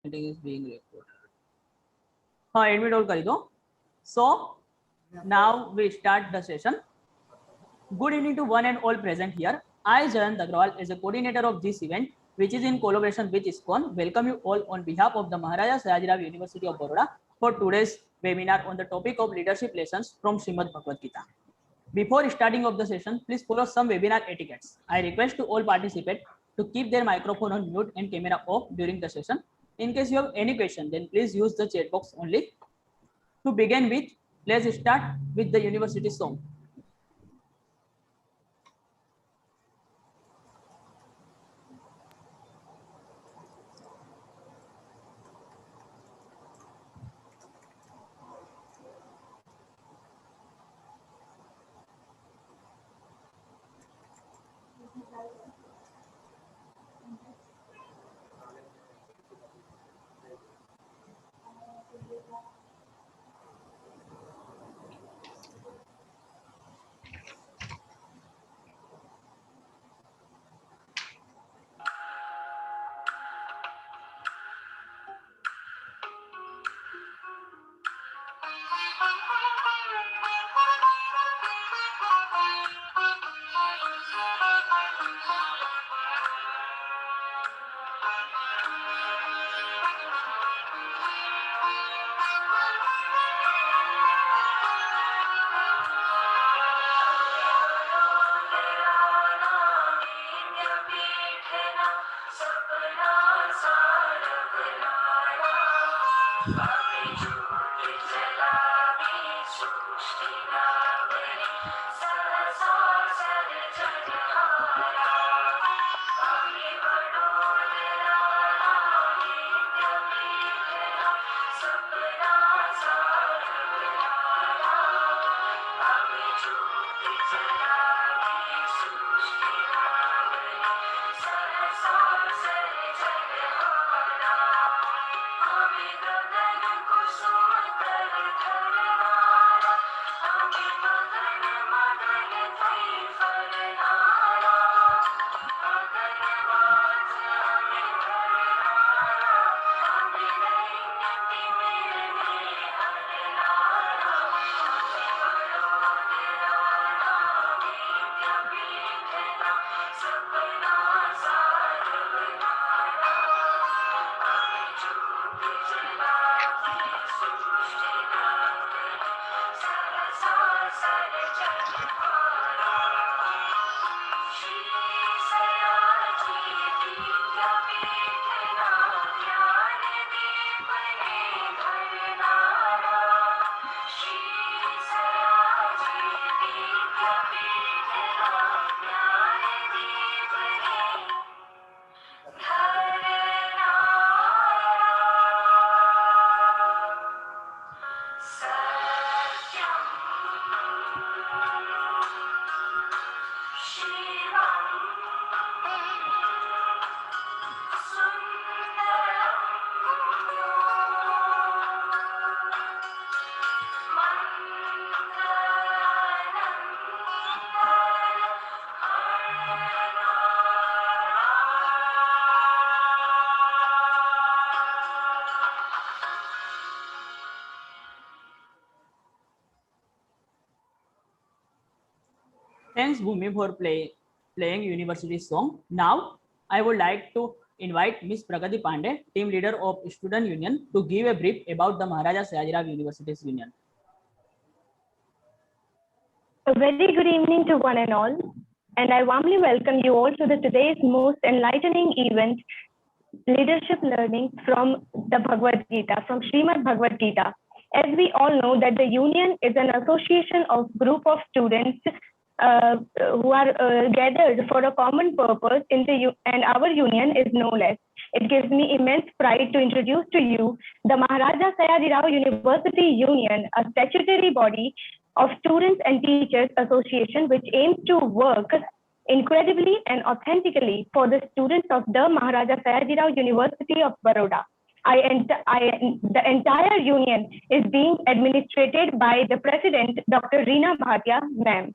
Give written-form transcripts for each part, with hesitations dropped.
Meeting is being recorded. हाँ, admit all कर दो. So now we start the session. Good evening to one and all present here. I, Jayant Agrawal, as a coordinator of this event, which is in collaboration with ISKCON, welcome you all on behalf of the Maharaja Sayajirao University of Baroda for today's webinar on the topic of leadership lessons from Srimad Bhagavad Gita. Before starting of the session, please follow some webinar etiquettes. I request to all participants to keep their microphone on mute and camera off during the session. In case you have any question, then please use the chat box only. To begin with, let's start with the university song. Thanks Bhumi for playing university song. Now I would like to invite Ms. Pragati Pandey, team leader of Student Union, to give a brief about the Maharaja Sayajirao Universities Union. A very good evening to one and all, and I warmly welcome you all to today's most enlightening event, Leadership Learning from the Bhagavad Gita, from Srimad Bhagavad Gita. As we all know that the union is an association of group of students who are gathered for a common purpose and our union is no less. It gives me immense pride to introduce to you the Maharaja Sayajirao University Union, a statutory body of Students and Teachers Association which aims to work incredibly and authentically for the students of the Maharaja Sayajirao University of Baroda. The entire union is being administrated by the president, Dr. Reena Bhatia, ma'am.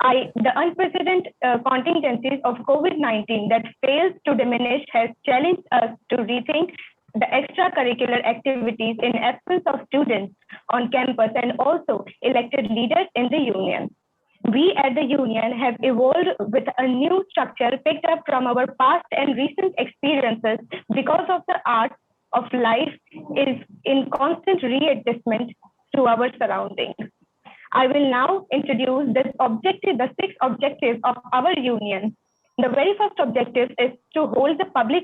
The unprecedented contingencies of COVID-19 that fails to diminish has challenged us to rethink the extracurricular activities in absence of students on campus and also elected leaders in the union. We at the union have evolved with a new structure picked up from our past and recent experiences because of the art of life is in constant readjustment to our surroundings. I will now introduce the 6 objectives of our union. The very first objective is to hold the public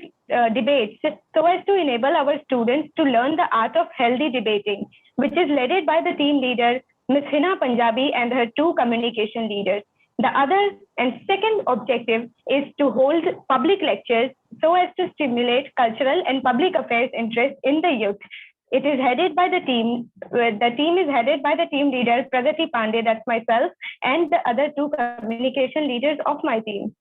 debates so as to enable our students to learn the art of healthy debating, which is led by the team leader, Ms. Hina Punjabi, and her 2 communication leaders. The other and second objective is to hold public lectures so as to stimulate cultural and public affairs interest in the youth. It is headed by the team. The team is headed by the team leader, Pragati Pandey, that's myself, and the other 2 communication leaders of my team.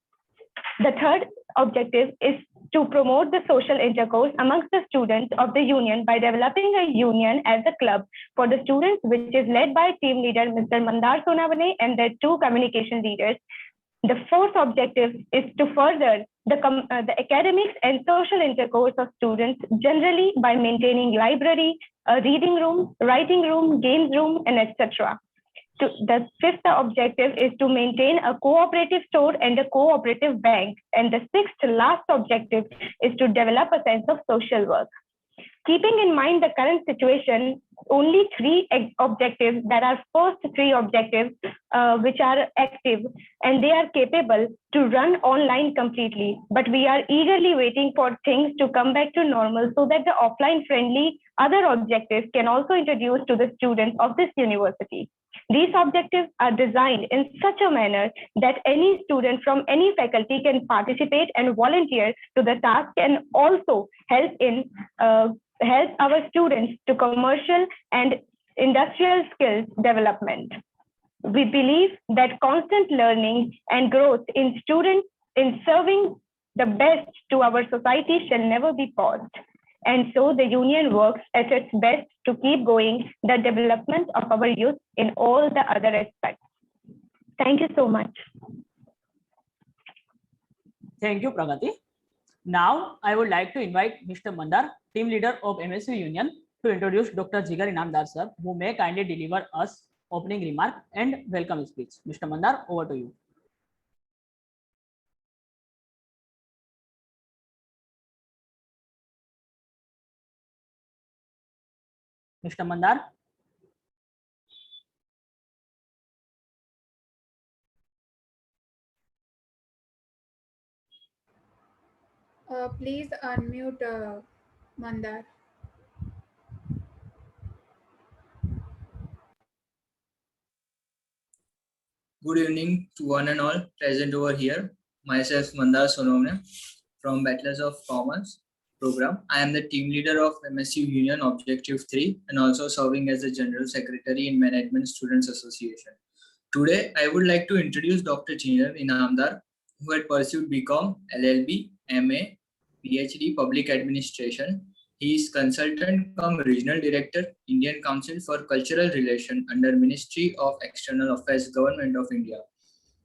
The third objective is to promote the social intercourse amongst the students of the union by developing a union as a club for the students, which is led by team leader Mr. Mandar Sonavane and the 2 communication leaders. The fourth objective is to further the academics and social intercourse of students generally by maintaining library, a reading room, writing room, games room, and etc. The fifth objective is to maintain a cooperative store and a cooperative bank. And the sixth last objective is to develop a sense of social work. Keeping in mind the current situation, only 3 objectives, that are first 3 objectives which are active and they are capable to run online completely. But we are eagerly waiting for things to come back to normal so that the offline friendly other objectives can also introduce to the students of this university. These objectives are designed in such a manner that any student from any faculty can participate and volunteer to the task and also help our students to commercial and industrial skills development. We believe that constant learning and growth in students in serving the best to our society shall never be paused. And so the union works at its best to keep going the development of our youth in all the other aspects. Thank you so much. Thank you, Pragati. Now, I would like to invite Mr. Mandar, team leader of MSU Union, to introduce Dr. Jigar Inamdar sir, who may kindly deliver us opening remark and welcome speech. Mr. Mandar, over to you. Mr. Mandar. Please unmute Mandar. Good evening to one and all present over here. Myself Mandar Sonavane from Bachelors of Commerce program. I am the team leader of MSU Union Objective 3 and also serving as the General Secretary in Management Students Association. Today, I would like to introduce Dr. Jigar Inamdar, who had pursued BCom, LLB, MA, PhD, Public Administration. He is Consultant cum Regional Director, Indian Council for Cultural Relations under Ministry of External Affairs, Government of India.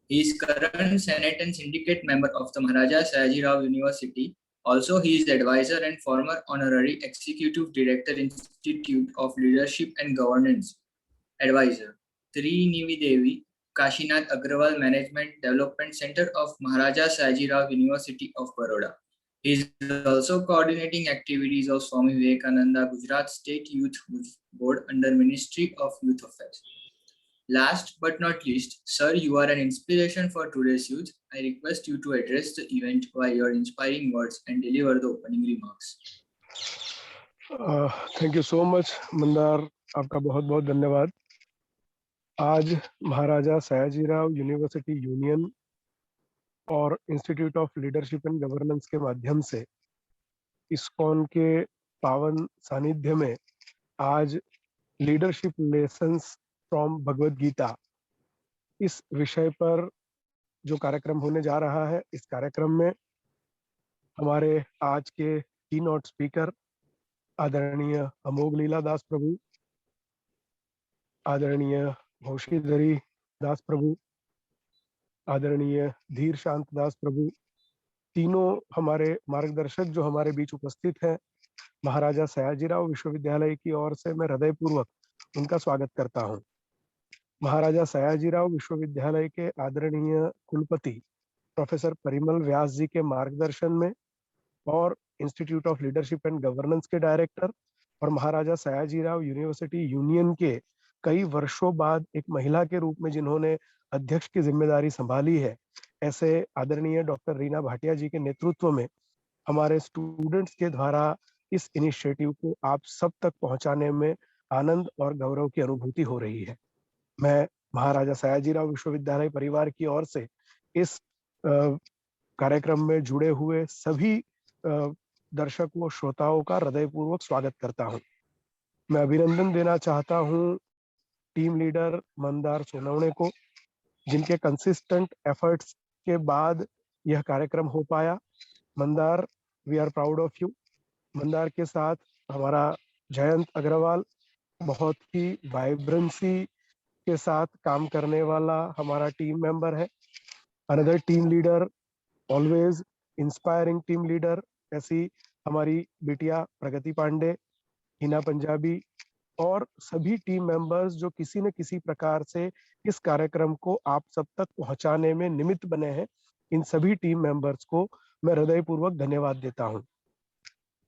He is current Senate and Syndicate member of the Maharaja Sayaji Rao University. Also, he is advisor and former honorary Executive Director, Institute of Leadership and Governance advisor, Trinivi Devi Kashinath Agrawal Management Development Center of Maharaja Sayaji Rao University of Baroda. He is also coordinating activities of Swami Vivekananda Gujarat State Youth Board under Ministry of Youth Affairs. Last but not least, sir, you are an inspiration for today's youth. I request you to address the event by your inspiring words and deliver the opening remarks. Thank you so much, Mandar. आपका बहुत बहुत धन्यवाद. आज Maharaja Sayaji Rao university union और institute of leadership and governance के माध्यम से इस्कॉन के पावन सानिध्य में आज leadership lessons from Bhagavad Gita इस विषय पर जो कार्यक्रम होने जा रहा है, इस कार्यक्रम में हमारे आज के कीनोट स्पीकर आदरणीय अमोघ लीला दास प्रभु, आदरणीय भौशीधरी दास प्रभु, आदरणीय धीर शांत दास प्रभु, तीनों हमारे मार्गदर्शक जो हमारे बीच उपस्थित हैं, महाराजा सयाजीराव विश्वविद्यालय की ओर से मैं हृदयपूर्वक उनका स्वागत करता हूं। महाराजा सयाजीराव विश्वविद्यालय के आदरणीय कुलपति प्रोफेसर परिमल व्यास जी के मार्गदर्शन में और institute of leadership and governance के डायरेक्टर और महाराजा सयाजीराव यूनिवर्सिटी यूनियन के कई वर्षों बाद एक महिला के रूप में जिन्होंने अध्यक्ष की जिम्मेदारी संभाली है, ऐसे आदरणीय डॉक्टर रीना भाटिया जी के नेतृत्व में हमारे स्टूडेंट्स के द्वारा इस इनिशिएटिव को आप सब तक पहुंचाने में आनंद और गौरव की अनुभूति हो रही है। मैं महाराजा सयाजीराव विश्वविद्यालय परिवार की ओर से इस कार्यक्रम में जुड़े हुए सभी दर्शकों श्रोताओं का हृदयपूर्वक स्वागत करता हूं। मैं अभिनंदन देना चाहता हूं टीम लीडर मंदार सोनवणे को, जिनके कंसिस्टेंट एफर्ट्स के बाद यह कार्यक्रम हो पाया। Mandar, we are proud of you. Mandar के साथ हमारा जयंत अग्रवाल बहुत ही वाइब्रेंसी के साथ काम करने वाला हमारा टीम मेंबर है। Another team leader, always inspiring team leader, ऐसी हमारी बिटिया प्रगति पांडे, हिना पंजाबी और सभी टीम मेंबर्स जो किसी न किसी प्रकार से इस कार्यक्रम को आप सब तक पहुंचाने में निमित्त बने हैं। इन सभी टीम मेंबर्स को मैं हृदयपूर्वक धन्यवाद देता हूं।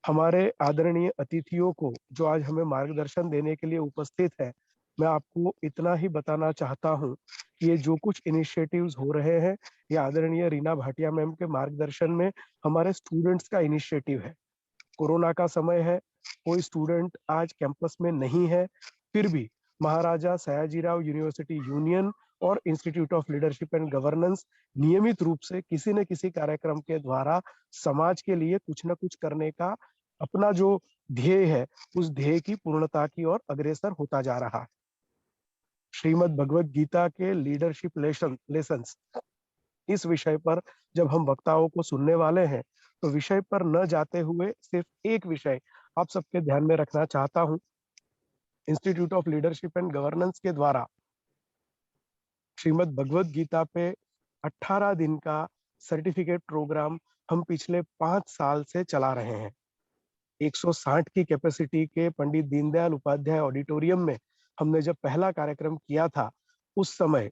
हमारे आदरणीय अतिथियों को जो आज हमें मार्गदर्शन देने के लिए उपस्थित है, मैं आपको इतना ही बताना चाहता हूं कि ये जो कुछ इनिशिएटिव्स हो रहे हैं, ये आदरणीय रीना भाटिया मैम के मार्गदर्शन में हमारे स्टूडेंट्स का इनिशिएटिव है। कोरोना का समय है, कोई स्टूडेंट आज कैंपस में नहीं है, फिर भी महाराजा सयाजीराव यूनिवर्सिटी यूनियन और institute of leadership and governance नियमित रूप से किसी न किसी कार्यक्रम के द्वारा समाज के लिए कुछ न कुछ करने का अपना जो ध्येय है, उस ध्येय की पूर्णता की ओर अग्रसर होता जा रहा है। श्रीमद् भगवद गीता के लीडरशिप लेसन्स इस विषय पर जब हम वक्ताओं को सुनने वाले हैं, तो विषय पर न जाते हुए सिर्फ एक विषय आप सबके ध्यान में रखना चाहता हूं। Institute of leadership and governance के द्वारा श्रीमद् भगवद गीता पे 18 दिन का सर्टिफिकेट प्रोग्राम हम पिछले 5 साल से चला रहे हैं। 160 की कैपेसिटी के पंडित दीनदयाल उपाध्याय ऑडिटोरियम में हमने जब पहला कार्यक्रम किया था, उस समय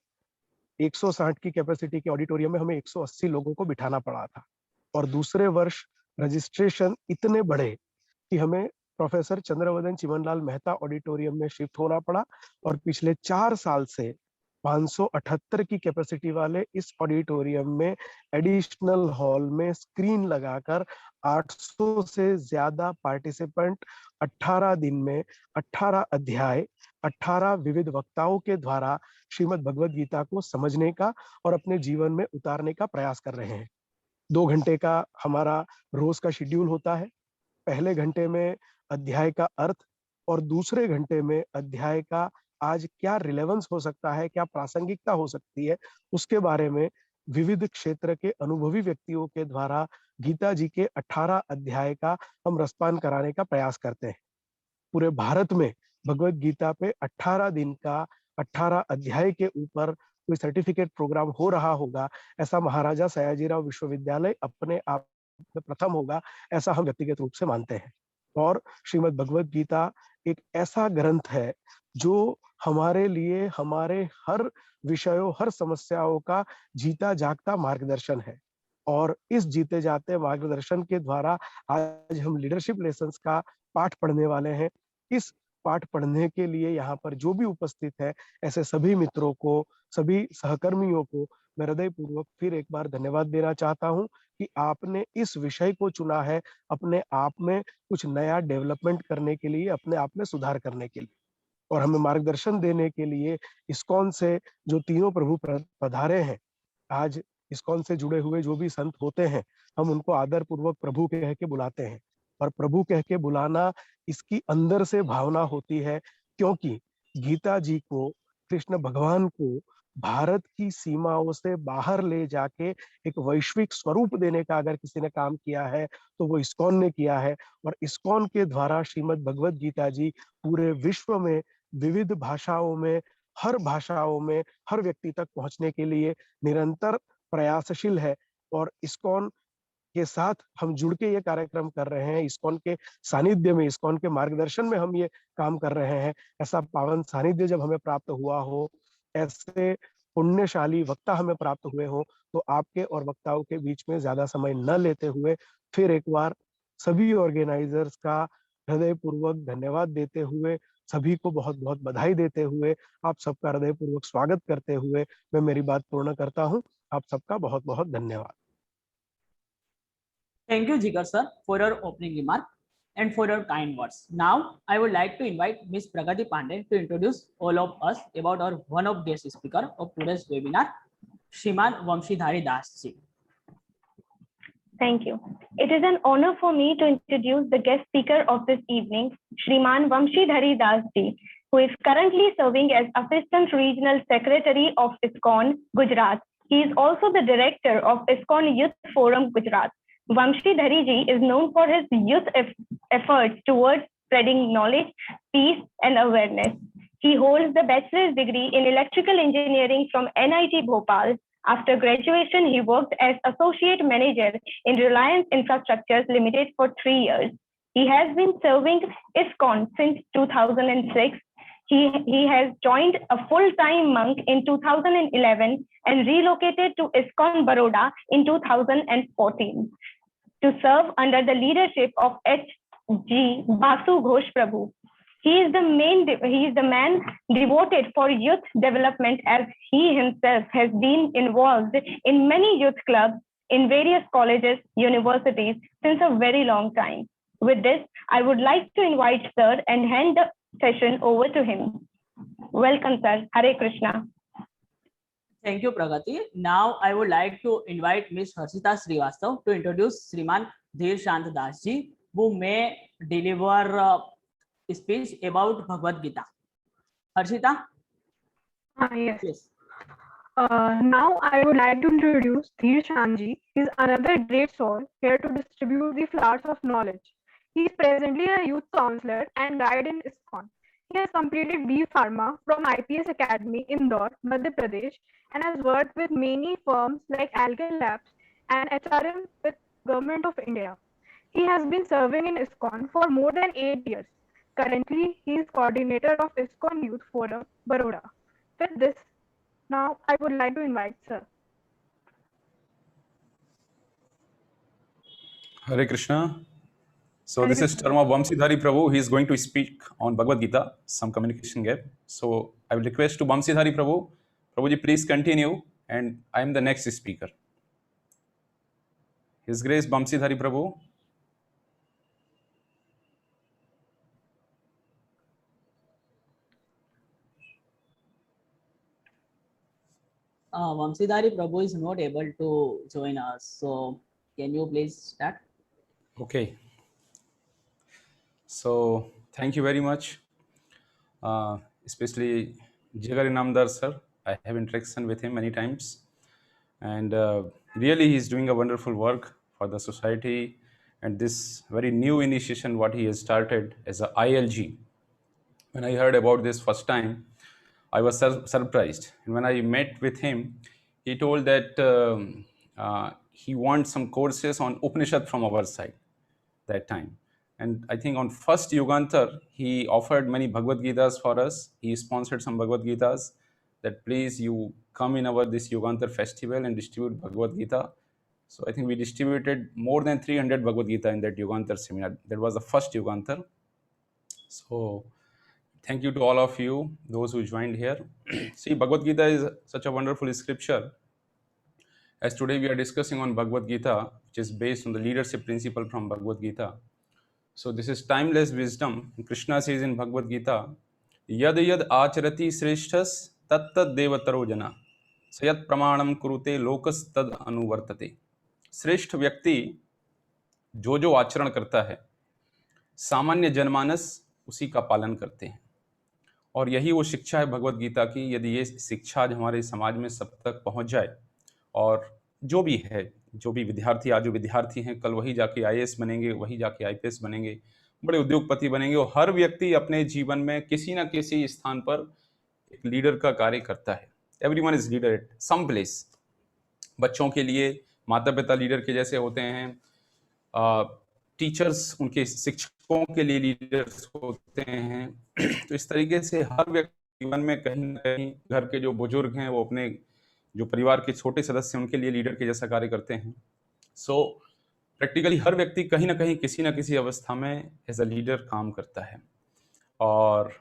160 की कैपेसिटी के ऑडिटोरियम में हमें 180 लोगों को बिठाना पड़ा था और दूसरे वर्ष रजिस्ट्रेशन इतने बढ़े कि हमें प्रोफेसर चंद्रवदन चिमनलाल मेहता ऑडिटोरियम में शिफ्ट होना पड़ा और पिछले 4 साल से 578 की कैपेसिटी वाले इस ऑडिटोरियम में एडिशनल हॉल में स्क्रीन लगाकर 800 से ज्यादा पार्टिसिपेंट 18 दिन में 18 अध्याय 18 विविध वक्ताओं के द्वारा श्रीमद् भगवद गीता को समझने का और अपने जीवन में उतारने का प्रयास कर रहे हैं। 2 घंटे का हमारा रोज का शेड्यूल होता है। पहले घंटे में अध्याय का अर्थ और दूसरे घंटे में अध्याय का आज क्या रिलेवेंस हो सकता है, क्या प्रासंगिकता हो सकती है, उसके बारे में विविध क्षेत्र के अनुभवी व्यक्तियों के द्वारा गीता जी के 18 अध्याय का हम रसपान कराने का प्रयास करते हैं। पूरे भारत में भगवद गीता पे 18 दिन का 18 अध्याय के ऊपर कोई सर्टिफिकेट प्रोग्राम हो रहा होगा, ऐसा महाराजा सयाजीराव विश्वविद्यालय अपने आप में प्रथम होगा, ऐसा हम व्यक्तिगत रूप से मानते हैं। और श्रीमद् भगवद गीता एक ऐसा ग्रंथ है जो हमारे लिए हमारे हर विषयों, हर समस्याओं का जीता जागता मार्गदर्शन है। और इस जीते जाते मार्गदर्शन के द्वारा आज हम लीडरशिप लेसन्स का पाठ पढ़ने वाले हैं। इस पाठ पढ़ने के लिए यहाँ पर जो भी उपस्थित है, ऐसे सभी मित्रों को, सभी सहकर्मियों को मैं हृदयपूर्वक फिर एक बार धन्यवाद देना चाहता हूँ कि आपने इस विषय को चुना है अपने आप में कुछ नया डेवलपमेंट करने के लिए, अपने आप में सुधार करने के लिए। और हमें मार्गदर्शन देने के लिए इस्कॉन से जो तीनों प्रभु पधारे हैं, आज इस्कॉन से जुड़े हुए जो भी संत होते हैं, हम उनको आदर पूर्वक प्रभु कह के बुलाते हैं। और प्रभु कह के बुलाना इसकी अंदर से भावना होती है, क्योंकि गीता जी को, कृष्ण भगवान को भारत की सीमाओं से बाहर ले जाके एक वैश्विक स्वरूप देने का अगर किसी ने काम किया है तो वो इस्कॉन ने किया है। और इस्कॉन के द्वारा श्रीमद् भगवद गीता जी पूरे विश्व में विविध भाषाओं में, हर भाषाओं में, हर व्यक्ति तक पहुंचने के लिए निरंतर प्रयासशील है। और इस्कॉन के साथ हम जुड़ के ये कार्यक्रम कर रहे हैं, इस्कॉन के सानिध्य में, इस्कॉन के मार्गदर्शन में हम ये काम कर रहे हैं। ऐसा पावन सानिध्य जब हमें प्राप्त हुआ हो, ऐसे पुण्यशाली वक्ता हमें प्राप्त हुए हो, तो आपके और वक्ताओं के बीच में ज्यादा समय न लेते हुए फिर एक बार सभी ऑर्गेनाइजर्स का हृदयपूर्वक धन्यवाद देते हुए, सभी को बहुत बहुत बधाई देते हुए, आप सबका हृदयपूर्वक स्वागत करते हुए मैं मेरी बात पूर्ण करता हूं। आप सबका बहुत बहुत धन्यवाद। Thank you, Jigar sir, for your opening remark and for your kind words. Now, I would like to invite Ms. Pragati Pandey to introduce all of us about our one of guest speaker of today's webinar, Shriman Vamshidhari Das ji. Thank you. It is an honor for me to introduce the guest speaker of this evening, Shriman Vamshidhari Das ji, who is currently serving as Assistant Regional Secretary of ISKCON, Gujarat. He is also the Director of ISKCON Youth Forum, Gujarat. Vamshidhari ji is known for his youth efforts towards spreading knowledge, peace, and awareness. He holds the bachelor's degree in electrical engineering from NIT Bhopal. After graduation, he worked as associate manager in Reliance Infrastructures Limited for 3 years. He has been serving ISKCON since 2006. He has joined a full-time monk in 2011 and relocated to ISKCON Baroda in 2014 to serve under the leadership of H.G. Basu Ghosh Prabhu. He is the man devoted for youth development, as he himself has been involved in many youth clubs in various colleges, universities since a very long time. With this, I would like to invite sir and hand the session over to him. Welcome, sir. Hare Krishna. Thank you, Pragati. Now, I would like to invite Ms. Harshita Srivastav to introduce Shriman Dhir Shant Das ji, who may deliver speech about Bhagavad Gita. Harshita? Yes. Yes. Now I would like to introduce Dhir Shant ji. He is another great soul here to distribute the flowers of knowledge. He is presently a youth counselor and guide in ISKCON. He has completed B Pharma from IPS Academy, Indore, Madhya Pradesh, and has worked with many firms like Alken Labs and HRM with Government of India. He has been serving in ISKCON for more than 8 years. Currently, he is coordinator of ISKCON Youth Forum, Baroda. With this, now I would like to invite sir. Hare Krishna. So Hare this is Krishna. term of Vamshidhari Prabhu. He is going to speak on Bhagavad Gita, some communication gap. So I will request to Vamshidhari Prabhu. Prabhuji, please continue, and I am the next speaker. His Grace Vamshidhari Prabhu. Vamshidhari Prabhu is not able to join us. So, can you please start? Okay. So thank you very much, especially Jigar Inamdar sir. I have interaction with him many times, and really he is doing a wonderful work for the society, and this very new initiation what he has started as a ILG. When I heard about this first time, I was surprised. And when I met with him, he told that he wants some courses on Upanishad from our side that time. And I think on first Yugantar, he offered many Bhagavad Gitas for us. He sponsored some Bhagavad Gitas that please you come in our this Yugantar festival and distribute Bhagavad Gita. So I think we distributed more than 300 Bhagavad Gita in that Yugantar seminar. That was the first Yugantar. So thank you to all of you, those who joined here. See, Bhagavad Gita is such a wonderful scripture. As today we are discussing on Bhagavad Gita, which is based on the leadership principle from Bhagavad Gita. So this is timeless wisdom. Krishna says in Bhagavad Gita, Yad yad acharati sreshthas tat tad devataro jana sayat pramanam kurute lokas tad anuvartate. श्रेष्ठ व्यक्ति जो जो आचरण करता है सामान्य जनमानस उसी का पालन करते हैं, और यही वो शिक्षा है भगवत गीता की। यदि ये शिक्षा हमारे समाज में सब तक पहुंच जाए, और जो भी है, जो भी विद्यार्थी, आज जो विद्यार्थी हैं कल वही जाके IAS बनेंगे, वही जाके IPS बनेंगे, बड़े उद्योगपति बनेंगे, और हर व्यक्ति अपने जीवन में किसी ना किसी स्थान पर एक लीडर का कार्य करता है। Everyone is leader at some place. बच्चों के लिए माता पिता लीडर के जैसे होते हैं, टीचर्स उनके शिक्षकों के लिए लीडर्स होते हैं। तो इस तरीके से हर व्यक्ति जीवन में कहीं ना कहीं घर के जो बुजुर्ग हैं वो अपने जो परिवार के छोटे सदस्य हैं उनके लिए लीडर के जैसा कार्य करते हैं। सो प्रैक्टिकली हर व्यक्ति कहीं ना कहीं किसी ना किसी अवस्था में एज अ लीडर काम करता है। और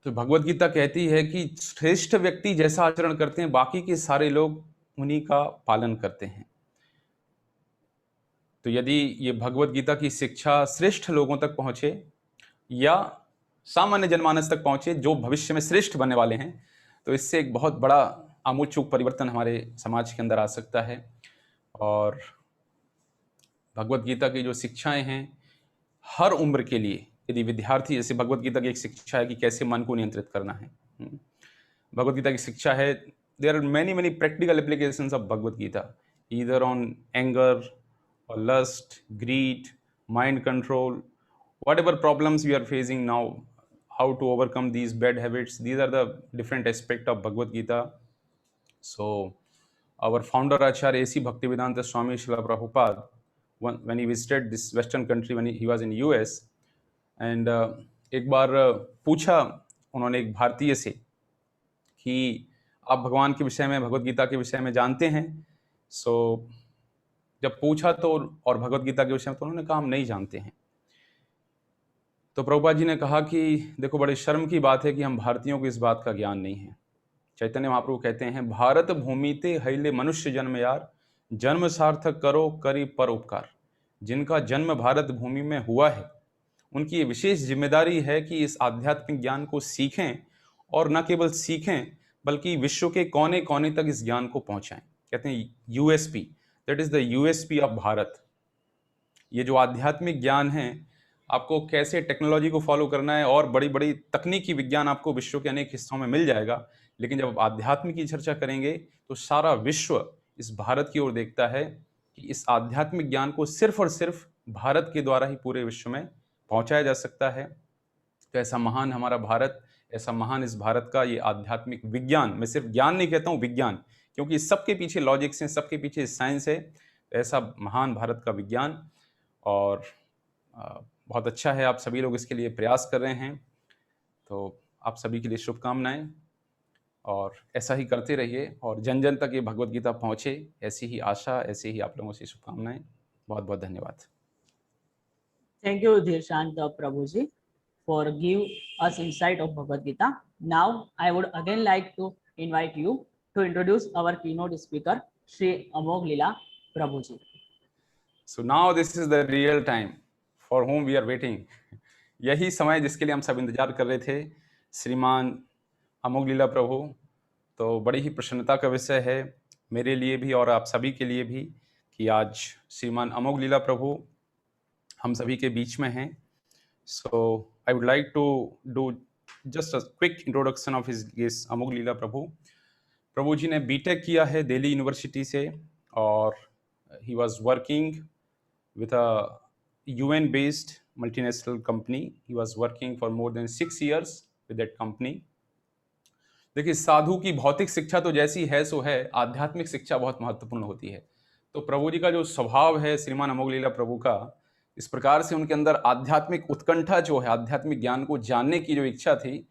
तो भगवत गीता कहती है कि श्रेष्ठ व्यक्ति जैसा आचरण करते हैं बाकी के सारे लोग उन्हीं का पालन करते हैं। तो यदि ये भगवत गीता की शिक्षा श्रेष्ठ लोगों तक पहुंचे या सामान्य जनमानस तक पहुंचे जो भविष्य में श्रेष्ठ बनने वाले हैं, तो इससे एक बहुत बड़ा आमूलचूल परिवर्तन हमारे समाज के अंदर आ सकता है। और भगवत गीता की जो शिक्षाएं हैं हर उम्र के लिए, यदि विद्यार्थी, जैसे भगवत गीता की एक शिक्षा है कि कैसे मन को नियंत्रित करना है, भगवत गीता की शिक्षा है, there are many practical applications of Bhagavad Gita, either on anger or lust, greed, mind control, whatever problems we are facing now, how to overcome these bad habits, these are the different aspects of Bhagavad Gita. So our founder Acharya A.C. Bhaktivedanta Swami Srila Prabhupada, when he visited this western country, when he was in US, and एक बार पूछा उन्होंने एक भारतीय से कि आप भगवान के विषय में, भगवत गीता के विषय में जानते हैं? सो जब पूछा तो और भगवत गीता के विषय में, तो उन्होंने कहा हम नहीं जानते हैं। तो प्रभुपाद जी ने कहा कि देखो बड़े शर्म की बात है कि हम भारतीयों को इस बात का ज्ञान नहीं है। चैतन्य महाप्रभु कहते हैं, भारत भूमि ते हईले मनुष्य जन्म यार, जन्म सार्थक करो करी पर उपकार। जिनका जन्म भारत भूमि में हुआ है उनकी ये विशेष जिम्मेदारी है कि इस आध्यात्मिक ज्ञान को सीखें, और न केवल सीखें बल्कि विश्व के कोने कोने तक इस ज्ञान को पहुंचाएं। कहते हैं USP, that is the USP of Bharat. ये जो आध्यात्मिक ज्ञान है, आपको कैसे टेक्नोलॉजी को फॉलो करना है और बड़ी बड़ी तकनीकी विज्ञान आपको विश्व के अनेक हिस्सों में मिल जाएगा, लेकिन जब आप आध्यात्मिक की चर्चा करेंगे तो सारा विश्व इस भारत की ओर देखता है कि इस आध्यात्मिक ज्ञान को सिर्फ और सिर्फ भारत के द्वारा ही पूरे विश्व में पहुंचाया जा सकता है। तो ऐसा महान हमारा भारत, ऐसा महान इस भारत का ये आध्यात्मिक विज्ञान, मैं सिर्फ ज्ञान नहीं कहता हूँ, विज्ञान, क्योंकि सबके पीछे लॉजिक्स हैं, सबके पीछे साइंस है। ऐसा महान भारत का विज्ञान, और बहुत अच्छा है आप सभी लोग इसके लिए प्रयास कर रहे हैं। तो आप सभी के लिए शुभकामनाएं, और ऐसा ही करते रहिए और जन जन तक ये भगवत गीता पहुँचे, ऐसी ही आशा, ऐसी ही आप लोगों से शुभकामनाएं। बहुत बहुत धन्यवाद। Thank you, Dhirshant Prabhuji, for give us insight of Bhagavad Gita. Now, I would again like to invite you to introduce our keynote speaker, Shri Amog Lila Prabhuji. So now this is the real time for whom we are waiting. यही समय जिसके लिए हम सब इंतजार कर रहे थे, श्रीमान अमोघ लीला प्रभु। तो बड़ी ही प्रसन्नता का विषय है मेरे लिए भी और आप सभी के लिए भी कि आज श्रीमान अमोघ लीला प्रभु हम सभी के बीच में हैं। So I would like to do just a quick introduction of his guest Amogh Leela Prabhu. Prabhu ji ने बीटेक किया है दिल्ली यूनिवर्सिटी से, और he was working with a UN based multinational company. He was working for more than 6 years with that company. देखिए, साधु की भौतिक शिक्षा तो जैसी है सो है, आध्यात्मिक शिक्षा बहुत महत्वपूर्ण होती है। तो प्रभु जी का जो स्वभाव है, श्रीमान अमोघ लीला प्रभु का, इस प्रकार से उनके अंदर आध्यात्मिक उत्कंठा जो है, आध्यात्मिक ज्ञान को जानने की जो इच्छा थी।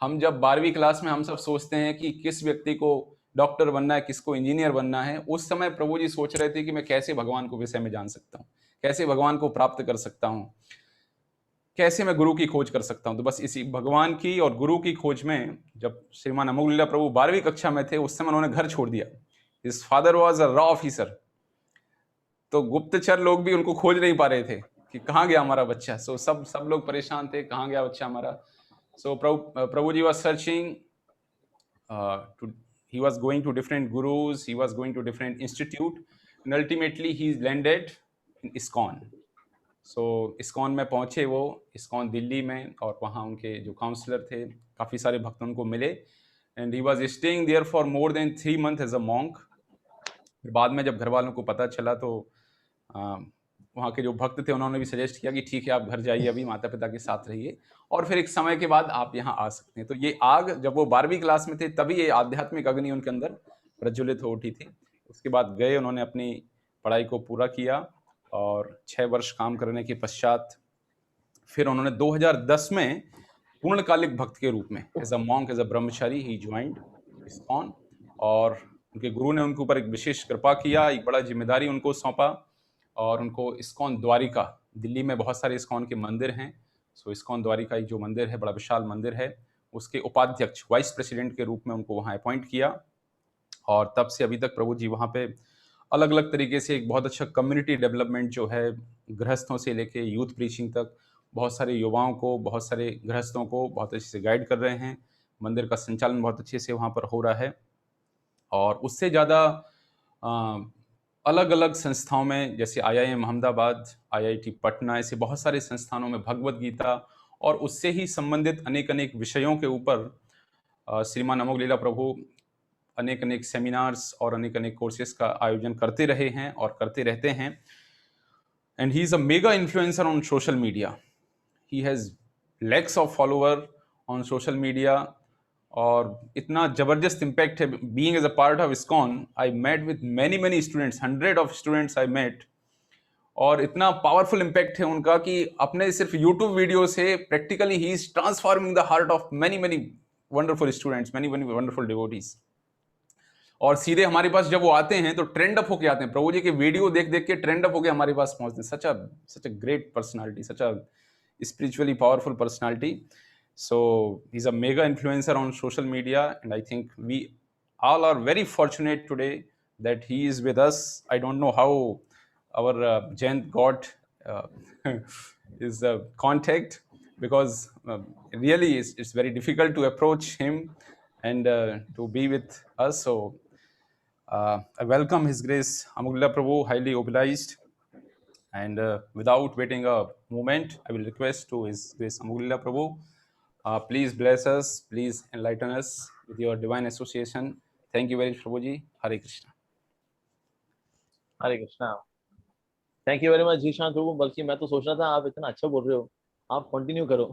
हम जब 12वीं क्लास में हम सब सोचते हैं कि किस व्यक्ति को डॉक्टर बनना है, किसको इंजीनियर बनना है, उस समय प्रभु जी सोच रहे थे कि मैं कैसे भगवान को विषय में जान सकता हूँ, कैसे भगवान को प्राप्त कर सकता हूँ, कैसे मैं गुरु की खोज कर सकता हूँ। तो बस इसी भगवान की और गुरु की खोज में जब श्रीमान अमोघ लीला प्रभु 12वीं कक्षा में थे, उस समय उन्होंने घर छोड़ दिया। His father was a raw officer, तो गुप्तचर लोग भी उनको खोज नहीं पा रहे थे कि कहाँ गया हमारा बच्चा। सो सब लोग परेशान थे, कहाँ गया बच्चा हमारा। So Prabhu ji was searching, he was going to different gurus, he was going to different institute, and ultimately he landed in ISKCON. So ISKCON में पहुंचे वो, ISKCON दिल्ली में, और वहाँ उनके जो काउंसलर थे, काफ़ी सारे भक्त उनको मिले, and he was staying there for more than 3 months as a monk. फिर बाद में जब घर वालों को पता चला तो वहाँ के जो भक्त थे उन्होंने भी सजेस्ट किया कि ठीक है आप घर जाइए, अभी माता पिता के साथ रहिए, और फिर एक समय के बाद आप यहाँ आ सकते हैं। तो ये आग जब वो 12वीं क्लास में थे तभी ये आध्यात्मिक अग्नि उनके अंदर प्रज्वलित हो उठी थी। उसके बाद गए, उन्होंने अपनी पढ़ाई को पूरा किया और 6 वर्ष काम करने के पश्चात फिर उन्होंने 2010 में पूर्णकालिक भक्त के रूप में as a monk, as a brahmachari ही ज्वाइंड इस्कॉन, और उनके गुरु ने उनके ऊपर एक विशेष कृपा किया, एक बड़ा जिम्मेदारी उनको सौंपा और उनको इस्कॉन द्वारिका, दिल्ली में बहुत सारे इस्कॉन के मंदिर हैं, सो इस्कॉन द्वारिका एक जो मंदिर है, बड़ा विशाल मंदिर है, उसके उपाध्यक्ष वाइस प्रेसिडेंट के रूप में उनको वहाँ अपॉइंट किया। और तब से अभी तक प्रभु जी वहाँ पे अलग अलग तरीके से एक बहुत अच्छा कम्युनिटी डेवलपमेंट जो है, गृहस्थों से लेके यूथ प्रीचिंग तक, बहुत सारे युवाओं को, बहुत सारे गृहस्थों को बहुत अच्छे से गाइड कर रहे हैं। मंदिर का संचालन बहुत अच्छे से वहाँ पर हो रहा है। और उससे ज़्यादा अलग अलग संस्थाओं में, जैसे IIM अहमदाबाद, IIT पटना, ऐसे बहुत सारे संस्थानों में भगवत गीता और उससे ही संबंधित अनेक अनेक विषयों के ऊपर श्रीमान अमोघ लीला प्रभु अनेक अनेक सेमिनार्स और अनेक अनेक कोर्सेज का आयोजन करते रहे हैं और करते रहते हैं। And he is a mega influencer on social media. He has lakhs of follower on social media और इतना ज़बरदस्त इम्पैक्ट है। Being as a part of ISKCON, I met with many students, 100 of students I met, और इतना powerful impact है उनका कि अपने सिर्फ यूट्यूब वीडियो से practically he is transforming the heart of many wonderful students, many wonderful devotees. और सीधे हमारे पास जब वो आते हैं तो ट्रेंड अप होके आते हैं, प्रभु जी के वीडियो देख देख के ट्रेंड अप होके हमारे पास पहुंचते हैं। Such a great personality, such a spiritually powerful personality. So he's a mega influencer on social media, and I think we all are very fortunate today that he is with us. I don't know how our Jayant got his contact, because really it's very difficult to approach him and to be with us. So I welcome His Grace Amogh Leela Prabhu, highly obliged. And without waiting a moment, I will request to His Grace Amogh Leela Prabhu, please bless us, please enlighten us with your divine association. Thank you very much, Prabhuji. Hare Krishna. Hare Krishna. Thank you very much Zeeshan Prabhu. बल्कि मैं तो सोच रहा था आप इतना अच्छा बोल रहे हो, आप कंटिन्यू करो।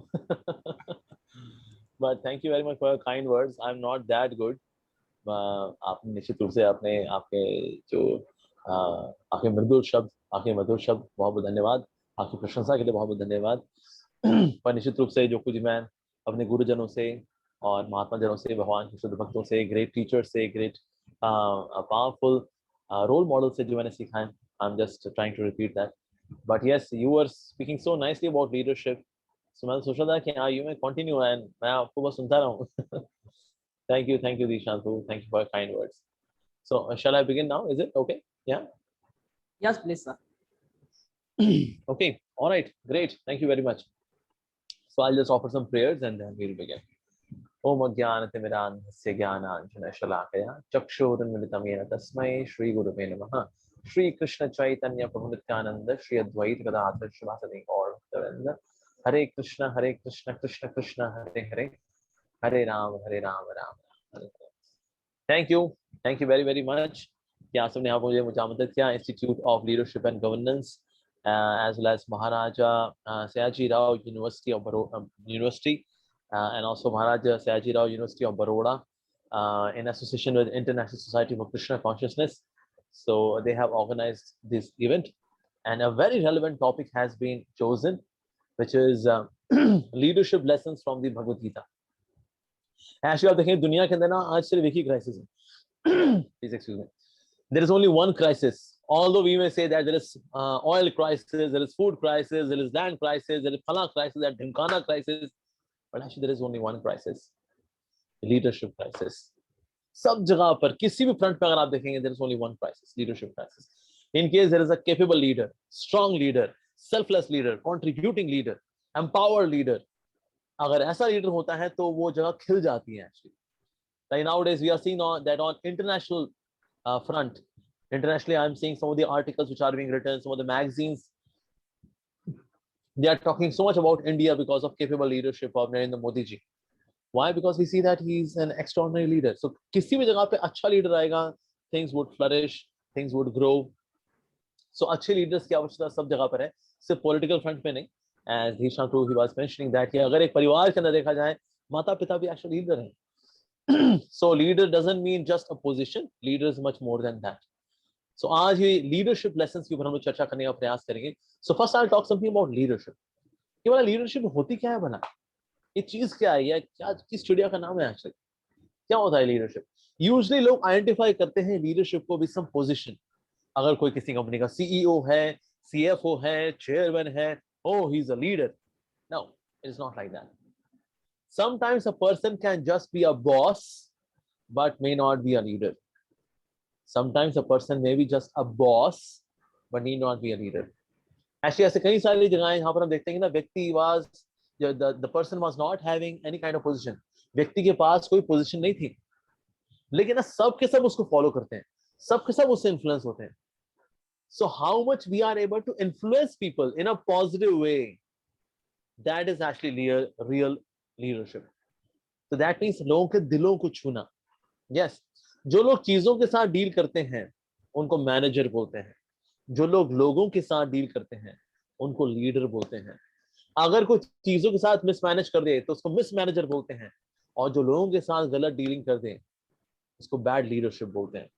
But thank you very much for your kind words. I am not that good. आप निश्चित रूप से आपने आपके जो आपके मधुर शब्द बहुत बहुत धन्यवाद। आपकी प्रशंसा के लिए बहुत बहुत धन्यवाद। पर निश्चित रूप से जो कुछ मैं अपने गुरुजनों से और महात्मा जनों से, भगवान के शुद्ध भक्तों से, ग्रेट टीचर से, ग्रेट पावरफुल रोल मॉडल से जो मैंने सीखा है, I'm just trying to repeat that. But yes, you were speaking so nicely about leadership. So मैं सोच रहा था कि हाँ, you may continue and मैं आपको बस सुनता रहूँ। Thank you, Dishant. Thank you for your kind words. So shall I begin now? Is it okay? Yeah. Yes, please, sir. Okay. All right. Great. Thank you very much. So I'll just offer some prayers and then we'll begin. ओम अज्ञानतिमिरान्धस्य ज्ञानाञ्जनशलाकया चक्षुरुन्मिलितं येन तस्मै श्रीगुरुवे नमः। श्री कृष्ण चैतन्य प्रभु नित्यानंद श्री अद्वैत गदाधर श्रीवासदि गौर भक्तवृंद। Hare Krishna Krishna Krishna Hare Hare, Hare Ram Ram Ram Hare Hare. Thank you very very much कि आप सबने यहाँ मुझे आमंत्रित किया। Institute of leadership and governance as well as Maharaja Sayaji Rao University of University and also Maharaja Sayaji Rao University of Baroda in association with International Society for Krishna Consciousness. So they have organized this event, and a very relevant topic has been chosen, which is leadership lessons from the Bhagavad Gita. Actually, आप देखें दुनिया के अंदर ना आज सिर्फ एक ही crisis है. Please excuse me. There is only one crisis. Although we may say that there is oil crisis, there is food crisis, there is land crisis, there is phala crisis, there is dhimkana crisis, but actually there is only one crisis: leadership crisis. सब जगह पर किसी भी front पे अगर आप देखेंगे, there is only one crisis: leadership crisis. In case there is a capable leader, strong leader, selfless leader, contributing leader, empowered leader, अगर ऐसा लीडर होता है तो वो जगह खिल जाती है. Actually, like nowadays we are seeing that on international front. Internationally, I'm seeing some of the articles which are being written, some of the magazines, they are talking so much about India because of capable leadership of Narendra Modi ji. Why? Because we see that he's an extraordinary leader. So किसी भी जगह पे अच्छा leader आएगा, things would flourish, things would grow. So अच्छे leaders की आवश्यकता सब जगह पर है, सिर्फ political front पे नहीं. As Dhishant he was mentioning that कि अगर एक परिवार के अंदर देखा जाए, माता पिता भी actually leader हैं. So leader doesn't mean just a position. Leader is much more than that. सो आज ये लीडरशिप लेसन्स के ऊपर हम लोग चर्चा करने का प्रयास करेंगे. So first I will talk something about leadership. ये वाला लीडरशिप होती क्या है भला, ये चीज क्या है, या क्या किस चिड़िया का नाम है एक्चुअली, क्या होता है लीडरशिप? यूजुअली लोग आइडेंटिफाई करते हैं लीडरशिप को विद सम पोजीशन. अगर कोई किसी कंपनी का सीईओ है, सीएफओ है, चेयरमैन है, oh he is a leader. No, it is not like that. Sometimes a person can just be a boss but may not be a leader. Sometimes a person may be just a boss but need not be a leader. Actually ऐसे कई सारी जगहें यहाँ पर हम देखते हैं कि ना, व्यक्ति was the person was not having any kind of position. व्यक्ति के पास कोई पोजीशन नहीं थी, लेकिन ना सब के सब उसको फॉलो करते हैं, सब के सब उससे इन्फ्लुएंस होते हैं. So how much we are able to influence people in a positive way, that is actually real leadership. So that means लोगों के दिलों को छूना. Yes, जो लोग चीजों के साथ डील करते हैं उनको मैनेजर बोलते हैं. जो लोग लोगों के साथ डील करते हैं उनको लीडर बोलते हैं. अगर कुछ चीजों के साथ मिसमैनेज कर दे तो उसको मिस मैनेजर बोलते हैं, और जो लोगों के साथ गलत डीलिंग कर दे उसको बैड लीडरशिप बोलते हैं.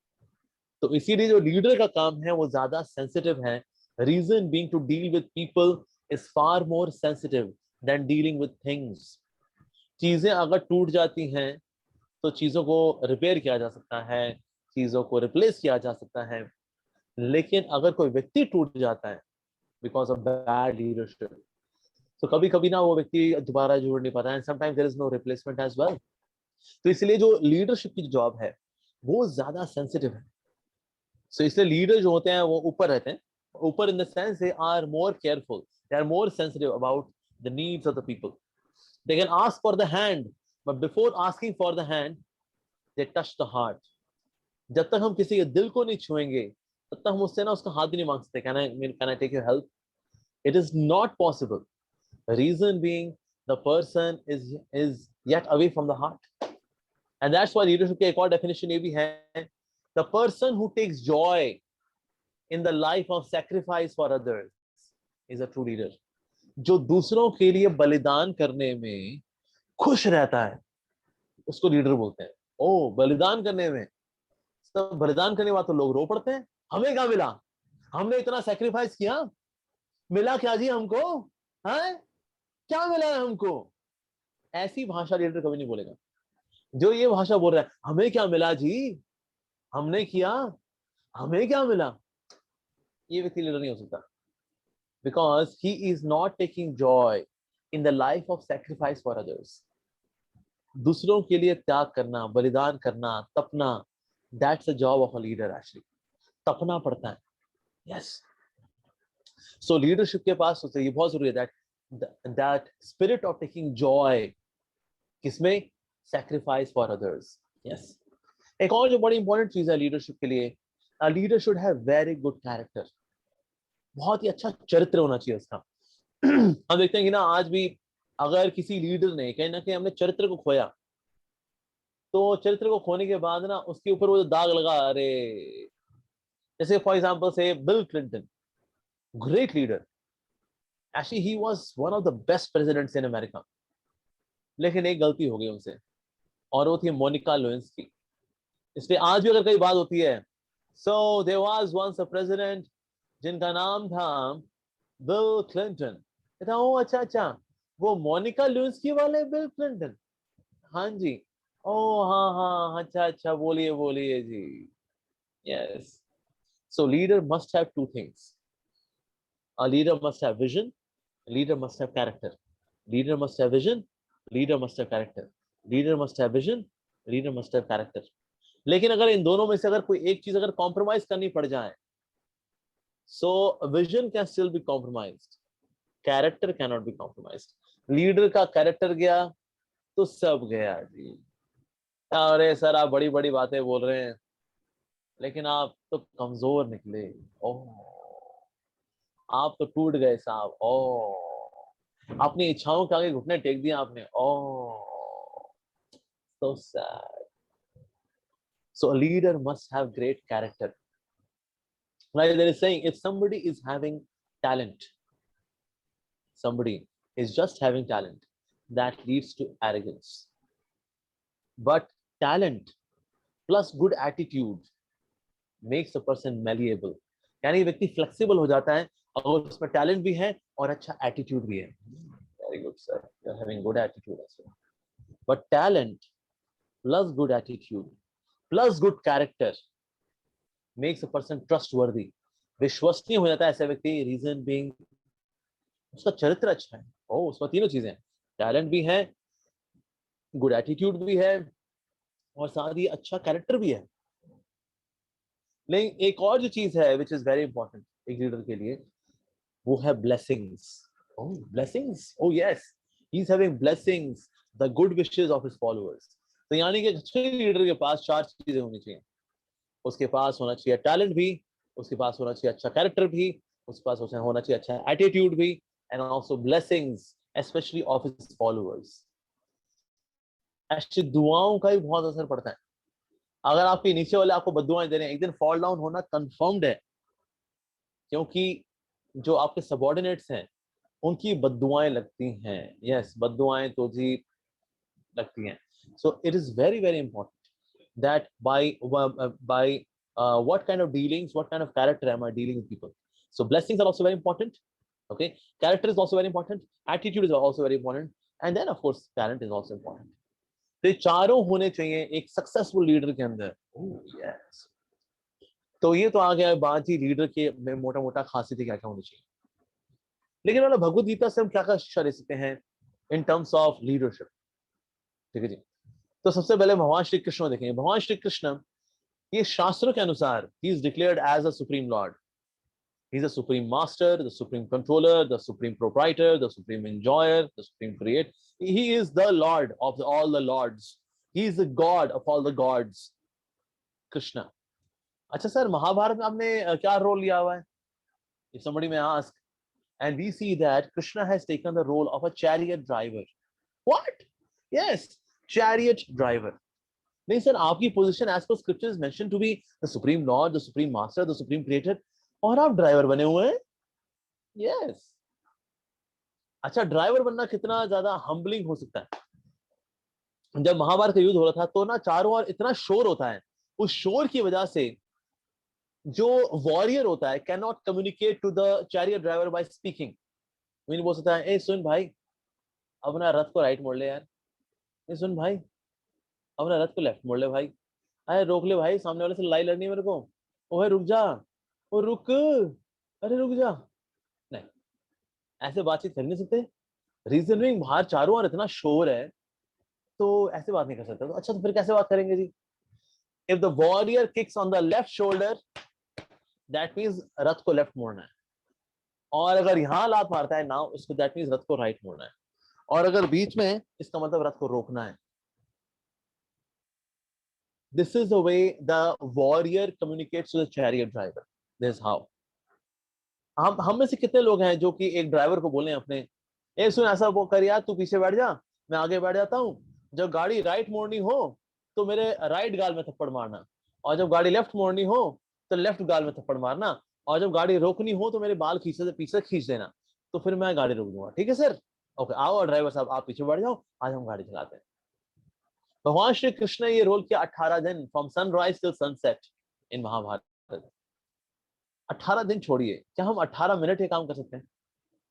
तो इसीलिए जो लीडर का काम है वो ज्यादा सेंसिटिव है. Reason being to deal with people is far more sensitive than dealing with things. चीजें अगर टूट जाती हैं तो चीजों को रिपेयर किया जा सकता है, चीजों को रिप्लेस किया जा सकता है, लेकिन अगर कोई व्यक्ति टूट जाता है बिकॉज ऑफ बैड लीडरशिप, तो कभी कभी ना वो व्यक्ति दोबारा जुड़ नहीं पाता है. Sometimes there is no replacement as well. तो इसलिए जो लीडरशिप की जॉब है वो ज्यादा सेंसिटिव है. So इसलिए लीडर जो होते हैं वो ऊपर रहते हैं. ऊपर in the sense they are more careful, they are more sensitive about the needs of the people. They can ask for the hand, but before asking for the hand they touch the heart. जब तक हम किसी के दिल को नहीं छुएंगे तब तक हम उससे ना उसका हाथ भी नहीं मांग सकते. Can I take your help? It is not possible. Reason being the person is yet away from the heart. And that's why leadership की एक और डेफिनेशन ये भी है, the person who takes joy in the life of sacrifice for others is a true leader. जो दूसरों के लिए बलिदान करने में खुश रहता है उसको लीडर बोलते हैं. ओ बलिदान करने में, सब बलिदान करने वाले तो लोग रो पड़ते हैं, हमें क्या मिला, हमने इतना सैक्रिफाइस किया, मिला क्या जी हमको, है क्या मिला है हमको? ऐसी भाषा लीडर कभी नहीं बोलेगा. जो ये भाषा बोल रहा है हमें क्या मिला जी, हमने किया, हमें क्या मिला, ये व्यक्ति लीडर नहीं हो सकता. Because he is not taking joy in the life of sacrifice for others. दूसरों के लिए त्याग करना, बलिदान करना, तपना, that's the job of a leader. Actually तपना पड़ता है. यस. सो लीडरशिप के पास ये बहुत जरूरी है, that spirit of taking joy. किसमें? Sacrifice for others. यस. एक और जो बड़ी इंपॉर्टेंट चीज है लीडरशिप के लिए, a leader should have very good character. बहुत ही अच्छा चरित्र होना चाहिए उसका. हम देखते हैं कि ना आज भी अगर किसी लीडर ने कहीं ना कहीं हमने चरित्र को खोया, तो चरित्र को खोने के बाद ना उसके ऊपर वो जो दाग लगा, अरे जैसे फॉर एग्जांपल से Bill Clinton, great leader, actually he was one of the best presidents in America, लेकिन एक गलती हो गई उनसे, और वो थी मोनिका लेविंस्की. इसलिए आज भी अगर कई बात होती है, so there was once a president जिनका नाम था बिल क्लिंटन. ओ अच्छा वो मोनिका लेविंस्की वाले बिल क्लिंटन, हाँ जी, ओ हाँ अच्छा बोलिए जी. Yes. So leader must have two things. A leader must have vision, leader must have character. Leader must have vision, leader must have character. Leader must have vision, leader must have character. लेकिन अगर इन दोनों में से अगर कोई एक चीज अगर कॉम्प्रोमाइज करनी पड़ जाए, so vision can still be compromised, character can not B compromised. Leader का कैरेक्टर गया तो सब गया जी. अरे सर आप बड़ी बड़ी बातें बोल रहे हैं, लेकिन आप तो कमजोर निकले. ओह आप तो टूट गए साहब. ओह अपनी इच्छाओं के आगे घुटने टेक दिया आपने. ओह so sad. So a leader must have great character. Like there is saying, if somebody is having talent, somebody is just having talent, that leads to arrogance. But talent plus good attitude makes a person malleable, यानी व्यक्ति flexible हो जाता है अगर उसमें talent भी है और अच्छा एटीट्यूड भी है. Very good sir, you are having good attitude as well. But talent plus good attitude plus good character makes a person trustworthy. विश्वसनीय हो जाता है ऐसा व्यक्ति. रीजन बीइंग उसका चरित्र अच्छा है. ओ, उसमें तीनों चीजें, टैलेंट भी है, गुड एटीट्यूड भी है और साथ ही अच्छा कैरेक्टर भी है. लेकिन एक और जो चीज है विच इज वेरी इंपॉर्टेंट एक लीडर के लिए, वो है blessings. Oh, blessings. Oh yes, he is having blessings, the good wishes of his followers. तो यानी कि अच्छे लीडर के पास चार चीजें होनी चाहिए. उसके पास होना चाहिए टैलेंट भी, उसके पास होना चाहिए अच्छा कैरेक्टर भी, उसके पास होना चाहिए अच्छा एटीट्यूड भी, and also blessings specially of his followers. ऐसी दुआओं का भी बहुत असर पड़ता है. अगर आपके नीचे वाले आपको बद्दुआएं दे रहे हैं, एक दिन फॉल डाउन होना कंफर्म्ड है, क्योंकि जो आपके सबऑर्डिनेट्स हैं उनकी बद्दुआएं लगती हैं. यस, बद्दुआएं तो जी लगती हैं. So it is very very important that by what kind of dealings, what kind of character am I dealing with people. So blessings are also very important. Okay, character is also very important, attitude is also very important, and then of course talent is also important. तो ये चारों होने चाहिए एक successful leader के अंदर. Yes, तो ये तो आ गया बात ही लीडर के में मोटा मोटा खासियतें क्या क्या होनी चाहिए. लेकिन वाला भगवद गीता से हम क्या क्या शिक्षा ले सकते हैं इन टर्म्स ऑफ लीडरशिप. ठीक है जी. तो सबसे पहले भगवान श्री कृष्ण देखेंगे. भगवान श्री कृष्ण ये शास्त्रों के अनुसार he is declared as a supreme lord. He is the supreme master, the supreme controller, the supreme proprietor, the supreme enjoyer, the supreme creator. He is the lord of all the lords. He is the god of all the gods. Krishna. अच्छा sir, Mahabharat में आपने क्या role लिया हुआ है? If somebody may ask, and we see that Krishna has taken the role of a chariot driver. What? Yes, chariot driver. नहीं sir, आपकी position as per scriptures mention to be the supreme Lord, the supreme master, the supreme creator, और आप driver बने हुए हैं. Yes. अच्छा, driver बनना कितना ज्यादा हम्बलिंग हो सकता है. जब महाभारत का युद्ध हो रहा था तो ना चारों ओर इतना शोर होता है. उस शोर की वजह से जो वॉरियर होता है can not communicate to the chariot driver by speaking. वो नहीं बोल सकता है, ए सुन भाई, अपना रथ को राइट मोड़ ले यार. ए सुन भाई, अपना रथ को लेफ्ट मोड़ ले भाई. अरे रोक ले भाई, सामने वाले से लड़ाई लड़नी है मेरे को. ओए रुक जा, ओ रुक, अरे रुक जा. नहीं, ऐसे बातचीत कर नहीं सकते. रीजन बीइंग बाहर चारों ओर इतना शोर है, तो ऐसे बात नहीं कर सकते. तो अच्छा, तो फिर कैसे बात करेंगे जी? If the warrior kicks on the left shoulder, that means रथ को लेफ्ट मोड़ना है. और अगर यहाँ लात मारता है नाउ, इसको दैट मींस रथ को राइट मोड़ना है. और अगर बीच में है, इसका मतलब रथ को रोकना है. This is the way the warrior communicates to the chariot driver. This is how. हम में से कितने लोग हैं जो कि एक ड्राइवर को बोले अपने, ए सुन ऐसा वो कर यार, तू पीछे बैठ जा, मैं आगे बैठ जाता हूँ. जब गाड़ी राइट मोड़नी हो तो मेरे राइट गाल में थप्पड़ मारना, और जब गाड़ी लेफ्ट मोड़नी हो तो लेफ्ट गाल में थप्पड़ मारना, और जब गाड़ी रोकनी हो तो मेरे बाल खींचने से पीछे खींच देना, तो फिर मैं गाड़ी रोक दूंगा. ठीक है सर? ओके, आओ ड्राइवर साहब, आप पीछे बैठ जाओ, आज हम गाड़ी चलाते हैं. भगवान श्री कृष्ण ने ये रोल किया 18 दिन, फ्रॉम सनराइज टिल सनसेट इन महाभारत. 18 दिन छोड़िए, क्या हम 18 मिनट ये काम कर सकते हैं?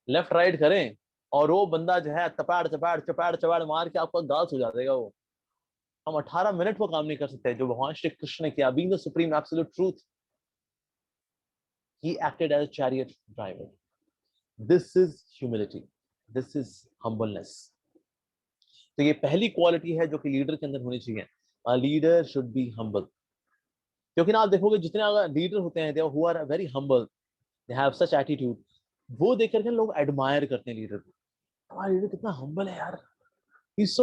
लेफ्ट राइट करें और वो बंदा जो है चपाड़ चपाड़ चपाड़ चपाड़ मार के आपका गाल सो जाएगा. वो हम 18 मिनट वो काम नहीं कर सकते जो भगवान श्री कृष्ण ने किया. Being the supreme absolute truth, he acted as a chariot driver. This is humility, this is humbleness. तो ये पहली क्वालिटी है जो कि लीडर के अंदर होनी चाहिए. A leader should be humble. क्योंकि ना आप देखोगे जितने लीडर होते हैं, they who are very humble, they have such attitude, वो देख करके लोग एडमायर करते हैं लीडर को. हमारा लीडर कितना हम्बल है यार, he's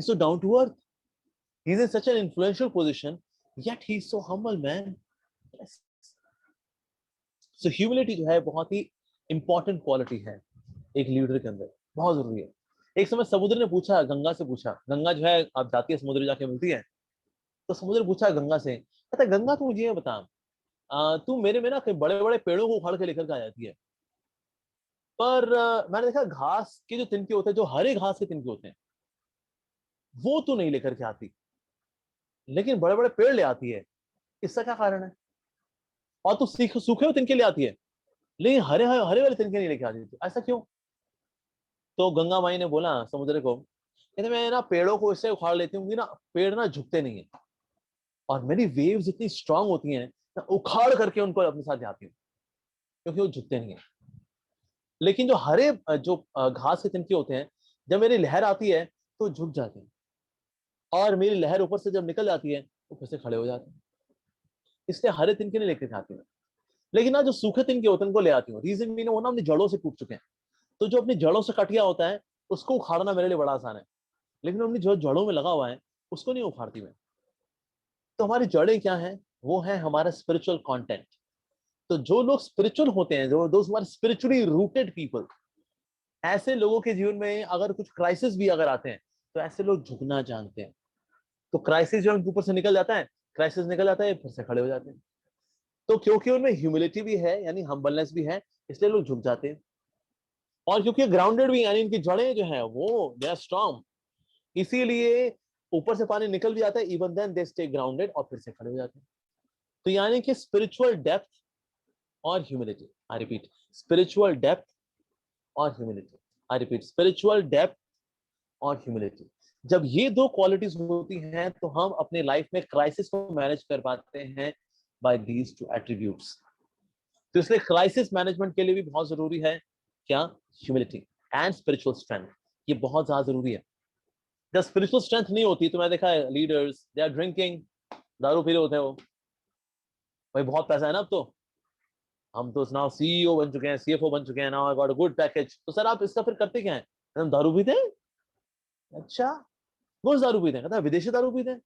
so down to earth, he's in such an influential position, yet he's so humble man. Yes. So humility जो है बहुत ही important quality है एक लीडर के अंदर, बहुत जरूरी है. एक समय समुद्र ने पूछा, गंगा से पूछा, गंगा जो है आप जाती है समुद्र जाके मिलती है, तो समुद्र पूछा गंगा से, कहता गंगा तू मुझे ये बता, तू मेरे में ना कई बड़े बड़े पेड़ों को उखाड़ के लेकर के आ जाती है, पर मैंने देखा घास के जो तिनके होते हैं, जो हरे घास के तिनके होते हैं, वो तू नहीं लेकर के आती, लेकिन बड़े बड़े पेड़ ले आती है. इसका क्या कारण है? और तू सूखे हुए तिनके ले आती है, लेकिन हरे हरे वाले तिनके नहीं लेके आती थी, ऐसा क्यों? तो गंगा माई ने बोला समुद्र को, कहते मैं ना पेड़ों को इससे उखाड़ लेती हूँ कि ना पेड़ ना झुकते नहीं है, और मेरी वेव्स इतनी स्ट्रांग होती हैं, मैं उखाड़ करके उनको अपने साथ जाती हूँ क्योंकि वो झुकते नहीं है। लेकिन जो हरे जो घास के तिनके होते हैं, जब मेरी लहर आती है तो झुक जाते हैं, और मेरी लहर ऊपर से जब निकल जाती है तो फिर से खड़े हो जाते हैं। इसलिए हरे तिनके नहीं लेके जाती हूँ, लेकिन ना जो सूखे तिनके होते हैं उनको ले आती हूँ। रीजन भी वो ना अपनी जड़ों से टूट चुके हैं, तो जो अपनी जड़ों से कट गया होता है उसको उखाड़ना मेरे लिए बड़ा आसान है, लेकिन अपनी जो जड़ों में लगा हुआ है उसको नहीं उखाड़ती मैं। तो हमारी जड़ें क्या है? वो है हमारा स्पिरिचुअल कंटेंट। तो जो लोग स्पिरिचुअल होते हैं, जो दोस्त हमारे स्पिरिचुअली रूटेड पीपल, ऐसे लोगों के जीवन में अगर कुछ क्राइसिस भी अगर आते हैं तो ऐसे लोग झुकना जानते हैं। तो क्राइसिस जो उनके ऊपर से निकल जाता है, क्राइसिस निकल जाता है, फिर से खड़े हो जाते हैं। तो क्योंकि उनमें ह्यूमिलिटी भी है, यानी हम्बलनेस भी है, इसलिए लोग झुक जाते हैं। और क्योंकि ग्राउंडेड भी, यानी इनकी जड़ें जो है वो दे आर स्ट्रांग, इसीलिए ऊपर से पानी निकल भी जाता है, even then they stay grounded, और फिर से खड़े हो जाते हैं। तो यानी कि स्पिरिचुअल डेप्थ और humility, I repeat, spiritual depth और humility, I repeat, spiritual depth और ह्यूमिलिटी। जब ये दो क्वालिटीज होती हैं तो हम अपने लाइफ में क्राइसिस को मैनेज कर पाते हैं बाय दीज टू एट्रीब्यूट्स। तो इसलिए क्राइसिस मैनेजमेंट के लिए भी बहुत जरूरी है क्या? Humility and spiritual strength. ये बहुत ज्यादा जरूरी है। जब स्पिरिचुअल स्ट्रेंथ नहीं होती तो मैं देखा है लीडर्स दे आर ड्रिंकिंग, दारू पी रहे होते हैं वो, भाई बहुत पैसा है ना अब तो, हम तो नाउ सीईओ बन चुके हैं, सीएफओ बन चुके हैं, now I got a good package. तो सर आप इसका फिर करते क्या है? हम दारू पीते हैं। अच्छा, कौन दारू पीते हैं? कहता है विदेशी दारू पीते हैं।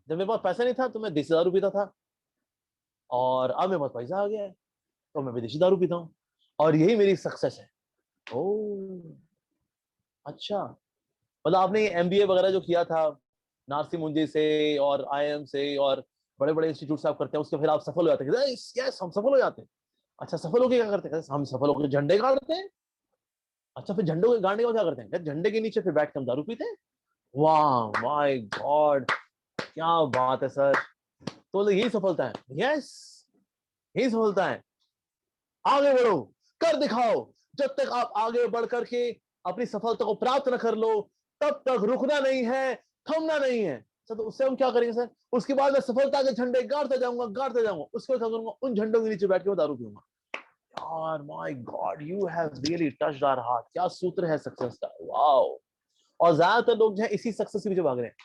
जब मेरे पास पैसा नहीं था तो मैं देसी दारू पीता था, और अब मेरे पास पैसा आ गया है तो मैं विदेशी दारू पीता हूँ, और यही मेरी सक्सेस है। ओह अच्छा, मतलब आपने एमबीए वगैरह जो किया था नारसी मुंजी से और आईएम से और बड़े बड़े इंस्टीट्यूट से आप करते हैं, उसके फिर आप सफल हो जाते हैं। यस हम सफल हो जाते हैं। अच्छा, सफल होकर क्या करते हैं? हम सफल होकर झंडे गाड़ते हैं। अच्छा, फिर झंडे गाड़ने का क्या करते हैं? झंडे के नीचे फिर बैठ कर हम दारू पीते हैं। वाह माय गॉड, क्या बात है सर। तो यही सफलता है। यस, यही सफलता है। आगे बढ़ो, कर दिखाओ। जब तक आप आगे बढ़ करके अपनी सफलता को प्राप्त न कर लो, तब तक रुकना नहीं है, थमना नहीं है। तो उससे हम क्या करेंगे सर? उसके बाद मैं सफलता के झंडे गाड़ते जाऊंगा, गाड़ते जाऊंगा। उसके बाद क्या करूंगा? उन झंडों के नीचे बैठ के मैं दारू पीऊंगा। यार my God, you have really touched our heart. क्या सूत्र है सक्सेस का, वाओ। और ज्यादातर लोग जो है इसी सक्सेस के पीछे भाग रहे हैं।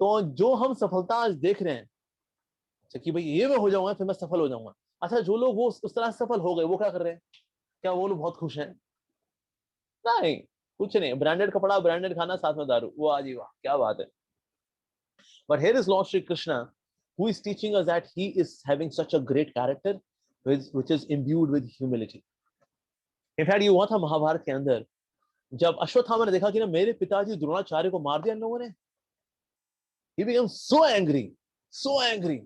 तो जो हम सफलता आज देख रहे हैं कि भाई ये मैं हो जाऊंगा फिर मैं सफल हो जाऊंगा, अच्छा जो लोग वो उस तरह सफल हो गए वो क्या कर रहे हैं? क्या वो लोग बहुत खुश हैं? नहीं, कुछ नहीं। ब्रांडेड कपड़ा, ब्रांडेड खाना, साथ में दारू, वो आज ही वाह क्या बात है। But here is Lord Shri Krishna, who is teaching us that he is having such a great character which is imbued with humility. In fact, ये हुआ था महाभारत के अंदर, जब अश्वत्थामा ने देखा कि ना मेरे पिताजी द्रोणाचार्य को मार दिया इन लोगों ने, he became so angry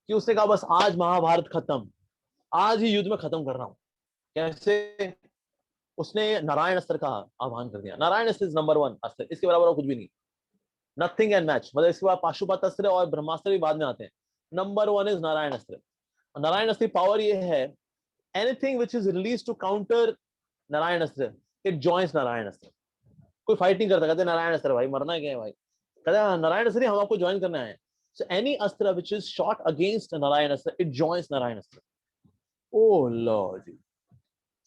कि उसने कहा बस आज महाभारत खत्म, आज ही युद्ध में खत्म कर रहा हूं। कैसे? उसने नारायण अस्त्र का आह्वान कर दिया। नारायण अस्त्र इज नंबर 1 अस्त्र, इसके बराबर और कुछ भी नहीं, नथिंग एंड मैच। मतलब इसके बाद पाशुपत अस्त्र और ब्रह्मास्त्र भी बाद में आते हैं, नंबर 1 इज नारायण अस्त्र। नारायण अस्त्र की पावर ये है, anything which is release to counter Narayana astra, it joins Narayan अस्त्र। कोई फाइट नहीं करता, कहते नारायण अस्त्र भाई मरना क्या है भाई, कहते नारायण अस्त्र हम आपको ज्वाइन करना है। So any astra which is shot against Narayan astra, it joins Narayan astra. Oh Lord.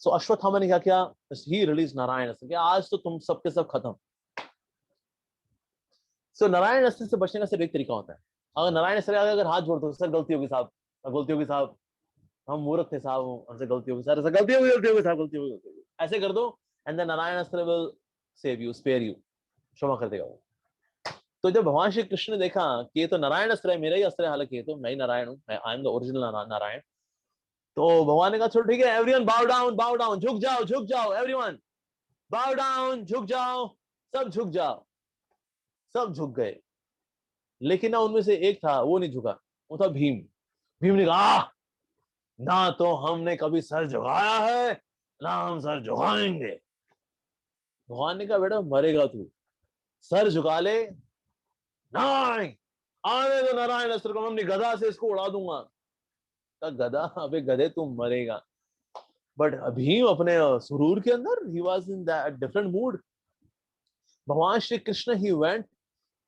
So Ashwathama ने क्या किया? He released Narayan astra. कि आज तो तुम सबके सब खत्म। So नारायण अस्त्र से बचने का सिर्फ एक तरीका होता है। अगर नारायण अस्त्र अगर हाथ जोड़ दो, सर गलती होगी साहब, गलती होगी साहब, हम मूर्ख थे साहब, हमसे गलती होगी सर, गलती होगी साहब, गलती होगी, ऐसे कर दो, and then नारायण अस्त्र will save you, spare you, क्षमा कर देगा वो। तो जब भगवान श्री कृष्ण ने देखा कि ये तो नारायण अस्त्र है, मेरा ही अस्त्र है, हालांकि ये तो मैं ही नारायण हूँ, I am the original Narayan, तो भगवान ने कहा चलो ठीक है, एवरीवन बाउ डाउन, झुक जाओ, एवरीवन बाउ डाउन, झुक जाओ, सब झुक जाओ। सब झुक गए, लेकिन ना उनमें से एक था वो नहीं झुका, वो था भीम। भीम ने कहा ना तो हमने कभी सर झुकाया है, ना हम सर झुकाएंगे। भगवान ने कहा बेटा मरेगा तू, सर झुका ले। नहीं, आने दो नारायण अस्त्र को, अपनी गदा से इसको उड़ा दूंगा। का गदा, अबे गधे तुम मरेगा। बट भीम अपने सुरूर के अंदर, he was in that different mood. भगवान Shri Krishna, he went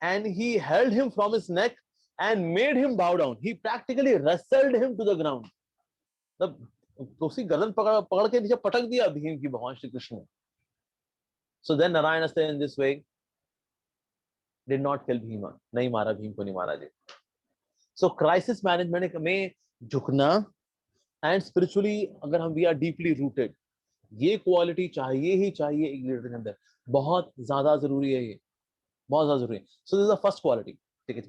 and he held him from his neck and made him bow down. He practically wrestled him to the ground. तब तो उसी गर्दन पकड़ के नीचे पटक दिया भीम की भगवान श्री कृष्ण ने। So then Narayana in this way did not kill Bhima. नहीं मारा भीम को, नहीं मारा जी। So crisis management में झुकना and spiritually अगर हम we are deeply rooted, ये क्वालिटी चाहिए ही चाहिए एक लीडर के अंदर, बहुत ज्यादा जरूरी है, ये बहुत ज्यादा जरूरी है। So this is the first quality, ठीक है।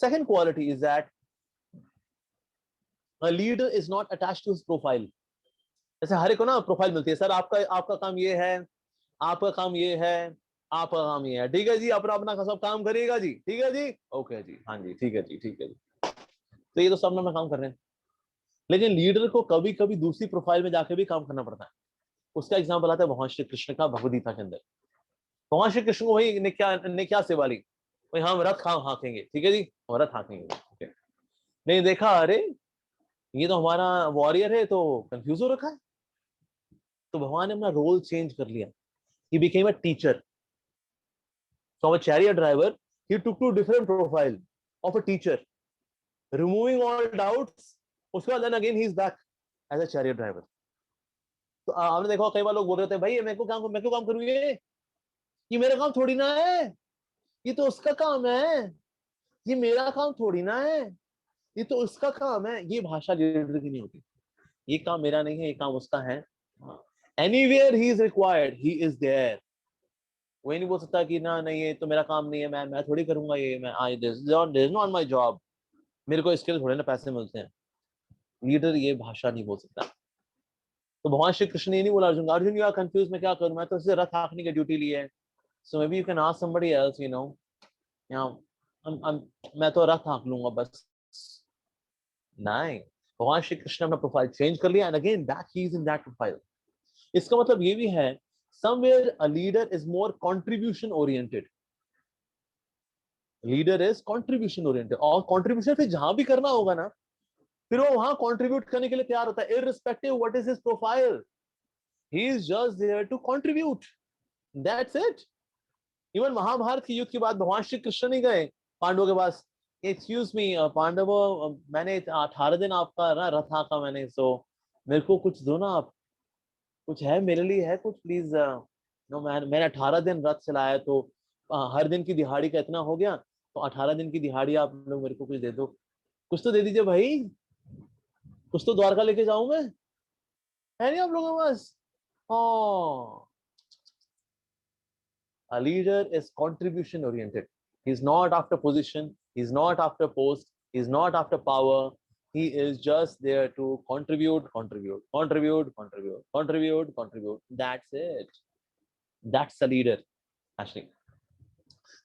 Second quality is that a leader is not attached to his profile. जैसे हर एक को ना प्रोफाइल मिलती है, सर आपका काम ये है, आपका काम ये है, आपका काम ये है, ठीक है जी, अपना अपना सब काम करिएगा जी, ठीक है जी, ओके जी, हाँ जी, ठीक है जी, ठीक है जी। तो ये तो सब अपना काम कर रहे हैं, लेकिन लीडर को कभी कभी दूसरी प्रोफाइल में जाके भी काम करना पड़ता है। उसका एग्जाम्पल आता है भगवान श्री कृष्ण का भगवद गीता के अंदर। भगवान श्री कृष्ण को वही ने क्या सेवा ली, वही हम रथ हाँकेंगे, ठीक है जी, हम रथ हाँकेंगे, ओके। नहीं देखा, अरे ये तो हमारा वॉरियर है, तो कंफ्यूज हो रखा है। तो भगवान ने अपना रोल चेंज कर लिया। He became a teacher. From a chariot driver, he took to different profile of a teacher, removing all doubts. उसके बाद then again he is back as a chariot driver. तो आपने देखा कई बार लोग बोल रहे थे, भाई मैं क्यों काम करूँ, ये मेरा काम थोड़ी ना है, ये तो उसका काम है, ये मेरा काम थोड़ी ना है, ये तो उसका काम है। ये भाषा लीडर की नहीं होती, ये काम मेरा नहीं है, ये काम उसका है। Anywhere he is required, he is there. वही नहीं बोल सकता कि ना नहीं ये तो मेरा काम नहीं है, मैं थोड़ी करूंगा ये, मैं this is not my job, मेरे को इसके लिए थोड़े ना पैसे मिलते हैं। लीडर ये भाषा नहीं बोल सकता। तो भगवान श्री कृष्ण ने ये नहीं बोला Arjun, Arjun you are confuse, मैं क्या करूं, मैं तो इसे रथ हाँकने की ड्यूटी ली है। So maybe you can ask somebody else, you know, मैं तो रथ हाँक लूंगा बस। नहीं, भगवान श्री कृष्ण ने अपना प्रोफाइल चेंज कर लिया, and again back he is in that profile. इसका मतलब ये भी है, somewhere a leader is more contribution oriented. Leader is contribution oriented, और contribution फिर जहां भी करना होगा ना, फिर वो वहां contribute करने के लिए तैयार होता है, irrespective what is his profile. He is just there to contribute. That's it. Even Mahabharat के युद्ध के बाद भगवान श्री कृष्ण नहीं गए पांडवों के पास, एक्सक्यूज मी पांडवों, मैंने 18 दिन आपका ना रथ हाँका मैंने, सो मेरे को कुछ दो ना, आप कुछ है मेरे लिए, है कुछ प्लीज। नो मैंने 18 दिन रथ चलाया, तो हर दिन की दिहाड़ी का इतना हो गया, तो 18 दिन की दिहाड़ी आप लोग मेरे को कुछ दे दो, कुछ तो दे दीजिए भाई, कुछ तो द्वारका लेके जाऊं मैं, है नहीं आप लोगों के पास? A leader is contribution oriented. He is not after position, he is not after post, he is not after power. He is just there to contribute. That's it. That's a leader, actually.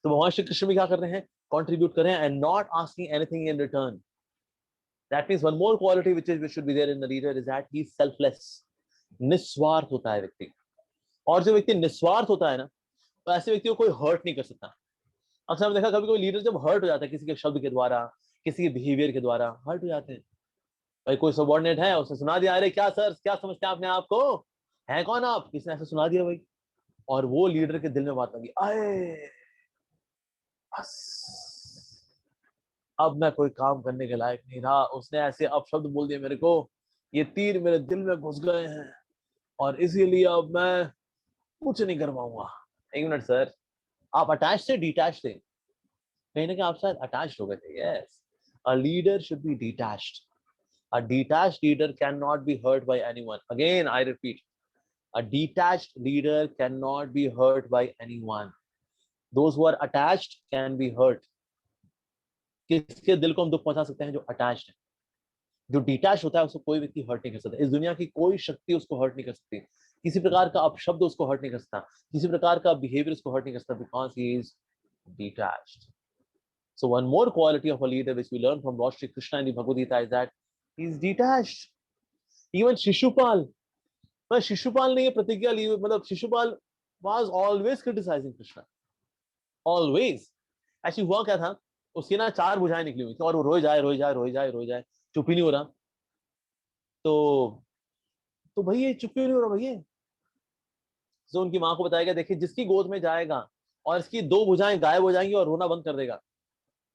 तो भगवान श्री कृष्ण भी क्या कर रहे हैं, contribute कर रहे हैं, and not asking anything in return. That means one more quality which should be there in the leader is that he is selfless. निस्वार्थ होता है व्यक्ति, और जो व्यक्ति निस्वार्थ होता है ना, तो ऐसे व्यक्ति को कोई हर्ट नहीं कर सकता। अक्सर हमने देखा कभी कोई लीडर जब हर्ट हो जाता है किसी के शब्द के द्वारा, किसी के बिहेवियर के द्वारा हर्ट हो जाते हैं। भाई कोई सबऑर्डिनेट है, उसने सुना दिया, अरे क्या सर क्या समझते हैं आपने आपको, है कौन आप, किसने ऐसे सुना दिया भाई, और वो लीडर के दिल में बात लगी, आए बस अब मैं कोई काम करने के लायक नहीं रहा, उसने ऐसे अपशब्द बोल दिए मेरे को, ये तीर मेरे दिल में घुस गए हैं, और इसीलिए अब मैं कुछ नहीं कर पाऊंगा। एक मिनट सर, आप अटैच थे डिटैच थे, कहीं ना कहीं आप शायद अटैच्ड हो गए थे। Yes, a leader should be detached. A detached leader cannot be hurt by anyone. Again, I repeat, a detached leader cannot be hurt by anyone. Those who are attached can be hurt. किसके दिल को हम दुख पहुंचा सकते हैं? जो attached है। जो डिटैच होता है उसको कोई व्यक्ति हर्ट नहीं कर सकता। इस दुनिया की कोई शक्ति उसको हर्ट नहीं कर सकती, किसी प्रकार का अपशब्द उसको हर्ट नहीं कर सकता, किसी प्रकार का बिहेवियर उसको हर्ट नहीं कर सकता, because he is detached. So one more quality of a leader which we learn from Lord Shri Krishna in the Bhagavad Gita is that he is detached. Even Shishupal, but Shishupal ने ये प्रतिज्ञा ली, मतलब Shishupal was always criticizing Krishna, always. Actually हुआ क्या था, उसकी ना 4 भुजाएं निकली हुई थी और वो रोए जाए, चुप ही नहीं हो रहा। तो भाई ये चुप क्यों नहीं हो रहा भैया? तो उनकी माँ को बताया गया, देखिए जिसकी गोद में जाएगा और इसकी 2 भुजाएं गायब हो जाएंगी और रोना बंद कर देगा,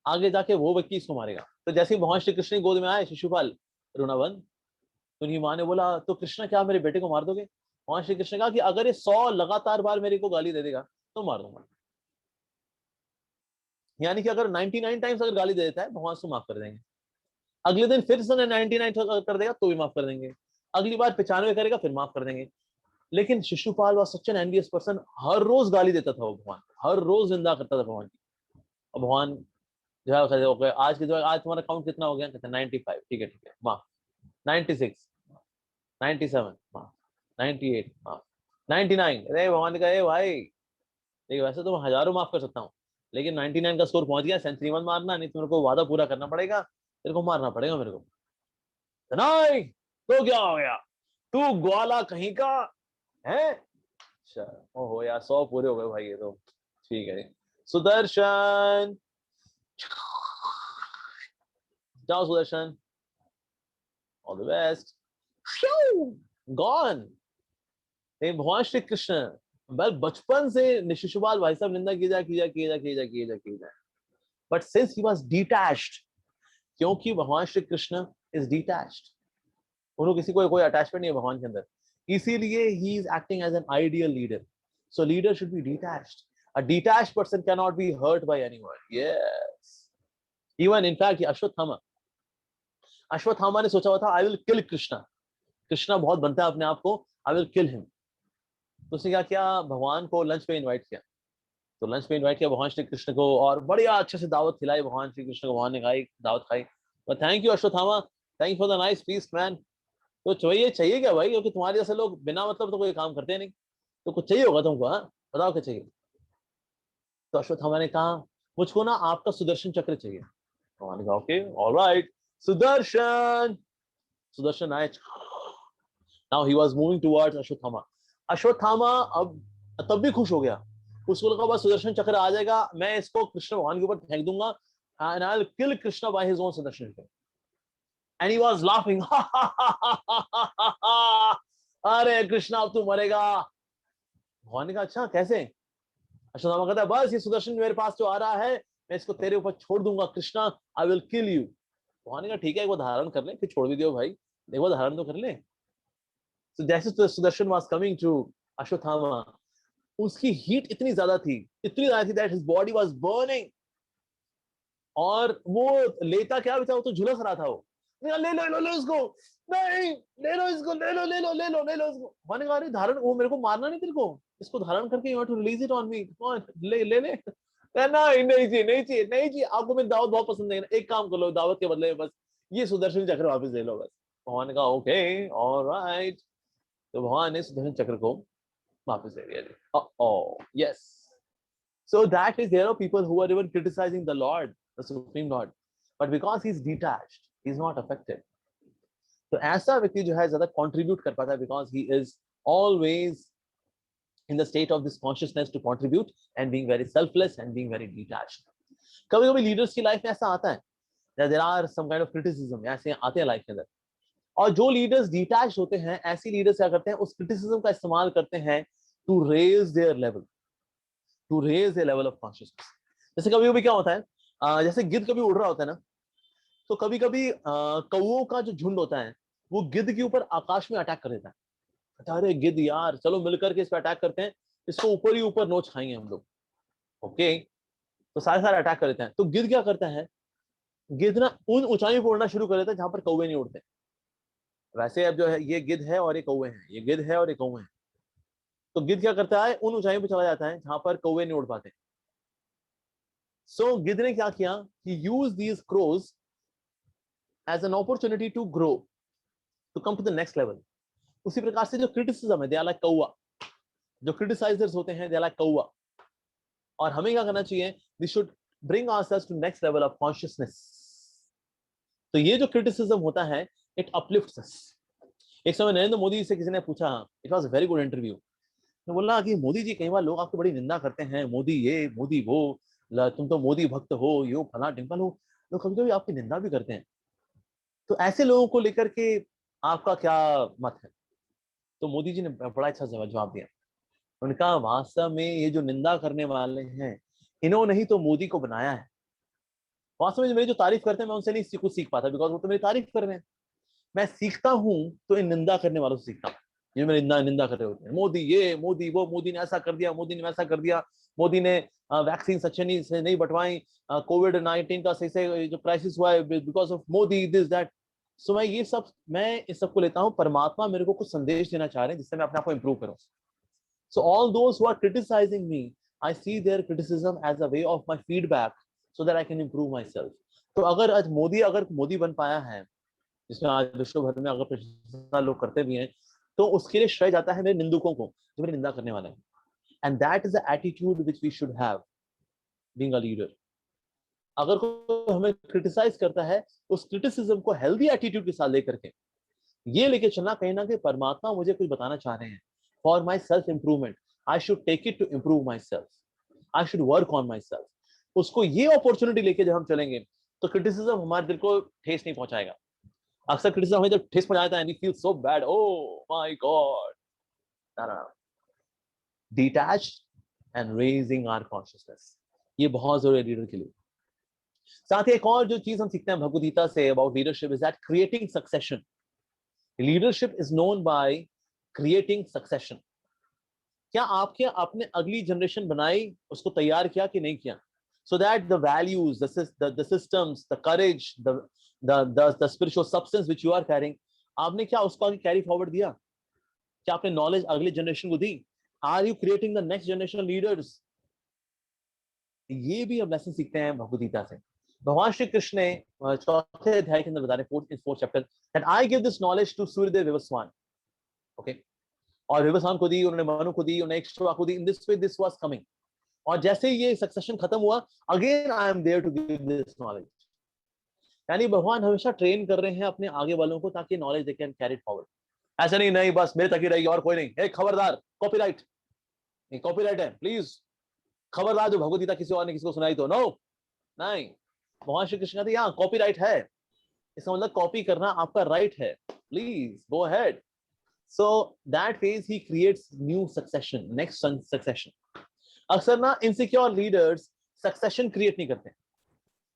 आगे जाके वो व्यक्ति इसको मारेगा। तो जैसे ही भगवान श्री कृष्ण की गोद में आए शिशुपाल, रोना बंद। तो उनकी माँ ने बोला, तो कृष्ण क्या मेरे बेटे को मार दोगे? भगवान श्री कृष्ण ने कहा कि अगर ये 100 लगातार बार मेरे को गाली दे देगा तो मार दूंगा। यानी कि अगर 99 टाइम्स अगर गाली दे देता है भगवान उसको माफ कर देंगे, अगले दिन फिर से 99 कर देगा तो भी माफ कर देंगे, अगली बार 95 करेगा फिर माफ कर देंगे। लेकिन Shishupal was such an envious person, हर रोज गाली देता था वो भगवान, हर रोज निंदा करता था भगवान की। और भगवान जो है कहते, आज के जो आज तुम्हारा काउंट कितना हो गया? कहते 95, ठीक है माफ। 96, 97 माफ, 98 माफ, 99। अरे भगवान ने कहा, ए भाई देखिए वैसे तो मैं हजारों माफ कर सकता हूँ, लेकिन 99 का स्कोर पहुंच गया, सेंचुरी मत मारना, नहीं तो मेरे को वादा पूरा करना पड़ेगा, तेरे को मारना पड़ेगा मेरे को। नहीं तो क्या हो गया, तू ग्वाला कहीं का है? अच्छा ओहो यार 100 पूरे हो गए भाई, ये तो ठीक है। सुदर्शन, जाओ Sudarshan, all the best. Gone. भगवान श्री कृष्ण बचपन से शिशुपाल भाई साहब निंदा की जाए, but since he was detached, क्योंकि भगवान श्री कृष्ण इज डिटैच्ड, उन्होंने किसी को कोई अटैचमेंट नहीं है भगवान के अंदर, इसीलिए he is acting as an ideal leader. So leader should be detached, a detached person can not be hurt by anyone. Yes, even in fact Ashwatthama ने सोचा हुआ था, I will kill Krishna, Krishna बहुत बनता है अपने आप को, आई विल किल हिम। तो उसने क्या किया, भगवान को लंच पे इनवाइट किया, तो लंच पे इनवाइट किया भगवान श्री कृष्ण को, और बढ़िया अच्छे से दावत खिलाई भगवान श्री कृष्ण को, भगवान ने खाई दावत खाई। Thank you Ashwatthama, thank for the nice feast man. तो चाहिए क्या भाई, क्योंकि तुम्हारे जैसे लोग बिना मतलब तो कोई काम करते नहीं, तो कुछ चाहिए होगा तुमको, हाँ बताओ क्या चाहिए। तो अश्वत्थामा ने कहा, मुझको ना आपका सुदर्शन चक्र चाहिए। भगवान ने कहा ओके ऑलराइट, सुदर्शन। सुदर्शन आए, now he was moving towards Ashwatthama. Ashwatthama अब तब भी खुश हो गया, उसको लगा बस सुदर्शन चक्र आ जाएगा, मैं इसको कृष्ण भगवान के ऊपर फेंक दूंगा, and I will kill Krishna by his own Sudarshan Chakra. And he was laughing, अरे कृष्णा अब तू मरेगा। भगवान ने कहा अच्छा कैसे? अश्वत्थामा कहता है, बस ये सुदर्शन मेरे पास जो आ रहा है मैं इसको तेरे ऊपर छोड़ दूंगा कृष्णा, आई विल किल यू। भगवान ने कहा ठीक है एक बार धारण कर ले, फिर छोड़ भी दियो भाई, एक बार धारण तो कर ले। So जैसे Sudarshan was coming to Ashwatthama, उसकी हीट इतनी ज्यादा थी that his body was burning, और वो लेता क्या भी था, वो तो झुलस रहा था। वो ले लो इसको, नहीं ले लो इसको, ले लो इसको। मैंने कहा अरे धारण, वो मेरे को मारना नहीं तेरे को, इसको धारण करके you have to release it on me, ले नहीं चाहिए आपको, मेरी दावत बहुत पसंद है, एक काम कर लो दावत के बदले में बस ये सुदर्शन चक्र वापस ले लो बस। भगवान ने कहा ओके ऑलराइट, तो भगवान ने सुदर्शन चक्र को वापस ले लिया। Yes, so that is, there are people who are even criticizing the Lord, the Supreme Lord, but because he's detached, he's not affected. तो ऐसा व्यक्ति जो है ज्यादा contribute कर पाता है, because he is always in the state of this consciousness to contribute and being very selfless and being very detached. कभी कभी लीडर्स की लाइफ में ऐसा आता है, there are some kind of criticism ऐसे आते हैं लाइफ के अंदर, और जो लीडर्स डिटैच होते हैं, ऐसी लीडर्स क्या करते हैं, उस क्रिटिसिज्म का इस्तेमाल करते हैं to raise their level, to raise their level of consciousness. जैसे कभी कभी क्या होता है, जैसे गिद्ध कभी उड़ रहा होता है ना, तो कभी कभी कौओं का जो झुंड होता है वो गिद्ध के ऊपर आकाश में अटैक कर देता है, अरे गिद्ध यार चलो मिलकर के इस पर अटैक करते हैं, इसको ऊपर ही ऊपर नोच खाएंगे हम लोग, ओके। तो सारे अटैक कर देते हैं। तो गिद्ध क्या करता है, गिद्ध ना उन ऊंचाई पर उड़ना शुरू कर देता है जहां पर कौवे नहीं उड़ते। वैसे अब जो है ये गिद्ध है और ये कौवे हैं, ये गिद्ध है और ये कौवे हैं, तो गिद्ध क्या करता है, उन ऊंचाइयों पर चला जाता है जहां पर कौवे नहीं उड़ पाते। सो गिद्ध ने क्या किया, he used these crows as an opportunity to grow, to come to the next level. उसी प्रकार से जो क्रिटिसिज्म है, they are like कौवा, जो क्रिटिसाइजर्स होते हैं they are like कौवा, और हमें क्या करना चाहिए, we should bring ourselves to next level of consciousness. तो ये जो क्रिटिसिज्म होता है it uplifts us. एक समय नरेंद्र मोदी से किसी ने पूछा, it was a very good interview, बोला कि मोदी जी कई बार लोग आपको बड़ी निंदा करते हैं, मोदी ये मोदी वो, तुम तो मोदी भक्त हो, यो फला डिम्पल हो, तो कभी कभी आपकी निंदा भी करते हैं। तो ऐसे लोगों को लेकर के आपका क्या मत है? तो मोदी जी ने बड़ा अच्छा जवाब दिया। उनका वास्तव में ये जो निंदा करने वाले हैं, इन्होंने ही तो मोदी को बनाया है। वास्तव में जो मेरी जो तारीफ करते हैं, मैं उनसे नहीं कुछ सीख पाता, बिकॉज वो तो मेरी तारीफ कर रहे हैं। मैं सीखता हूँ तो इन निंदा करने वालों से सीखता हूँ, जो मेरी निंदा कर रहे होते हैं। मोदी ये, मोदी वो, मोदी ने ऐसा कर दिया, मोदी ने वैसा कर दिया, मोदी ने वैक्सीन सच्चे से नहीं बंटवाई, कोविड-19 का सही से जो क्राइसिस हुआ है because of Modi, this that. So मैं इस सबको लेता हूँ, परमात्मा मेरे को कुछ संदेश देना चाह रहे हैं जिससे मैं अपने आप को इंप्रूव करूँ। So all those who are criticizing me, I see their criticism as a way of my feedback so that I can improve my self. तो अगर मोदी बन पाया है, जिसमें आज विश्व भर में अगर प्रशंसा लोग करते भी हैं, तो उसके लिए श्रेय जाता है मेरे निंदकों को, जो मेरी निंदा करने वाले हैं। And that is the attitude which we should have being a leader. अगर कोई हमें क्रिटिसाइज करता है, उस क्रिटिसिज्म को हेल्दी एटीट्यूड के साथ लेकर के ये लेके चलना, कहीं ना कहीं परमात्मा मुझे कुछ बताना चाह रहे हैं for my self improvement. I should take it to improve my self, I should work on my self. उसको ये अपॉर्चुनिटी लेके जब हम चलेंगे, तो क्रिटिसिज्म हमारे दिल को ठेस नहीं पहुंचाएगा। अक्सर क्रिटिसिज्म हमें जब ठेस पहुंचाता है, and we feel so bad, oh my God. Detached and raising our consciousness, ये बहुत जरूरी है लीडर के लिए। साथ ही एक और जो चीज हम सीखते हैं भगवद गीता से about leadership is that creating succession. Leadership is known by creating succession. क्या आपके आपने अगली जनरेशन बनाई, उसको तैयार किया कि नहीं किया? So that the values, the systems, the courage, the spiritual substance which you are carrying, आपने क्या उसको आगे कैरी फॉरवर्ड दिया? क्या आपने नॉलेज अगली जनरेशन को दी? Are you creating the next generation leaders? ये भी हम लेसन सीखते हैं भगवद गीता से। भगवान श्री कृष्ण ने चौथे अध्याय के अंदर बता रहे हैं, fourth chapter, that I give this knowledge to Suryadev Vivasvan. Okay, और विवस्वान को दी, उन्होंने मनु को दी, उन्होंने इक्ष्वाकु को दी। In this way this was coming. और जैसे ही ये सक्सेशन खत्म हुआ, again I am there to give this knowledge. यानी भगवान हमेशा ट्रेन कर रहे हैं अपने आगे वालों को, ताकि knowledge they can carry forward. ऐसा नहीं बस मेरे तक ही रहेगी और कोई नहीं। एक खबरदार, कॉपीराइट नहीं, कॉपीराइट है प्लीज, खबरदार जो भगवद गीता किसी और ने किसी को सुनाई तो नो, नहीं। भगवान श्री कृष्ण कहते यहाँ कॉपीराइट है, इसका मतलब कॉपी करना आपका राइट है, please go ahead. So that phase he creates new succession, next succession. अक्सर ना इनसिक्योर लीडर्स सक्सेशन क्रिएट नहीं करते।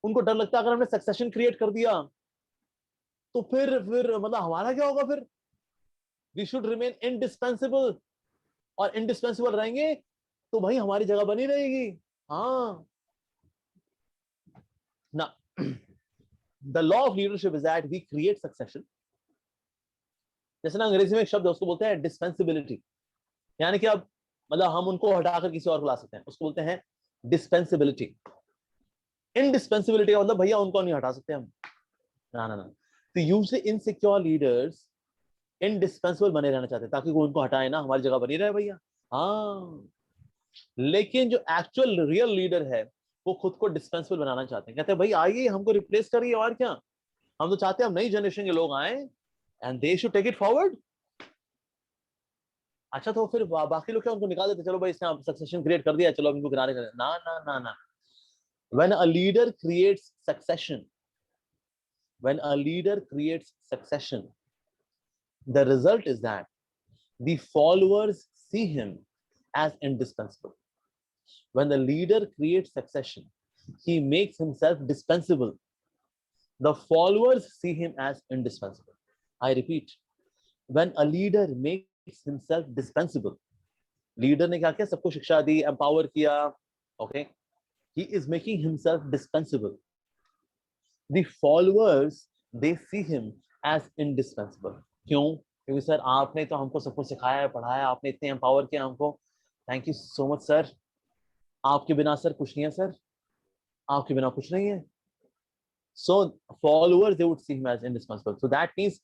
उनको डर लगता है अगर हमने सक्सेशन क्रिएट कर दिया तो फिर मतलब हमारा क्या होगा फिर। वी शुड रिमेन इंडिस्पेंसिबल, और इंडिस्पेंसिबल रहेंगे तो भाई हमारी जगह बनी रहेगी। हाँ ना, the law of leadership is that we create succession. जैसे ना अंग्रेजी में एक शब्द है, उसको बोलते हैं डिस्पेंसिबिलिटी। यानी कि अब मतलब हम उनको हटाकर किसी और को ला सकते हैं, उसको बोलते हैं डिस्पेंसिबिलिटी। इनडिस्पेंसिबिलिटी का मतलब भैया उनको नहीं हटा सकते हम, ना। तो यूजुअली इनसिक्योर लीडर्स इनडिस्पेंसिबल बने रहना चाहते हैं, ताकि कोई उनको हटाए ना, हमारी जगह बनी रहे भैया। हाँ, लेकिन जो एक्चुअल रियल लीडर है वो खुद को डिस्पेंसिबल बनाना चाहते हैं। कहते हैं भाई आइए हमको रिप्लेस करिए, और क्या, हम तो चाहते हैं हम नई जनरेशन के लोग आए and they should take it forward. अच्छा, तो फिर बाकी लोग क्या उनको निकाल देते, चलो भाई इसने सक्सेशन क्रिएट कर दिया, चलो इनको किनारे कर। ना। When a leader creates succession, the result is that the followers see him as indispensable. When the leader creates succession, he makes himself dispensable. The followers see him as indispensable. I repeat, when a leader makes himself dispensable, leader ने क्या किया, सबको शिक्षा दी, empower किया, okay, he is making himself dispensable. The followers, they see him as indispensable. क्यों? क्योंकि sir आपने तो हमको सब कुछ सिखाया है, पढ़ाया, आपने इतने empower किया हमको, thank you so much sir. आपके बिना सर कुछ नहीं है सर, आपके बिना कुछ नहीं है। So followers, they would see him as indispensable. So that means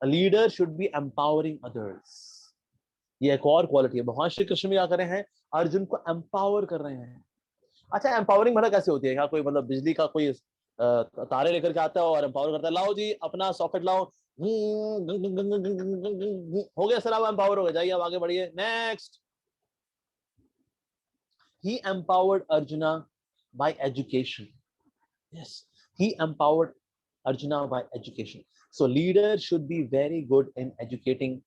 a leader should be empowering others. ये एक और क्वालिटी है। भगवान श्री कृष्ण भी क्या कर रहे हैं, अर्जुन को एम्पावर कर रहे हैं। अच्छा, एम्पावरिंग मतलब कैसे होती है? क्या कोई मतलब बिजली का कोई तारे लेकर के आता है और एम्पावर करता है, लाओ जी अपना सॉकेट लाओ, हो गया सर, आप एम्पावर हो गए, जाइए आप आगे बढ़िए, next. He empowered Arjuna by education. Yes, he empowered Arjuna by education. So leader should be very good in educating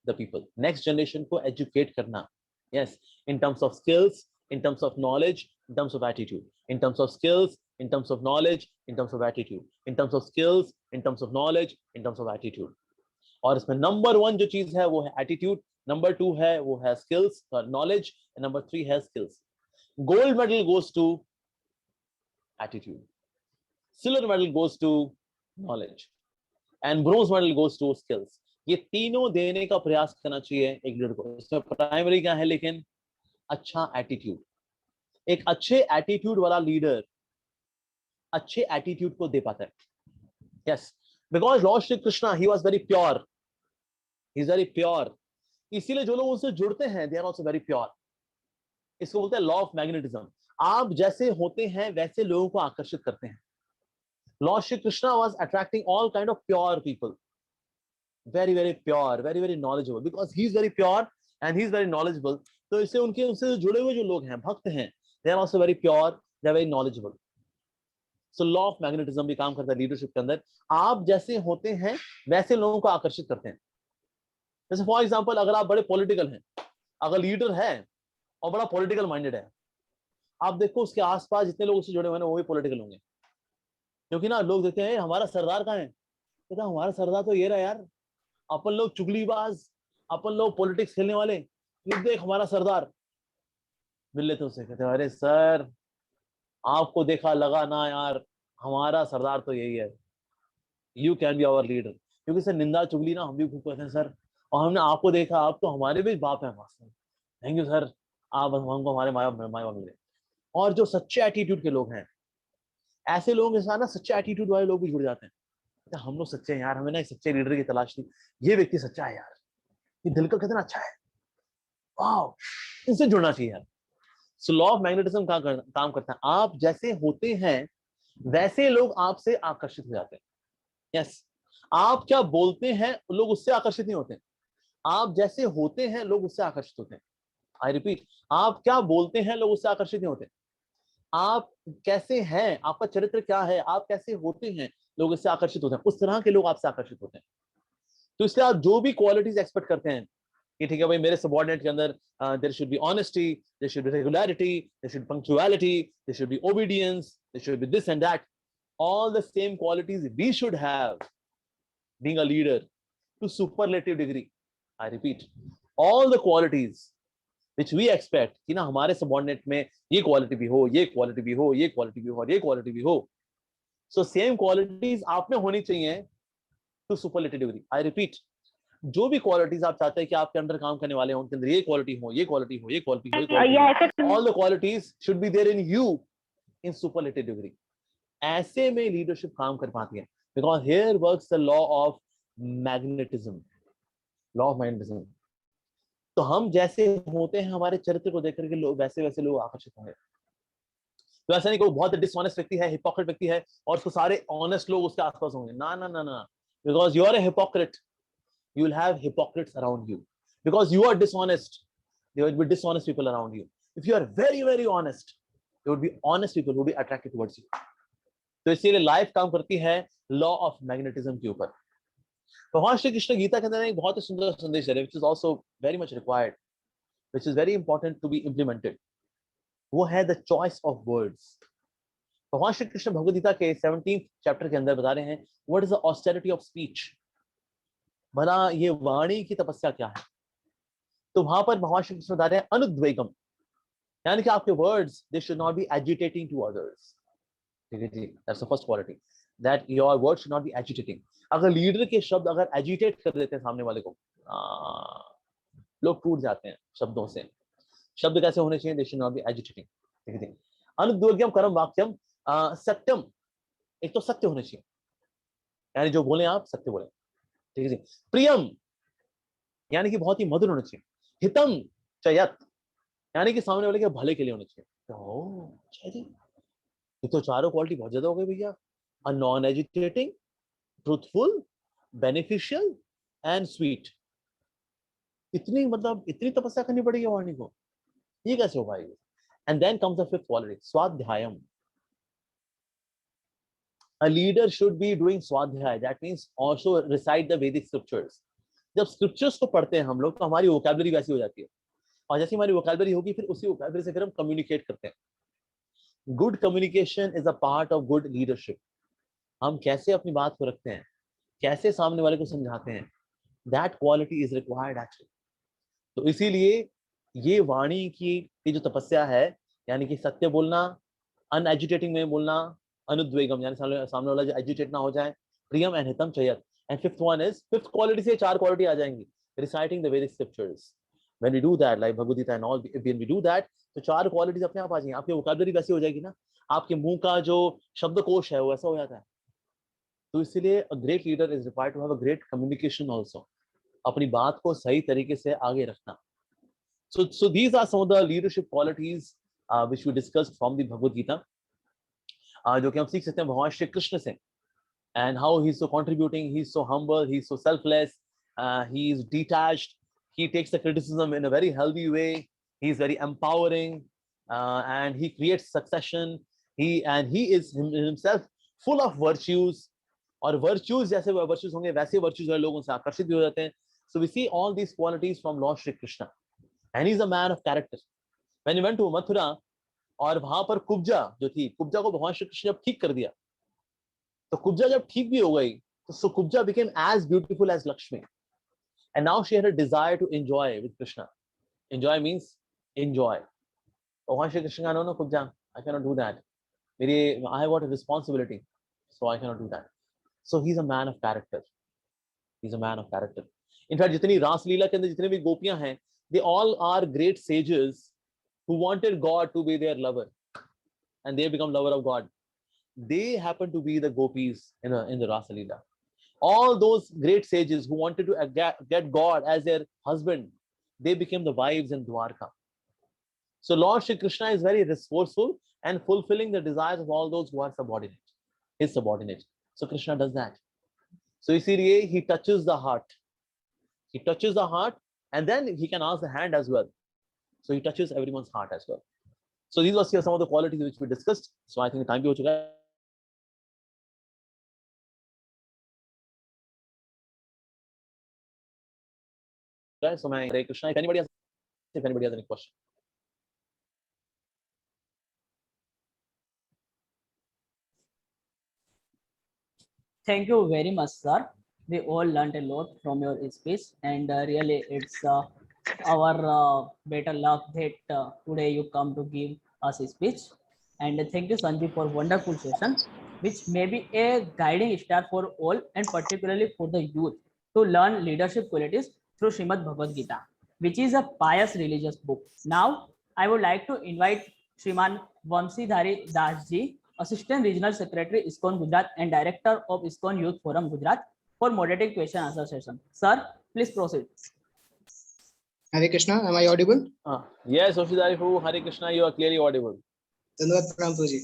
the people. Next generation को educate करना. Yes, in terms of skills, in terms of knowledge, in terms of attitude. In terms of skills, in terms of knowledge, in terms of attitude. In terms of skills, in terms of knowledge, in terms of attitude. और इसमें number 1 जो चीज है वो है attitude, number 2 है वो है स्किल्स और नॉलेज, एंड नंबर 3 है skills. Gold medal goes to attitude, silver medal goes to knowledge, and bronze medal goes to skills. ये तीनों देने का प्रयास करना चाहिए एक लीडर को. इसमें प्राइमरी क्या है लेकिन अच्छा एटीट्यूड. एक अच्छे एटीट्यूड वाला लीडर अच्छे एटीट्यूड को दे पाता है. Yes, because Lord Shri Krishna he was very pure, he is very pure. इसीलिए जो लोग उनसे जुड़ते हैं they are also very pure. इसको बोलते हैं लॉ ऑफ मैग्नेटिज्म. आप जैसे होते हैं वैसे लोगों को आकर्षित करते हैं. Lord Shri Krishna was attracting all kind of pure people, very very pure, very very knowledgeable, because he is very pure and he is very knowledgeable. तो इससे उनसे जुड़े हुए जो लोग हैं, भक्त हैं, they are also very pure, they are very knowledgeable. So law of magnetism भी काम करता है लीडरशिप के अंदर. आप जैसे होते हैं वैसे लोगों को आकर्षित करते हैं. जैसे फॉर एग्जांपल अगर आप बड़े पॉलिटिकल हैं, अगर लीडर है और बड़ा पॉलिटिकल माइंडेड है, आप देखो उसके आसपास जितने लोग उससे जुड़े हुए हैं वो भी पॉलिटिकल होंगे. क्योंकि ना लोग देखते हैं हमारा सरदार कहाँ है, कहता हमारा सरदार तो ये रहा यार, अपन लोग चुगलीबाज, अपन लोग पॉलिटिक्स खेलने वाले, ये देख हमारा सरदार. मिल लेते उससे, कहते अरे सर आपको देखा लगा ना यार, हमारा सरदार तो यही है, you can be our leader. क्योंकि सर निंदा चुगली ना हम भी खूब करते हैं सर, और हमने आपको देखा, आप तो हमारे भी बाप है. थैंक यू सर, आप हमको हमारे माँ बाप मिले. और जो सच्चे एटीट्यूड के लोग हैं, ऐसे लोगों के साथ ना सच्चे एटीट्यूड वाले लोग भी जुड़ जाते हैं. हम लोग सच्चे हैं यार, हमें ना एक सच्चे लीडर की तलाश थी, ये व्यक्ति सच्चा है यार, ये दिल का कितना अच्छा है, वाओ, इनसे जुड़ना चाहिए यार. सो लॉ ऑफ मैग्नेटिज्म का काम करता है. आप जैसे होते हैं वैसे लोग आपसे आकर्षित हो जाते हैं. यस, आप क्या बोलते हैं लोग उससे आकर्षित नहीं होते. आप जैसे होते हैं लोग उससे आकर्षित होते हैं. आई रिपीट, आप क्या बोलते हैं लोग उससे आकर्षित नहीं होते. आप कैसे हैं, आपका चरित्र क्या है, आप कैसे होते हैं, लोग इससे आकर्षित होते हैं. उस तरह के लोग आपसे आकर्षित होते हैं. तो इसलिए आप जो भी क्वालिटीज एक्सपेक्ट करते हैं कि ठीक है भाई मेरे सबऑर्डिनेट के अंदर there should be honesty, there should be regularity, there should be punctuality, there should be obedience, there should be this and that, all the same qualities we should have being a leader to superlative degree. I repeat, all the qualities which we expect कि ना हमारे subordinate में ये quality भी हो, ये quality भी हो, ये क्वालिटी भी हो और ये क्वालिटी भी हो. सो सेम क्वालिटीज आप में होनी चाहिए to superlative degree. I repeat, जो भी क्वालिटीज आप चाहते हैं कि आपके अंदर काम करने वाले हो, उनके अंदर ये क्वालिटी हो, ये क्वालिटी हो, ये क्वालिटी हो, ये क्वालिटी हो, all the qualities should be there in you in superlative degree. ऐसे में लीडरशिप काम कर पाती है, because here works the law of magnetism. Law of magnetism. तो हम जैसे होते हैं हमारे चरित्र को देखकर के लोग वैसे वैसे लोग आकर्षित होंगे. तो ऐसा नहीं कोई बहुत डिसऑनेस्ट व्यक्ति है, हिपोक्रेट व्यक्ति है और उसको सारे ऑनेस्ट लोग उसके आसपास होंगे. ना ना ना ना, because you are a hypocrite, you will have hypocrites around you. Because you are dishonest, there will be dishonest people around you. If you are very very honest, there will be honest people who will be attracted towards you. तो इसीलिए life काम करती है law of magnetism के ऊपर. भगवान श्री कृष्ण गीता के अंदर एक बहुत ही सुंदर संदेश है, which is also very much required, which is very important to be implemented. वो है the choice of words. भगवान श्री कृष्ण भगवद गीता के 17th चैप्टर के अंदर बता रहे हैं what is the austerity of speech. भला ये वाणी की तपस्या क्या है. तो वहां पर भगवान श्री कृष्ण बता रहे हैं अनुद्वेगम, यानी कि आपके words they should not be agitating to others. ठीक है जी, that's the first quality, that your words should not be agitating. अगर लीडर के शब्द अगर एजिटेट कर देते हैं सामने वाले को, लोग टूट जाते हैं शब्दों से. शब्द कैसे होने चाहिए, दे शुड नॉट बी एजिटेटिंग. ठीक है. अनुद्वेगम कर्म वाक्यम सत्यम, एक तो सत्य होने चाहिए, यानी जो बोले आप सत्य बोले. ठीक है जी. प्रियम, यानी कि बहुत ही मधुर होना चाहिए. हितम चयत, यानी कि सामने वाले के भले के लिए होना चाहिए. ओह अच्छा जी, ये तो चारों क्वालिटी बहुत ज्यादा हो गई भैया. A non agitating, truthful, beneficial and sweet. इतनी मतलब इतनी तपस्या करनी पड़ेगी वाणी को, ये कैसे हो पाएगी. And then comes the fifth quality, swadhyayam. A leader should be doing swadhyay. That means also recite the Vedic scriptures. जब scriptures को पढ़ते हैं हम लोग तो हमारी vocabulary वैसी हो जाती है, और जैसी हमारी vocabulary होगी फिर उसी vocabulary से फिर हम communicate करते हैं. Good communication is a part of good leadership. हम कैसे अपनी बात को रखते हैं, कैसे सामने वाले को समझाते हैं, that quality is required actually. तो इसीलिए ये वाणी की जो तपस्या है, यानी कि सत्य बोलना, अनएजिटेटिंग में बोलना, अनुद्वेगम यानी सामने वाला जो एजिटेट ना हो जाए, प्रियम एंड हितम चयत. And fifth one is, fifth quality से चार क्वालिटी आ जाएंगी, reciting the Vedic scriptures. When we do that, like Bhagavad Gita and all, when we do that, तो चार क्वालिटीज अपने आप आ जाएंगी. आपकी वोकैबुलरी वैसी हो जाएगी ना, आपके मुंह का जो शब्दकोश है वो ऐसा हो जाता है. तो इसलिए a great leader is required to have a great communication also, अपनी बात को सही तरीके से आगे रखना. So these are some of the leadership qualities which we discussed from the Bhagavad Gita, जो कि हम सीख सकते हैं भगवान श्री कृष्ण से. And how he's so contributing, he's so humble, he's so selfless, he is detached, he takes the criticism in a very healthy way, he's very empowering, and he creates succession. He is himself full of virtues, और virtues जैसे virtues होंगे वैसे virtues वाले लोग उनसे आकर्षित भी हो जाते हैं. So we see all these qualities from Lord Shri Krishna, and he's a man of character. When he went to Mathura, और वहां पर कुब्जा जो थी, कुब्जा को भगवान श्री कृष्ण जब ठीक कर दिया, तो कुब्जा जब ठीक भी हो गई, तो so Kubja became as beautiful as Lakshmi, and now she had a desire to enjoy with Krishna. Enjoy means enjoy. भगवान श्री कृष्ण का नो Kubja, I cannot do that. I have got a responsibility, so I cannot do that. So he's a man of character. He's a man of character. In fact, जितनी रास लीला के अंदर जितने भी गोपियां हैं, they all are great sages who wanted God to be their lover, and they become lover of God. They happen to be the gopis in the Rasa Leela. All those great sages who wanted to get God as their husband, they became the wives in Dwarka. So Lord Shri Krishna is very resourceful and fulfilling the desires of all those who are subordinate, his subordinate. So Krishna does that. So इसीलिए he touches the heart. He touches the heart, and then he can ask the hand as well. So he touches everyone's heart as well. So these were some of the qualities which we discussed. So I think time भी हो चुका है. So मैं Hare Krishna. If anybody has any question. Thank you very much, sir. We all learned a lot from your speech, and really it's our better luck that today you come to give us a speech. And thank you, Sanjeev, for wonderful session, which may be a guiding star for all, and particularly for the youth, to learn leadership qualities through Srimad Bhagavad Gita, which is a pious religious book. Now, I would like to invite Shriman Vamsidhari Das ji, Assistant Regional Secretary, ISKCON Gujarat, and Director of ISKCON Youth Forum Gujarat, for moderating question answer session. Sir, please proceed. Hare Krishna, am I audible? Yes, Vamsidhari Prabhu, Hare Krishna, you are clearly audible. Dhanwad Pranam Prabhuji.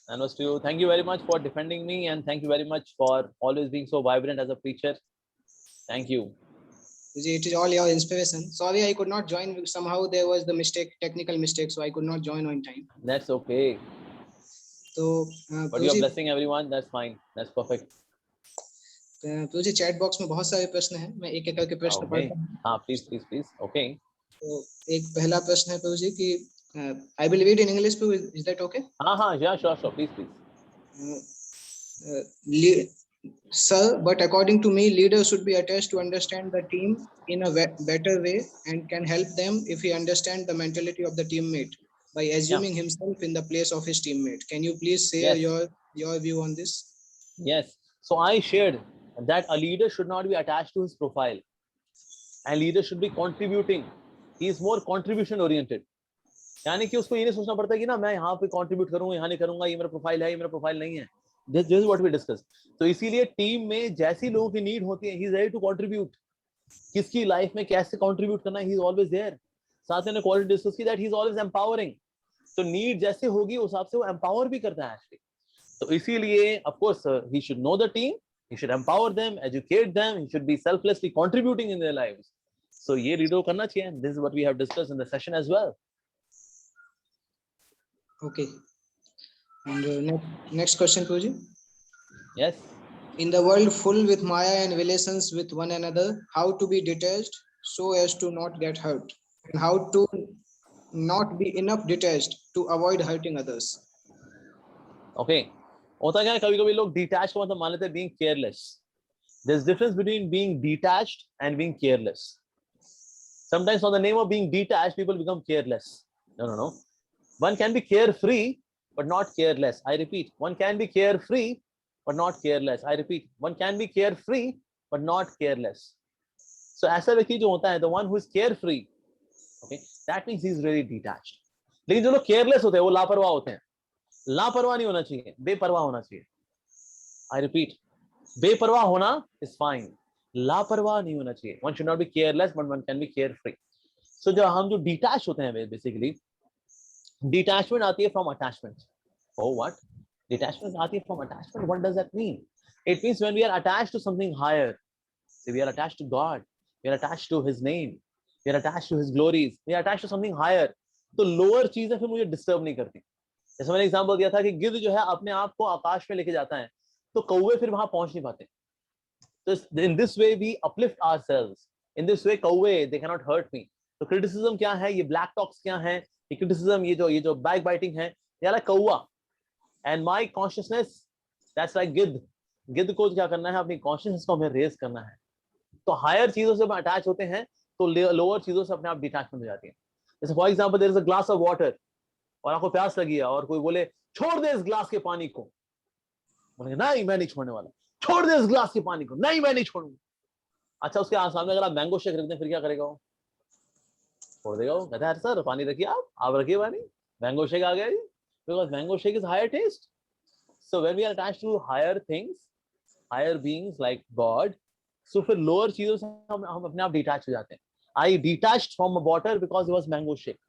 And was to you. Thank you very much for defending me, and thank you very much for always being so vibrant as a preacher. Thank you. It is all your inspiration. Sorry, I could not join. Somehow there was the technical mistake, so I could not join on time. That's okay. So, but you're blessing everyone. That's fine. That's perfect. प्रभु जी chat box में बहुत सारे प्रश्न हैं, मैं एक एक करके प्रश्न पढ़ता हूं. हाँ, प्लीज. ओके. तो एक पहला प्रश्न है प्रभु जी कि I will read in English. Is that okay? हाँ, yeah, sure. Please. Sir, but according to me, leaders should be attached to understand the team in a better way and can help them if he understands the mentality of the teammate by assuming himself in the place of his teammate. Can you please share your view on this? Yes. So I shared that a leader should not be attached to his profile, and leader should be contributing. He is more contribution oriented. यानी कि उसको ये नहीं सोचना पड़ता कि ना मैं यहाँ पे contribute करूँगा, यहाँ नहीं करूँगा, ये मेरा प्रोफाइल है, ये मेरा प्रोफाइल नहीं है. This is what we discussed. तो इसीलिए टीम में जैसी लोगों की नीड होती है, he is ready to contribute. किसकी लाइफ में कैसे contribute करना है, he is always there. साथ में क्वालिटी डिस्कस की that he is always empowering. तो नीड जैसे होगी उस हिसाब से वो empower भी करता है actually. तो इसीलिए of course he should know the team, he should empower them, educate them, he should be selflessly contributing in their lives. So ये रीडो करना चाहिए. This is what we have discussed in the session as well. Okay. And next question, Puji. Yes. In the world full with Maya and relations with one another, how to be detached so as to not get hurt, and how to not be enough detached to avoid hurting others. Okay. होता क्या है, कभी कभी लोग detach का मतलब मान लेते हैं being careless. There's difference between being detached and being careless. Sometimes on the name of being detached, people become careless. No. One can be carefree, but not careless. I repeat, one can be carefree, but not careless. I repeat, one can be carefree, but not careless. So ऐसा व्यक्ति जो होता है, the one who is carefree, okay, that means he is really detached. लेकिन जो लोग careless होते हैं, वो लापरवाह होते हैं. लापरवाह नहीं होना चाहिए, बेपरवाह होना चाहिए. I repeat, बेपरवाह होना is fine. लापरवाह नहीं होना चाहिए. One should not be careless, but one can be carefree. So जो हम जो detached होते हैं, basically, detachment आती है from attachment. Oh, what? Detachment आती है from attachment. What does that mean? It means when we are attached to something higher. See, we are attached to God. We are attached to His name. We are attached to His glories. We are attached to something higher. तो lower चीजें फिर मुझे disturb नहीं करती. जैसे मैंने example दिया था कि गिद्ध जो है अपने आप को आकाश में लेके जाता है, तो कौवे फिर वहां पहुंच नहीं पाते. So in this way we uplift ourselves. In this way कौवे they cannot hurt me. तो criticism क्या है? ये black talks क्या है? ये criticism ये जो backbiting है, ये like कौवा. And my consciousness, that's like गिद्ध. गिद्ध को क्या करना है? अपनी consciousness को हमें raise करना है. तो हायर चीजों से अटैच होते हैं तो लोअर चीजों से अपने आप डिटैचमेंट हो जाती है. जैसे for example there is a glass of water और आपको प्यास लगी है और कोई बोले छोड़ दे इस ग्लास के पानी को, बोलेंगे नहीं मैं नहीं छोड़ने वाला. छोड़ दे इस ग्लास के पानी को, नहीं मैं नहीं छोड़ूंगा. अच्छा उसके सामने अगर आप मैंगो शेक रख दें फिर क्या करेगा वो? छोड़ देगा. वो कहता है सर पानी रखिए, आप रखिए पानी, मैंगो शेक आ गया जी. Because mango shake is higher taste. So when we are attached to higher things, higher beings like God, so फिर लोअर चीजों से हम अपने आप डिटैच हो जाते हैं. I detached from water because it was mango shake.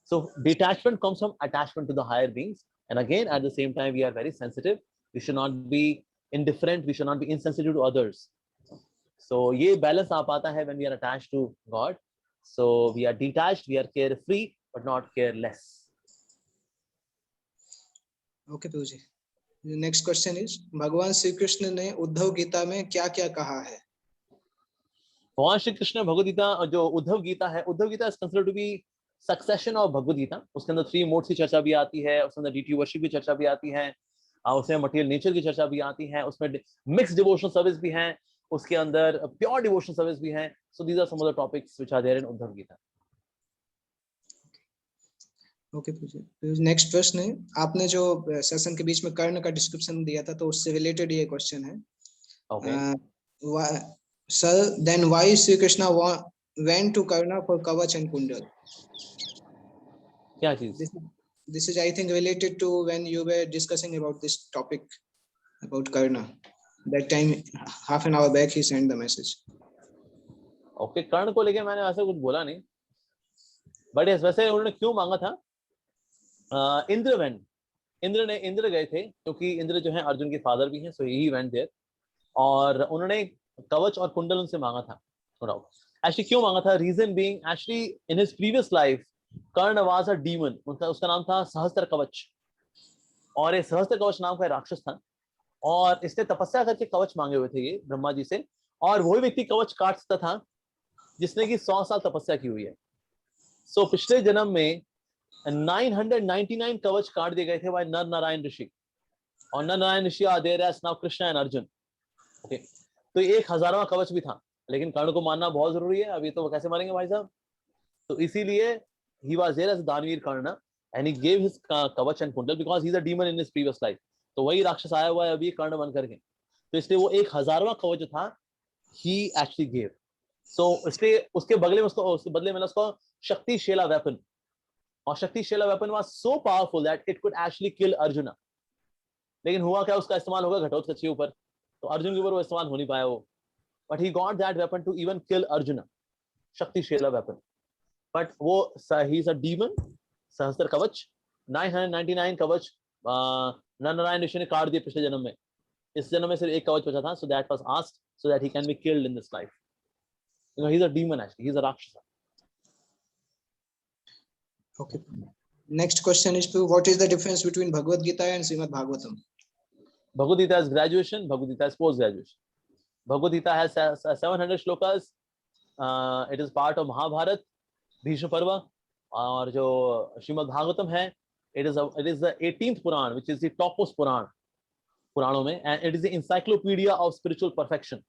So detachment comes from attachment to the higher beings, and again at the same time we are very sensitive. We should not be indifferent, we should not be insensitive to others. So ये balance आ पाता है when we are attached to God. So we are detached, we are carefree but not careless. Okay, Puji. The next question is, भगवान श्री कृष्ण ने उद्धव गीता में क्या क्या कहा है? भगवान श्री कृष्ण भगवद गीता जो उद्धव गीता है, Uddhav Gita is considered to be succession of Bhagavad Gita. उसके अंदर 3 मोड्स की चर्चा भी आती है, उसके अंदर डीटी वर्शिप की चर्चा भी आती है, उसमें मटेरियल नेचर की चर्चा भी आती है, उसमें मिक्स डिवोशनल सर्विस भी है, उसके अंदर प्योर डिवोशनल सर्विस भी है. So these are some of the topics which are there in Uddhav Gita. Okay पूजी. नेक्स्ट प्रश्न है, आपने जो सेशन के बीच में कर्ण का डिस्क्रिप्शन दिया था तो उससे रिलेटेड ये क्वेश्चन है. Okay sir, then why Shri Krishna went to Karna for Kavach and Kundal? क्या चीज? This is I think related to when you were discussing about this topic about Karna. That time half an hour back he sent the message. Okay Karna को लेके मैंने ऐसा कुछ बोला नहीं, but वैसे उन्होंने क्यों मांगा था? इंद्र गए थे क्योंकि इंद्र जो है अर्जुन के फादर भी हैं, सो ही वेंट देयर, और उन्होंने कवच और कुंडल उनसे मांगा था. एक्चुअली क्यों मांगा था? Reason being actually in his previous life Karna was a demon. उसका नाम था सहस्त्र कवच, और ये सहस्त्र कवच नाम का राक्षस था, और इसने तपस्या करके कवच मांगे हुए थे ये ब्रह्मा जी से, और वही व्यक्ति कवच काट सकता था जिसने कि 100 साल तपस्या की हुई है. सो पिछले जन्म में 999 कवच काट दिए गए थे बाय नर नारायण ऋषि, और Nar Narayan Rishi are there as now Krishna and Arjun. Okay, तो 1000वां कवच भी था, लेकिन कर्ण को मारना बहुत जरूरी है. अभी तो वो कैसे मारेंगे भाई साहब? तो इसीलिए he was there as दानवीर कर्ण, and he gave his कवच and कुंडल because he is a demon in his previous life. तो वही राक्षस आया हुआ है अभी कर्ण बन करके, तो इसलिए वो 1000वां कवच जो था he actually gave. So इसलिए उसके बदले में उसको शक्तिशाला वेपन, और शक्तिशाला weapon was so powerful that it could actually kill Arjun. लेकिन हुआ क्या? उसका इस्तेमाल होगा घटोत्कच के ऊपर, तो अर्जुन के ऊपर वो इस्तेमाल हो नहीं पाया वो. But he got that weapon to even kill Arjuna, शक्तिशाला weapon. But वो he is a demon. सहस्त्र कवच 999 कवच नर नारायण ऋषि ने काट दिए पिछले जन्म में. इस जन्म में सिर्फ एक कवच बचा था, so that was asked so that he can be killed in this life. You know, he's a demon actually. He's a rakshasa. Okay. Next question is, what is the difference between Bhagavad Gita and Srimad Bhagavatam? Bhagavad Gita is graduation, Bhagavad Gita is post graduation. Bhagavad Gita has 700 shlokas. It is part of Mahabharata, Bhishma Parva. और जो श्रीमद् भागवतम है, it is the 18th Puran, which is the topmost Puran पुराणों में, and it is the encyclopedia of spiritual perfection,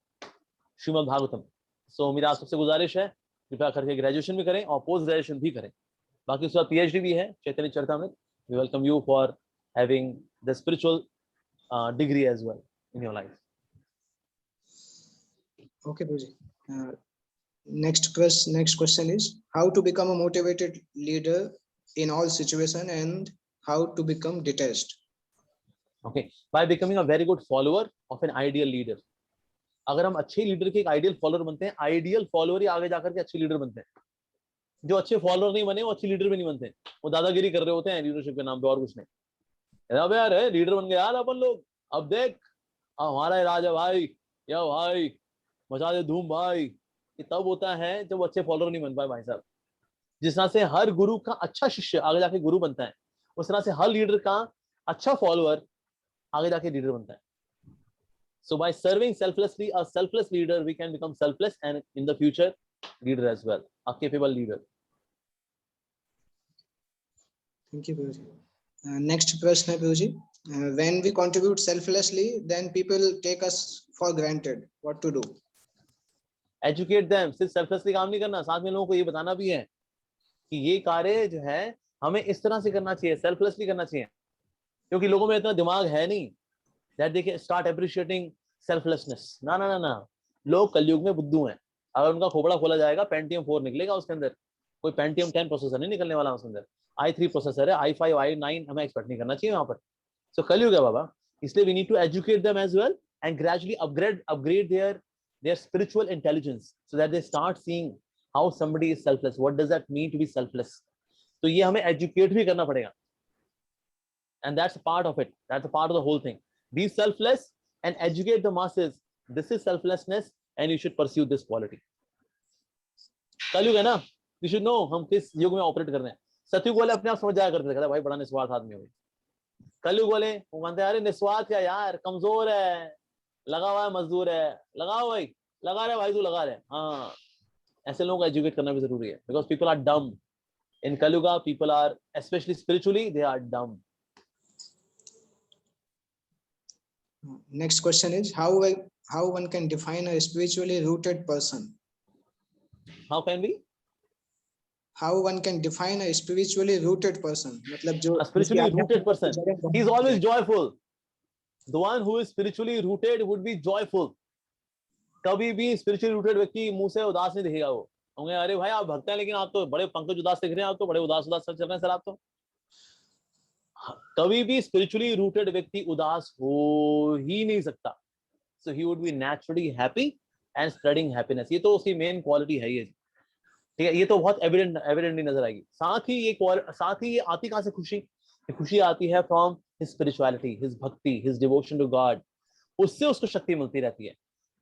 Shrimad Bhagavatam. So मेरा आप सबसे गुजारिश है, कृपया करके ग्रेजुएशन भी करें और पोस्ट ग्रेजुएशन भी करें. बाकी उसके बाद PhD भी है, चैतन्य Charitamrita. We welcome you for having the spiritual degree as well in your life. Okay, Guruji. Next question is, how to become a motivated leader in all situations and how to become detached? Okay, by becoming a very good follower of an ideal leader. अगर हम अच्छे leader के एक ideal follower बनते हैं, ideal follower ही आगे जाकर के अच्छे लीडर बनते हैं. जो अच्छे फॉलोअर नहीं बने वो अच्छे लीडर भी नहीं बनते. वो दादागिरी कर रहे होते हैं लीडरशिप के नाम पे और कुछ नहीं. अब यार है लीडर बन गए यार अपन लोग, अब देख हमारा राज है भाई, या भाई मचा दे धूम भाई. ये तब होता है जब अच्छे फॉलोअर नहीं बन पाए भाई साहब. जिस तरह से हर गुरु का अच्छा शिष्य आगे जाके गुरु बनता है, उस तरह से हर लीडर का अच्छा फॉलोअर आगे जाके लीडर बनता है. So by serving selflessly, a selfless leader, we can become selfless and in the future leader as well, a capable leader. Thank you, Guruji. Next question है Guruji. When we contribute selflessly, then people take us for granted. What to do? Educate them. सिर्फ selflessly काम नहीं करना, साथ में लोगों को ये बताना भी है कि ये कार्य जो है हमें इस तरह से करना चाहिए, selflessly करना चाहिए. क्योंकि लोगों में इतना दिमाग है नहीं that they can start appreciating selflessness. ना लोग कलयुग में बुद्धू हैं. अगर उनका खोपड़ा खोला जाएगा, Pentium 4 निकलेगा उसके अंदर. कोई Pentium 10 प्रोसेसर नहीं निकलने वाला उसके अंदर. i3 प्रोसेसर है, i5 i9 हमें एक्सपेक्ट नहीं करना चाहिए वहां पर. So कलयुग है बाबा, इसलिए we need to educate them as well and gradually upgrade their spiritual intelligence so that they start seeing how somebody is selfless. What does that mean to be selfless? तो ये हमें educate भी करना पड़ेगा. And that's a part of it. That's a part of the whole thing. Be selfless and educate the masses. This is selflessness and you should pursue this quality. कलयुग है ना, you should know हम किस युग में operate कर रहे हैं. सतयुग वाले अपने आप समझ जाया करते थे, कहता भाई बड़ा निस्वार्थ आदमी हो. कलयुग वाले वो मानते हैं अरे निस्वार्थ क्या यार, कमजोर है, लगा हुआ है, मजदूर है, लगाओ भाई, लगा रहे भाई तू लगा रहे. हाँ, ऐसे लोगों को एजुकेट करना भी जरूरी है. Because people are dumb. In Kalyuga, people are, especially spiritually, they are dumb. Next question is, how one can define a spiritually rooted person? How can we? How one can define a spiritually rooted person? मतलब जो A spiritually rooted person, he is always joyful. The one who is spiritually rooted would be joyful. कभी भी spiritually rooted व्यक्ति मुंह से उदास नहीं दिखेगा. वो होंगे अरे भाई आप भक्त हैं लेकिन आप तो बड़े पंकज उदास दिख रहे हैं, आप तो बड़े उदास चल रहे हैं सर आप तो. कभी भी spiritually rooted व्यक्ति उदास हो ही नहीं सकता. So he would be naturally happy and spreading happiness. ये तो उसकी main quality है ये. ठीक है, ये तो बहुत evidently नजर आएगी. साथ ही ये आती कहाँ से खुशी? खुशी आती है from his spirituality, his bhakti, his devotion to God. उससे उसको शक्ति मिलती रहती है.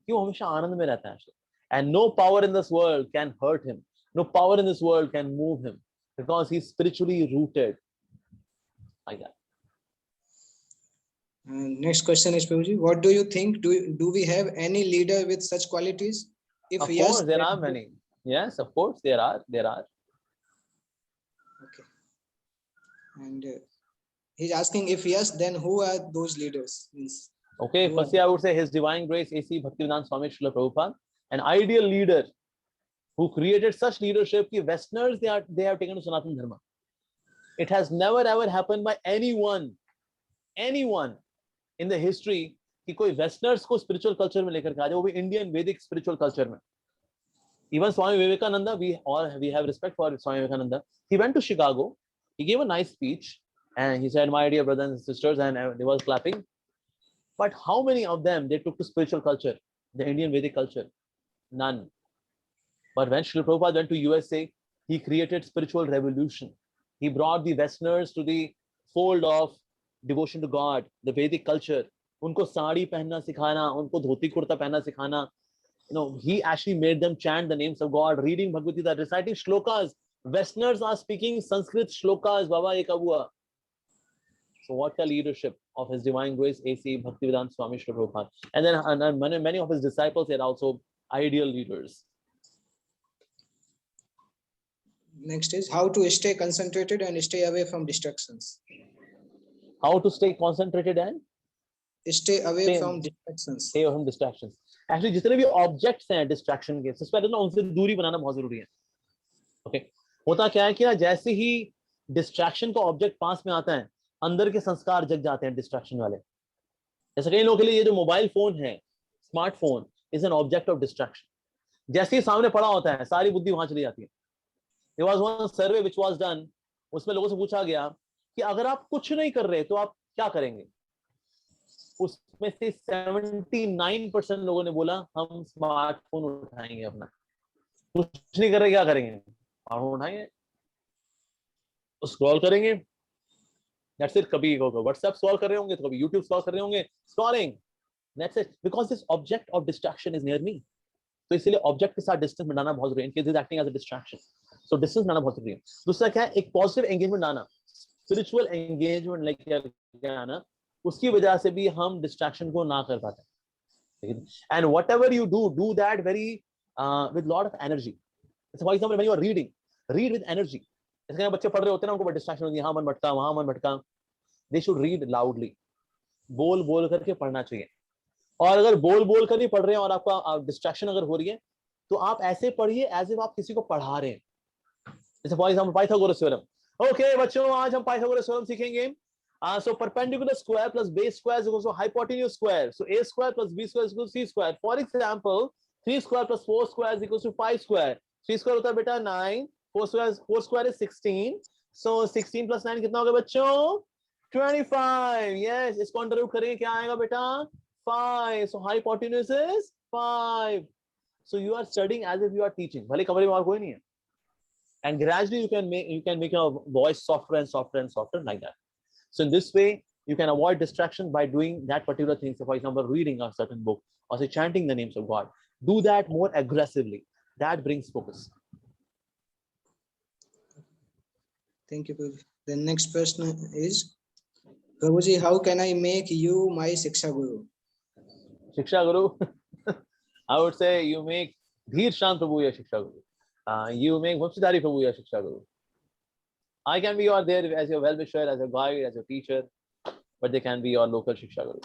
क्यों? हमेशा आनंद में रहता है. And no power in this world can hurt him. No power in this world can move him because he's spiritually rooted. Like that. Next question is, Prabhuji, what do you think? Do we have any leader with such qualities? If Of yes, course, there are many. Yes, of course, there are. Okay. And he's asking if yes, then who are those leaders? Means, Okay, firstly, I would say His Divine Grace A.C. Bhaktivedanta Swami Srila Prabhupada, an ideal leader who created such leadership that Westerners they have taken to Sanatana Dharma. It has never ever happened by anyone in the history कि कोई Westerners को spiritual culture में लेकर के आ जाए, वो भी Indian Vedic spiritual culture में. Even Swami Vivekananda, we have respect for Swami Vivekananda. He went to Chicago. He gave a nice speech, and he said, "My dear brothers and sisters," and they were clapping. But how many of them they took to spiritual culture, the Indian Vedic culture? None. But when Srila Prabhupada went to USA, he created spiritual revolution. He brought the Westerners to the fold of devotion to God, the Vedic culture. उनको साड़ी पहनना सिखाना, उनको धोती कुर्ता पहनना सिखाना. He actually made them chant the names of God, reading Bhagavad Gita, reciting shlokas Westerners are speaking Sanskrit shlokas. Baba, ye kab hua? So what a leadership of His Divine Grace A.C. Bhaktivedanta Swami Srila Prabhupada. And then many of his disciples are also ideal leaders. Next is how to stay concentrated and stay away from distractions. How to stay concentrated and Stay away from distractions. stay away from distractions. Actually, जितने भी objects हैं distraction के, सबसे पहले ना उनसे दूरी बनाना बहुत जरूरी है. Okay. होता क्या है कि जैसे ही distraction का object पास में आता है, अंदर के संस्कार जग जाते हैं distraction वाले. जैसे कई लोगों के लिए ये जो मोबाइल फोन है, smartphone is an object of distraction. जैसे ही सामने पड़ा होता है, सारी बुद्धि वहां चली जाती है. There was one survey which was done. उसमें लोगों से पूछा गया कि अगर आप कुछ नहीं कर रहे तो आप क्या करेंगे? उसमें से 79% लोगों ने बोला हम स्मार्टफोन उठाएंगे अपना. कुछ नहीं कर रहे क्या करेंगे? स्मार्टफोन उठाएंगे, स्क्रॉल करेंगे. That's it. कभी व्हाट्सएप स्क्रॉल कर रहे होंगे तो कभी यूट्यूब स्क्रॉल कर रहे होंगे. Scrolling. That's it. Because this object of distraction is near me. तो इसलिए ऑब्जेक्ट के साथ डिस्टेंस बनाना बहुत जरूरी है. इनके this acting as a distraction. So distance बनाना बहुत जरूरी है. दूसरा क्या है, एक पॉजिटिव एंगेजमेंट आना, स्पिरिचुअल एंगेजमेंट लेके आना. उसकी वजह से भी हम डिस्ट्रैक्शन को ना कर पाते. And whatever you do that very with lot of energy. For example when you are reading, read with energy. जैसे बच्चे पढ़ रहे होते हैं ना, उनको डिस्ट्रैक्शन होती है, हाँ मन भटका, वहां मन भटका. They should read loudly. बोल बोल करके पढ़ना चाहिए. और अगर बोल बोल कर नहीं पढ़ रहे हैं और आपका डिस्ट्रैक्शन अगर हो रही है तो आप ऐसे पढ़िए एज इफ आप किसी को पढ़ा रहे हैं. जैसे for example Pythagoras theorem. Okay बच्चों, आज हम पाइथागोरस थ्योरम सीखेंगे. So perpendicular square plus base square is equal to hypotenuse square. So a square plus b square is equal to c square. For example 3 square plus 4 square is equal to 5 square. 3 square होता है बेटा 9, 4 square is 16. So 16 plus 9 कितना होगा बच्चों? 25. Yes, इसको under root करेंगे, क्या आएगा बेटा? 5. So hypotenuse is 5. So you are studying as if you are teaching. भले कमरे में और कोई नहीं है. And gradually you can make your voice softer and softer and softer like that. So in this way you can avoid distraction by doing that particular thing. So for example, reading a certain book or say chanting the names of God. Do that more aggressively. That brings focus. Thank you, Prabhuji. The next person is, Prabhuji, how can I make you my Shiksha Guru? Shiksha Guru, I would say you make Dheer Shant Prabhu your Shiksha Guru. You make Vamsidhari Prabhu your Shiksha Guru. I can be your there as your well-wisher, as a guide, as your teacher, but they can be your local Shiksha Guru.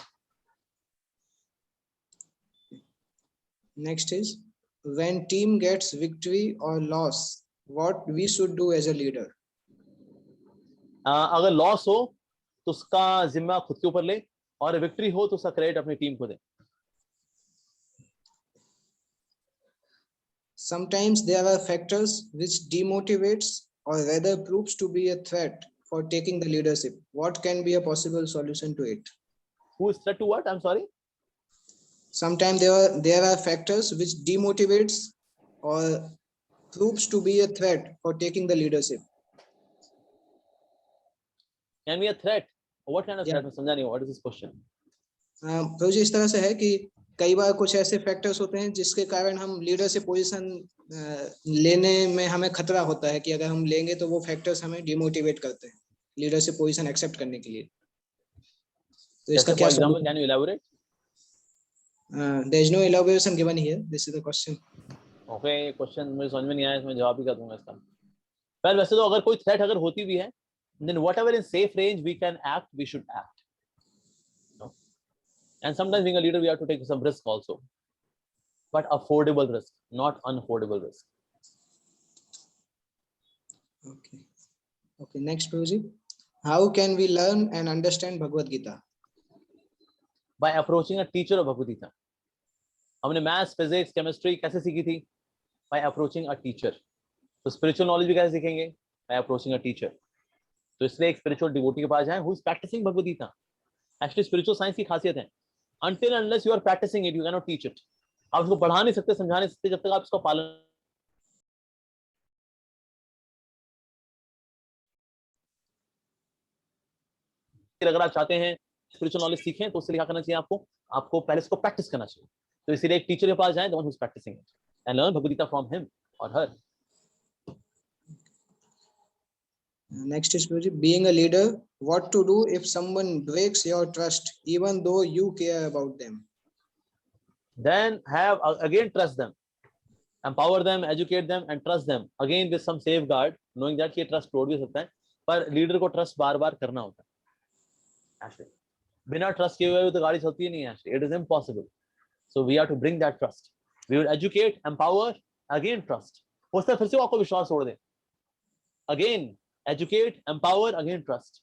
Next is, when team gets victory or loss, what we should do as a leader? अगर loss हो तो उसका जिम्मा खुद के ऊपर ले, और विक्ट्री हो तो उसका क्रेडिट अपनी टीम को दे. Sometimes there are factors which demotivates or rather proves to be a threat for taking the leadership. What can be a possible solution to it? Who is threat to what? I'm sorry. Sometimes there are factors which demotivates or proves to be a threat for taking the leadership. Can be a threat. What kind of Yeah. threat? समझा नहीं. What is this question? Project इस तरह से है कि कई बार कुछ ऐसे फैक्टर्स होते हैं जिसके कारण हम लीडरशिप पोजीशन लेने में हमें खतरा होता है कि अगर हम लेंगे तो वो फैक्टर्स हमें डिमोटिवेट करते हैं लीडरशिप पोजीशन एक्सेप्ट करने के लिए. तो इसका क्या example, can you elaborate? there is no elaboration given here. This is the question. Okay, question मुझे समझ में नहीं आया, इसमें जवाब ही क्या दूंगा इसका. Well, वैसे तो अगर कोई थ्रेट अगर होती भी है, then whatever in safe range we can act, we should act. No? And sometimes being a leader, we have to take some risk also, but affordable risk, not unaffordable risk. Okay. Okay. Next project. How can we learn and understand Bhagavad Gita? By approaching a teacher of Bhagavad Gita. हमने maths, physics, chemistry कैसे सीखी थी? By approaching a teacher. तो spiritual knowledge भी कैसे सीखेंगे? By approaching a teacher. तो इसलिए एक स्पिरिचुअल डिवोटी के पास जाएं who is practicing Bhagavad Gita. Actually spiritual science की खासियत है, until unless you are practicing it, you cannot teach it. आप उसको पढ़ा नहीं सकते, समझा नहीं सकते जब तक आप इसका पालन. अगर आप चाहते हैं स्पिरिचुअल नॉलेज सीखें तो उससे क्या करना चाहिए? आपको पहले इसको प्रैक्टिस करना चाहिए. तो इसीलिए एक टीचर के पास जाएं, the one who is practicing it, and learn Bhagavad Gita from him or her. Next is being a leader. What to do if someone breaks your trust, even though you care about them? Then have again trust them, empower them, educate them, and trust them again with some safeguard, knowing that ये trust तोड़ भी सकता है, पर leader को trust बार-बार करना होता है. Actually, बिना trust किए हुए तो गाड़ी चलती ही नहीं है. Actually, it is impossible. So we have to bring that trust. We will educate, empower, again trust. हो सकता है फिर से वो आपको विश्वास तोड़ दे. Again, educate, empower, again trust.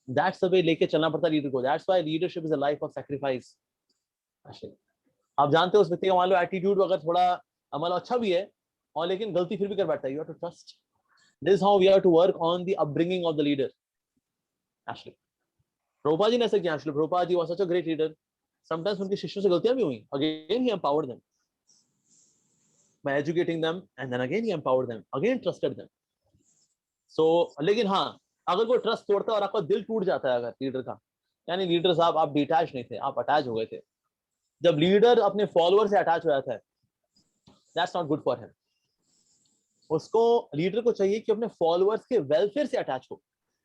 That's the way लेके चलना पड़ता है लीडर को. That's why leadership is a life of sacrifice. Actually, आप जानते हो उस व्यक्ति का मान लो एटीट्यूड अगर थोड़ा अमल अच्छा भी है और लेकिन गलती फिर भी कर बैठता है. You have to trust. This is how we have to work on the upbringing of the leader. Actually, Prabhupada ji ने ऐसा किया. Actually, Prabhupada ji was such a great leader. Sometimes उनके शिष्यों से गलतियां भी हुई. Again, he empowered them by educating them, and then again he empowered them. Again, trusted them. So, लेकिन हाँ, अगर कोई ट्रस्ट तोड़ता है और आपका दिल टूट जाता है अगर लीडर का, यानी लीडर साहब आप डिटैच नहीं थे, आप अटैच हो गए थे. जब लीडर अपने फॉलोअर से अटैच हो जाता है, that's not good for him. उसको लीडर को चाहिए कि अपने फॉलोअर्स के वेलफेयर से अटैच हो,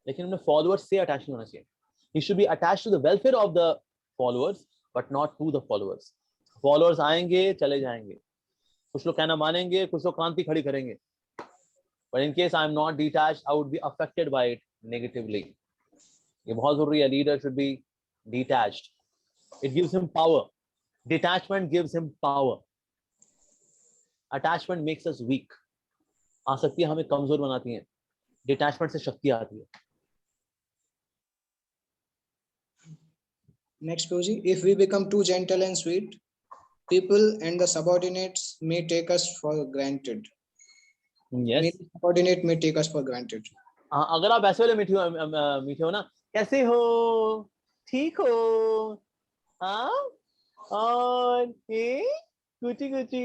लेकिन अपने फॉलोअर्स से अटैच नहीं होना चाहिए. He should be attached to the welfare of the followers but not to the followers. Followers आएंगे चले जाएंगे, कुछ लोग कहना मानेंगे, कुछ लोग क्रांति खड़ी करेंगे. But in case I am not detached, I would be affected by it negatively. ये बहुत जरूरी है. Leader should be detached. It gives him power. Detachment gives him power. Attachment makes us weak. आसक्ति हमें कमजोर बनाती है. Detachment से शक्ति आती है. Next, Prabhuji, if we become too gentle and sweet, people and the subordinates may take us for granted. Yes. Subordinate may take us for granted. हाँ, अगर आप ऐसे वाले मीठे हो ना, कैसे हो, ठीक हो, हाँ, और कुची कुची,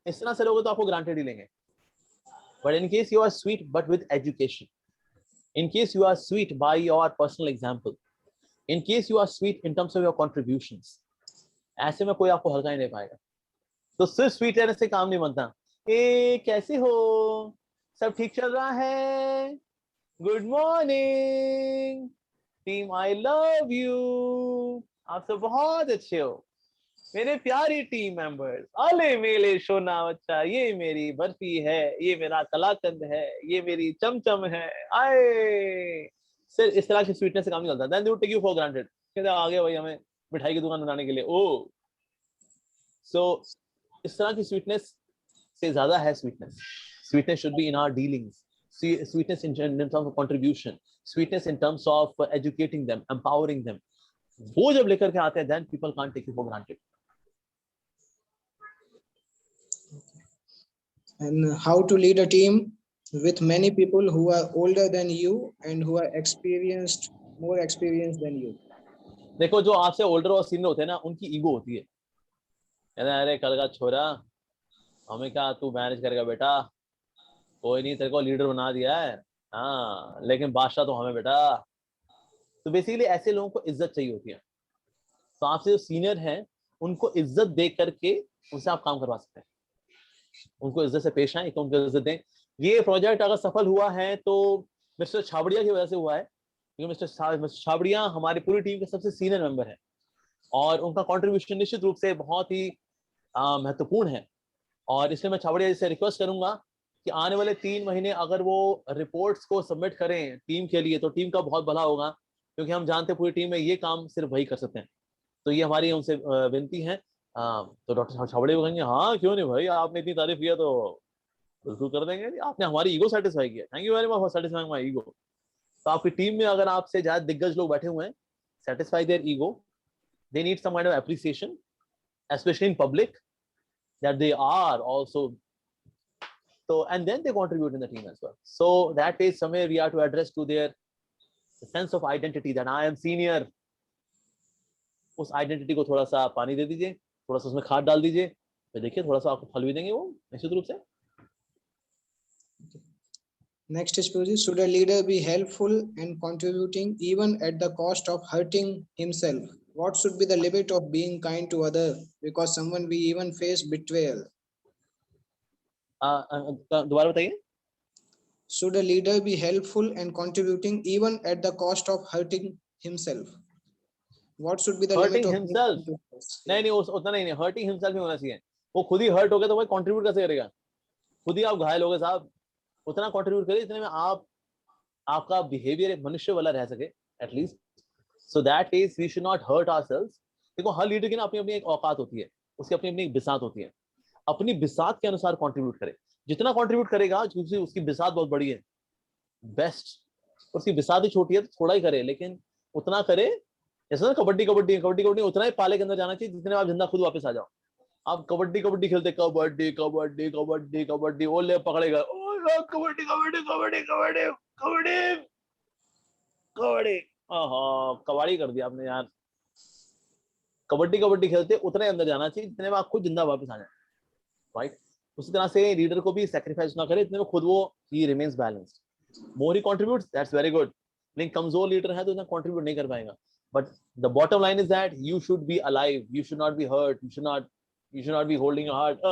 इस तरह से लोगों तो आपको ग्रांटेड ही लेंगे. But in case you are sweet but with education, in case you are sweet by your personal example, in case you are sweet in terms of your contributions, ऐसे में कोई आपको हल्का ही नहीं पाएगा. तो सिर्फ स्वीट रहने से काम नहीं बनता. कैसे हो, सब ठीक चल रहा है, good morning team, I love you, आप सब बहुत अच्छे हो, मेरे प्यारे टीम मेंबर्स, अले मेले सोना बच्चा, ये मेरी बर्फी है, ये मेरा कलाकंद है, ये मेरी चमचम है, आए. सिर्फ इस तरह की स्वीटनेस से काम नहीं चलता. Then they would take you for granted. कहते आ गए भाई हमें मिठाई की दुकान बनाने के लिए. ओ सो इस तरह की स्वीटनेस से ज्यादा है sweetness. Sweetness should be in our dealings. Sweetness in terms of contribution. Sweetness in terms of educating them, empowering them. वो जब लेकर के आते हैं, then people can't take you for granted. And how to lead a team with many people who are older than you and who are experienced, more experienced than you. देखो जो आपसे older और सीनियर होते हैं ना, उनकी ego होती है. अरे कल का छोरा, हमें क्या तू मैनेज करेगा बेटा, कोई नहीं, तेरे को लीडर बना दिया है, हाँ, लेकिन बादशाह तो हमें बेटा. तो बेसिकली ऐसे लोगों को इज्जत चाहिए होती है. तो आपसे जो सीनियर हैं उनको इज्जत दे करके उनसे आप काम करवा सकते हैं. उनको इज्जत से पेश आए, उनको इज्जत दें. ये प्रोजेक्ट अगर सफल हुआ है तो मिस्टर छाबड़िया की वजह से हुआ है, क्योंकि मिस्टर छाबड़िया हमारी पूरी टीम के सबसे सीनियर मेंबर है और उनका कंट्रीब्यूशन निश्चित रूप से बहुत ही महत्वपूर्ण है. और इसलिए मैं छाबड़िया जी से रिक्वेस्ट करूंगा कि आने वाले 3 महीने अगर वो रिपोर्ट्स को सबमिट करें टीम के लिए, तो टीम का बहुत भला होगा, क्योंकि हम जानते हैं पूरी टीम में ये काम सिर्फ वही कर सकते हैं. तो ये हमारी उनसे विनती है. तो डॉक्टर छाबड़िया कहेंगे हाँ क्यों नहीं भाई, आपने इतनी तारीफ किया तो बिल्कुल कर देंगे, आपने हमारी ईगो सेटिस्फाई किया, thank you very much for satisfying my ego. तो आपकी टीम में अगर आपसे ज्यादा दिग्गज लोग बैठे हुए हैं, satisfy their ego, they need some kind of appreciation, specially in public, that they are also, so and then they contribute in the team as well. So that is somewhere we have to address to their sense of identity that I am senior. उस identity को थोड़ा सा पानी दे दीजिए, थोड़ा सा उसमें खाद डाल दीजिए, तो देखिए थोड़ा सा आपको फल भी देंगे वो निश्चित रूप से. Next is should a leader be helpful and contributing even at the cost of hurting himself? What should be the limit of being kind to others because someone we even face betrayal? दोबारा बताइए. Should a leader be helpful and contributing even at the cost of hurting himself? What should be the limit Hurting of himself? नहीं नहीं उतना नहीं, hurting himself he होना चाहिए. वो खुद ही हर्ट हो गया तो वो कंट्रीब्यूट कैसे करेगा? खुद ही आप घायल हो गए साहब, उतना कंट्रीब्यूट करिए जितने में आपका बिहेवियर एक मनुष्य वाला रह सके at least. So that is we should not hurt ourselves. देखो हर लीडर की ना अपनी अपनी एक औकात होती है, उसकी अपनी अपनी एक बिसात होती है. अपनी बिसात के अनुसार कंट्रीब्यूट करे. जितना कंट्रीब्यूट करेगा क्योंकि उसकी बिसात बहुत बड़ी है, बेस्ट. उसकी बिसात ही छोटी है तो थोड़ा ही करे, लेकिन उतना करे. जैसे ना कबड्डी उतना ही पाले के अंदर जाना चाहिए जितने आप जिंदा खुद वापस आ जाओ. आप कबड्डी खेलते कबड्डी वो ले पकड़ेगा, कबड्डी कबाड़ी कर दिया आपने यार. कबड्डी खेलते उतने अंदर जाना चाहिए जितने में आप खुद जिंदा वापस आ जाए. राइट. उसी तरह से लीडर को भी सैक्रिफाइस ना करे जितने में खुद वो ही remains balanced. More he contributes, that's very good. लेकिन कमजोर लीडर है तो इतना कंट्रीब्यूट नहीं कर पाएगा. But the bottom line is that you should be alive, you should not be hurt, you should not be holding your heart.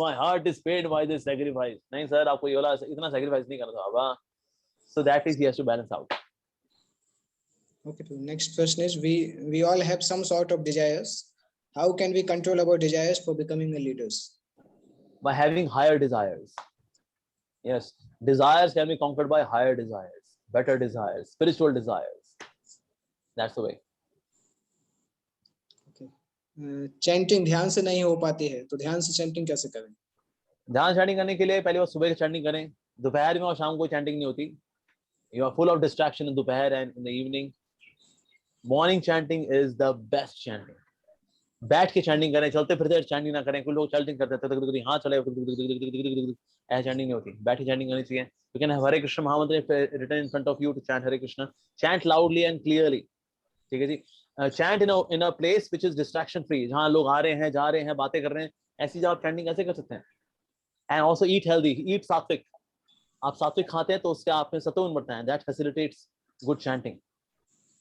My heart is pained by this sacrifice. नहीं sir, आपको ये वाला इतना sacrifice नहीं करना था. So that is he has to balance out. Okay, so next question is we all have some sort of desires. How can we control our desires for becoming a leaders? By having higher desires. Yes, desires can be conquered by higher desires, better desires, spiritual desires. That's the way. Chanting ध्यान से नहीं हो पाती है तो ध्यान से chanting कैसे करें? ध्यान चैंटिंग करने के लिए पहले वो सुबह चैंटिंग करें. दोपहर में और शाम को चैंटिंग नहीं होती. You are full of distraction in दोपहर and in the evening. Morning chanting is the best chanting. बैठ के चैंटिंग करें, चलते फिरते चैंटिंग ना करें. कुछ लोग चैंटिंग करते थे, हाँ चले, ऐसा चैंटिंग नहीं होती. बैठ के चैंटिंग करनी चाहिए. You can have Hare Krishna mahamantra written in front of you to chant Hare Krishna. Chant loudly and clearly. ठीक है जी. Chant in a place which is distraction free. जहां लोग आ रहे हैं, जा रहे हैं, बातें कर रहे हैं, ऐसी जगह चैंटिंग कैसे कर सकते हैं? एंड आल्सो ईट हेल्दी, ईट सात्विक. आप सात्विक खाते हैं तो उससे आप में सत्वगुण बढ़ता है. That facilitates good chanting.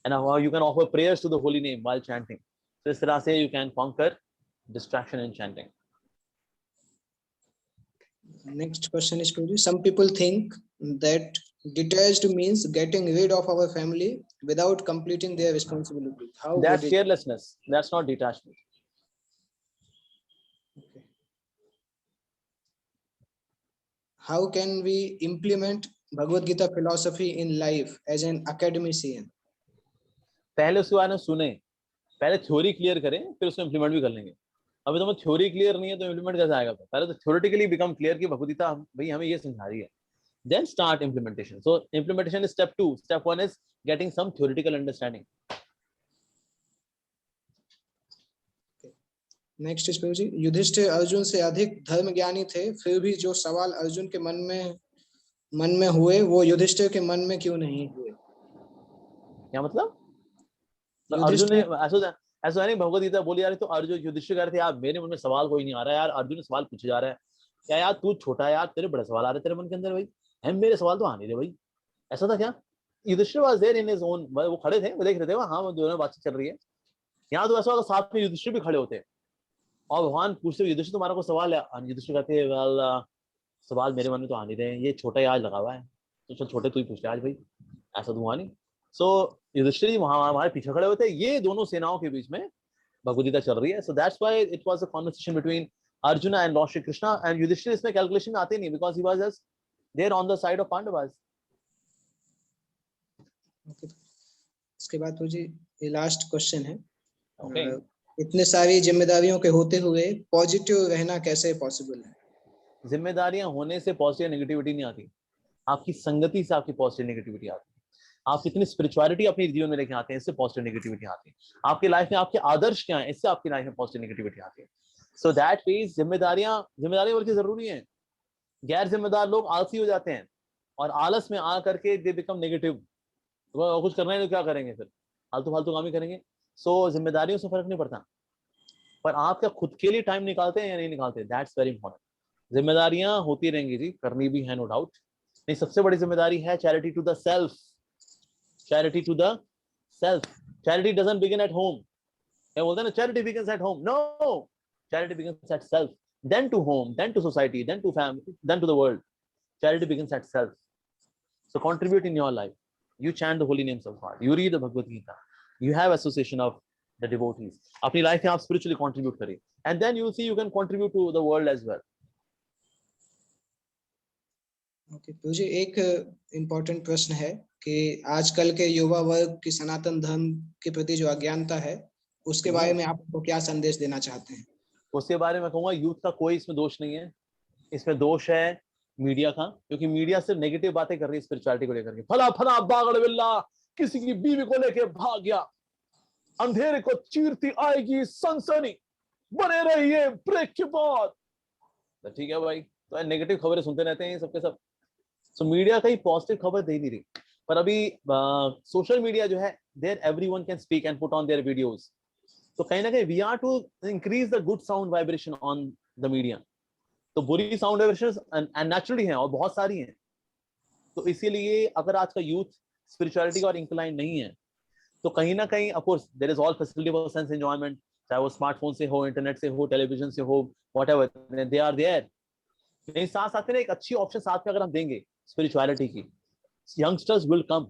And you can offer prayers to the holy name while chanting. तो इस तरह से you can conquer distraction in chanting. Next question is, some people think that detached means getting rid of our family without completing their responsibility. How That's carelessness. That's not detachment. Okay. How can we implement Bhagavad Gita philosophy in life as an academician? पहले उसके बारे में सुने, पहले theory clear करें, फिर उसको implement भी कर लेंगे. अभी तो थ्योरी क्लियर नहीं है तो इम्प्लीमेंट कैसे आएगा? पहले तो थ्योरेटिकली बिकम क्लियर कि भगवद गीता भाई हमें ये समझा रही है. Then start implementation. So implementation is step 2. Step 1 is getting some theoretical understanding. Next is जी, युधिष्ठिर अर्जुन से अधिक धर्म ज्ञानी थे, फिर भी जो सवाल अर्जुन के मन में हुए वो युधिष्ठिर के मन में क्यों नहीं हुए? क्या मतलब? तो अर्जुन ने ऐसा नहीं भगवद गीता बोली जा रही तो अर्जुन युधिष्ठिर कह रहे थे यार मेरे मन में सवाल कोई नहीं आ रहा है यार. अर्जुन ने सवाल पूछे जा रहा है क्या यार तू छोटा है यार, तेरे बड़े सवाल आ रहे तेरे मन के अंदर भाई, हम मेरे सवाल तो आ नहीं रहे भाई. ऐसा था क्या? Yudhishthir was there in his own. वो खड़े थे, वो देख रहे थे हाँ वो दोनों बातचीत चल रही है. यहाँ तो ऐसा होगा साथ में युधिष्ठिर भी खड़े होते हैं और भगवान पूछते युधिष्ठिर तुम्हारा कोई सवाल है? युधिष्ठिर कहते हैं वेल सवाल मेरे मन में तो आ नहीं रहे, ये छोटा ही आज लगा हुआ है तो चल छोटे तू ही पूछ ले आज भाई, ऐसा तो हुआ नहीं. सो युधिष्ठिर जी वहां हमारे पीछे खड़े होते हैं. ये दोनों सेनाओं के बीच में भगवद गीता चल रही है. So that's why it was a conversation between Arjuna and Lord Shri Krishna. And Yudhishthir इसमें कैलकुलेशन में आते नहीं because he was just there on the side of Pandavas. इसके बाद जी ये लास्ट क्वेश्चन है. ओके. इतने सारी जिम्मेदारियों के होते हुए पॉजिटिव रहना कैसे पॉसिबल है? जिम्मेदारियां होने से पॉजिटिव नेगेटिविटी नहीं आती. आपकी संगति से आपकी पॉजिटिव नेगेटिविटी आती है. आप कितनी स्पिरिचुअलिटी अपने जीवन में लेके आते हैं इससे पॉजिटिव नेगेटिविटी आती है. आपकी लाइफ में आपके आदर्श क्या है इससे आपकी लाइफ में पॉजिटिव नेगेटिविटी आती है. सो दैट मींस जिम्मेदारियां बल्कि जरूरी है. गैर जिम्मेदार लोग आलसी हो जाते हैं और आलस में आ करके दे बिकम नेगेटिव. तो कुछ करना है तो क्या करेंगे फिर? फालतू काम ही करेंगे. सो जिम्मेदारियों से फर्क नहीं पड़ता, पर आप क्या खुद के लिए टाइम निकालते हैं या नहीं निकालते? That's very important. जिम्मेदारियां होती रहेंगी जी, करनी भी है नो डाउट. नहीं, सबसे बड़ी जिम्मेदारी है charity to the self. Charity to the self. Charity doesn't begin at home. क्या बोलते हैं ना, charity begins at home. No, charity begins at self, then to home, then to society, then to family, then to the world. charity begins at self. So contribute in your life. You chant the holy names of God. You read the Bhagavad Gita. You have association of the devotees. अपनी life में आप spiritually contribute करिए. And then you see you can contribute to the world as well. Okay, मुझे एक important प्रश्न है कि आजकल के युवा वर्ग की सनातन धर्म के प्रति जो अज्ञानता है, उसके बारे में आप उनको क्या संदेश देना चाहते हैं? उसके बारे में कहूँगा यूथ का कोई इसमें दोष नहीं है. इसमें दोष है मीडिया का, क्योंकि मीडिया सिर्फ नेगेटिव बातें कर रही है स्पिरिचुअलिटी को लेकर के. फला फला बागड़ बिल्ला किसी की बीवी को लेके भाग गया, अंधेरे को चीरती आएगी सनसनी, बने रहिए ब्रेक के बाद. तो ठीक है भाई, तो नेगेटिव खबरें सुनते रहते हैं सबके सब. सो मीडिया कहीं पॉजिटिव खबर दे नहीं रही. पर अभी सोशल मीडिया जो है, there everyone can speak and put on their videos. तो कहीं ना कहीं we are to increase the good sound vibration on the media. तो बुरी साउंड वाइब्रेशन नेचुरली हैं और बहुत सारी हैं. तो इसीलिए अगर आज का यूथ स्पिरिचुअलिटी और इंक्लाइन नहीं है, तो कहीं ना कहीं of course there is all facility for sense enjoyment, चाहे वो स्मार्टफोन से हो, इंटरनेट से हो, टेलीविजन से हो, व्हाटएवर, दे आर देयर. नहीं, साथ साथ में एक अच्छी ऑप्शन साथ में अगर हम देंगे स्पिरिचुअलिटी की, यंगस्टर्स विल कम.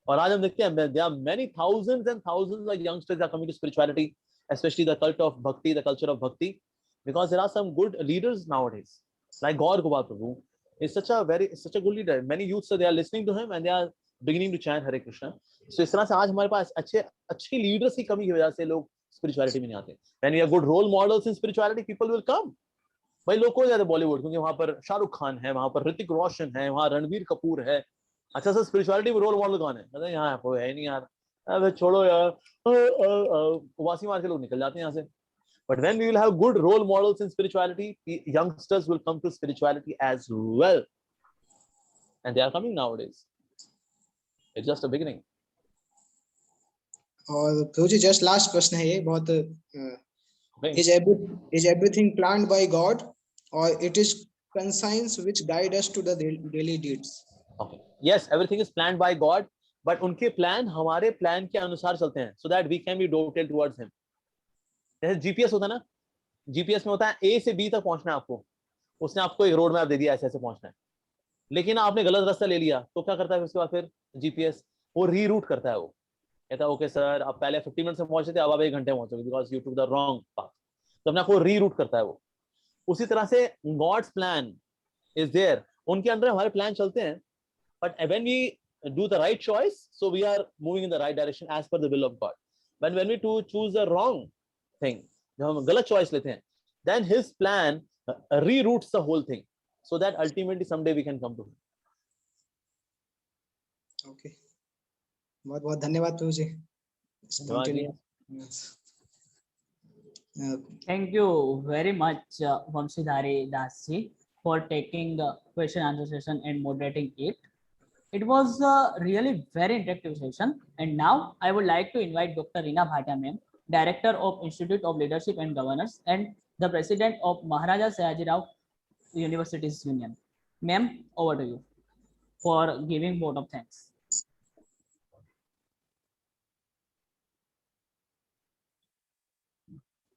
और आज हम देखते हैं there are many thousands and thousands of youngsters are coming to spirituality, especially the cult of bhakti, the culture of bhakti, because there are some good leaders nowadays, like Gaur Gopal Prabhu is such a good leader. Many youths, so they are listening to him and they are beginning to chant Hare Krishna. So इस तरह से आज हमारे पास अच्छे leaders की कमी की वजह से लोग spirituality में नहीं आते. When we have good role models in spirituality, people will come. भाई लोग को जाते बॉलीवुड, क्योंकि वहाँ पर शाहरुख खान है, वहाँ पर ऋतिक रोशन है, वहाँ रणवीर कपूर है. अच्छा सर, स्पिरिचुअलिटी में रोल मॉडल कौन है? कहते हैं यहाँ कोई है नहीं यार, अबे छोड़ो यार, वासी मार के लोग निकल जाते हैं यहाँ से. But when we will have good role models in spirituality, youngsters will come to spirituality as well. And they are coming nowadays. It's just a beginning. और प्रभु जी, जस्ट लास्ट प्रश्न है ये, बहुत is everything planned by God or it is conscience which guide us to the daily deeds? Okay. Yes, everything is planned by God, but उनके plan हमारे plan के अनुसार चलते हैं, so that we can be devoted towards him. जैसे GPS होता है ना, जीपीएस में होता है ए से बी तक पहुंचना है आपको, उसने आपको एक रोड मैप दे दिया, ऐसे ऐसे पहुंचना है, लेकिन आपने गलत रास्ता ले लिया, तो क्या करता है उसके बाद फिर जीपीएस? वो रीरूट करता है. वो कहता है ओके सर, आप पहले 50 मिनट से पहुंचे थे, अब आप 1 घंटे पहुंचोगे because you took the wrong path. तो अपने आपको रीरूट करता है वो. उसी तरह से गॉड्स प्लान इज देयर, उनके अंदर हमारे प्लान चलते हैं, but when we do the right choice, so we are moving in the right direction as per the will of God. When we to choose the wrong thing, जब हम गलत choice लेते हैं, then his plan reroutes the whole thing, so that ultimately someday we can come to him. Okay, बहुत बहुत धन्यवाद प्रभु जी. Thank you very much, Vamshidhari Das ji, for taking question answer session and moderating it. It was a really very interactive session, and now I would like to invite Dr. Reena Bhatia ma'am, Director of Institute of Leadership and Governance and the President of Maharaja Sayaji Rao Universities Union. Ma'am, over to you for giving vote of thanks.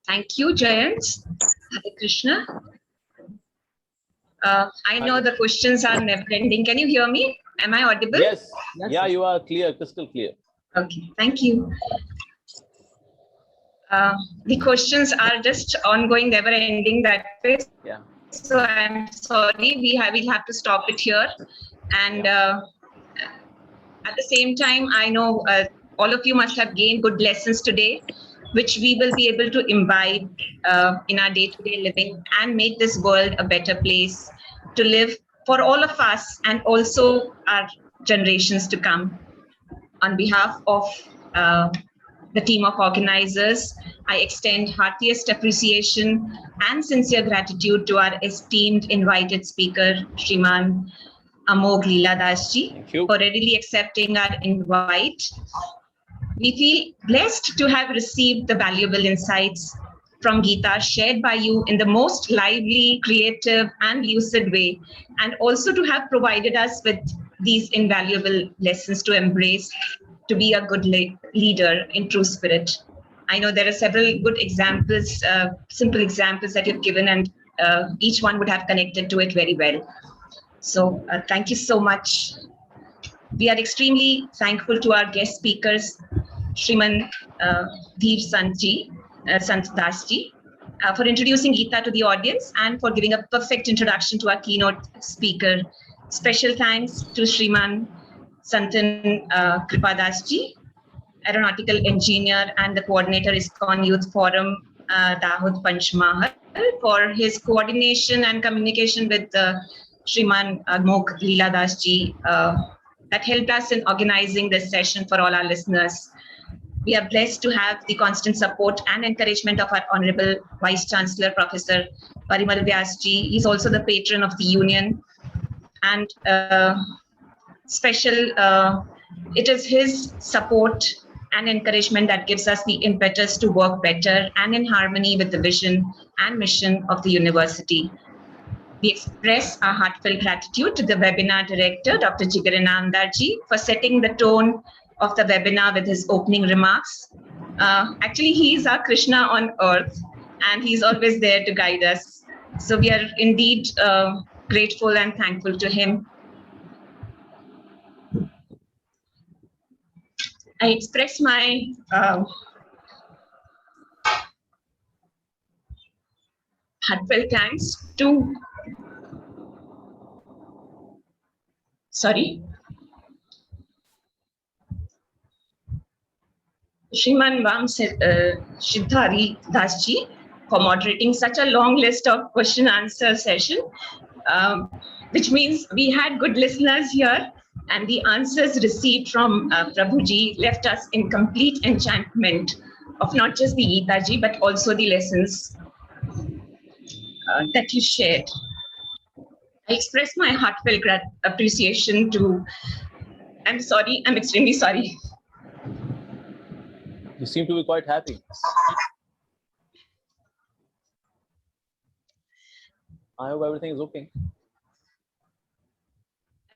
Thank you, Jayant. Hare Krishna. I know the questions are never ending. Can you hear me? Am I audible? Yes. Yeah, you are clear, crystal clear. Okay, thank you. The questions are just ongoing, never ending that way. Yeah. So I'm sorry, we'll have to stop it here. And at the same time, I know all of you must have gained good lessons today, which we will be able to imbibe in our day-to-day living and make this world a better place to live for all of us and also our generations to come. On behalf of the team of organizers, I extend heartiest appreciation and sincere gratitude to our esteemed invited speaker, Shriman Amogh Leela Das ji, for readily accepting our invite. We feel blessed to have received the valuable insights from Gita shared by you in the most lively, creative, and lucid way, and also to have provided us with these invaluable lessons to embrace, to be a good leader in true spirit. I know there are several good examples, simple examples that you've given, and each one would have connected to it very well. So thank you so much. We are extremely thankful to our guest speakers, Shriman Dheer Sant Das ji, for introducing Geeta to the audience and for giving a perfect introduction to our keynote speaker. Special thanks to Shriman Santan Kripadas ji, aeronautical engineer and the coordinator ISKCON Youth Forum, Dahod Panchmahal, for his coordination and communication with Shriman Mokh Leela Das ji that helped us in organizing this session for all our listeners. We are blessed to have the constant support and encouragement of our Honorable Vice Chancellor, Professor Parimal Vyas ji. He's also the patron of the union. And it is his support and encouragement that gives us the impetus to work better and in harmony with the vision and mission of the university. We express our heartfelt gratitude to the webinar director, Dr. Jigaranandar ji, for setting the tone of the webinar with his opening remarks. Actually, he is our Krishna on earth, and he's always there to guide us. So we are indeed grateful and thankful to him. I express my heartfelt thanks to Shriman Vam Siddhari Das ji for moderating such a long list of question answer session, which means we had good listeners here, and the answers received from Prabhuji left us in complete enchantment of not just the Geeta ji, but also the lessons that you shared. I express my heartfelt appreciation to, I'm extremely sorry. You seem to be quite happy. I hope everything is okay.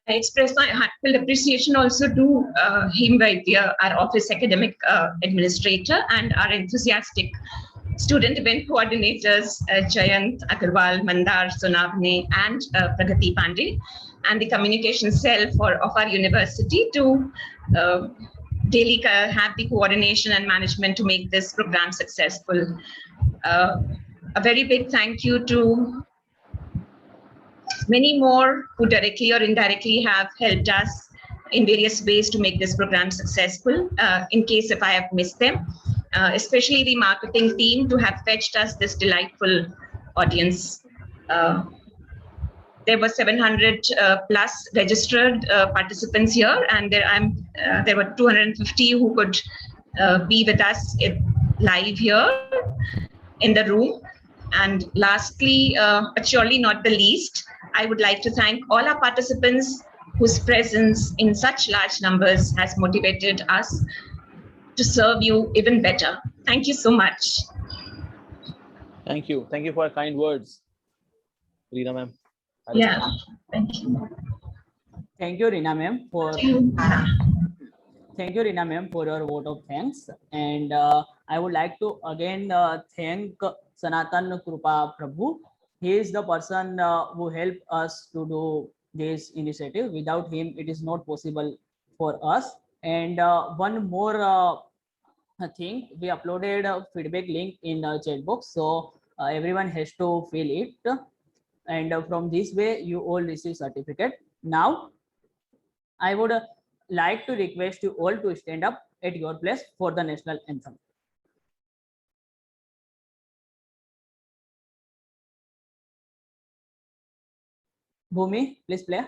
I express my heartfelt appreciation also to Him Vaidya, our office academic administrator, and our enthusiastic student event coordinators, Jayant Agarwal, Mandar Sonavne, and Pragati Pandey, and the communication cell of our university to daily have the coordination and management to make this program successful. A very big thank you to many more who directly or indirectly have helped us in various ways to make this program successful. In case if I have missed them, especially the marketing team to have fetched us this delightful audience. There were 700 plus registered participants here, and there were 250 who could be with us live here in the room. And lastly, but surely not the least, I would like to thank all our participants whose presence in such large numbers has motivated us to serve you even better. Thank you so much. Thank you. Thank you for your kind words, Reena ma'am. Yeah, thank you. Thank you, Reena ma'am, thank you, Reena ma'am, for your vote of thanks. And I would like to again thank Sanatan Krupa Prabhu. He is the person who helped us to do this initiative. Without him, it is not possible for us. And one more thing, we uploaded a feedback link in the chat box, so everyone has to fill it. And from this way, you all receive certificate. Now, I would like to request you all to stand up at your place for the national anthem. Bhumi, please play.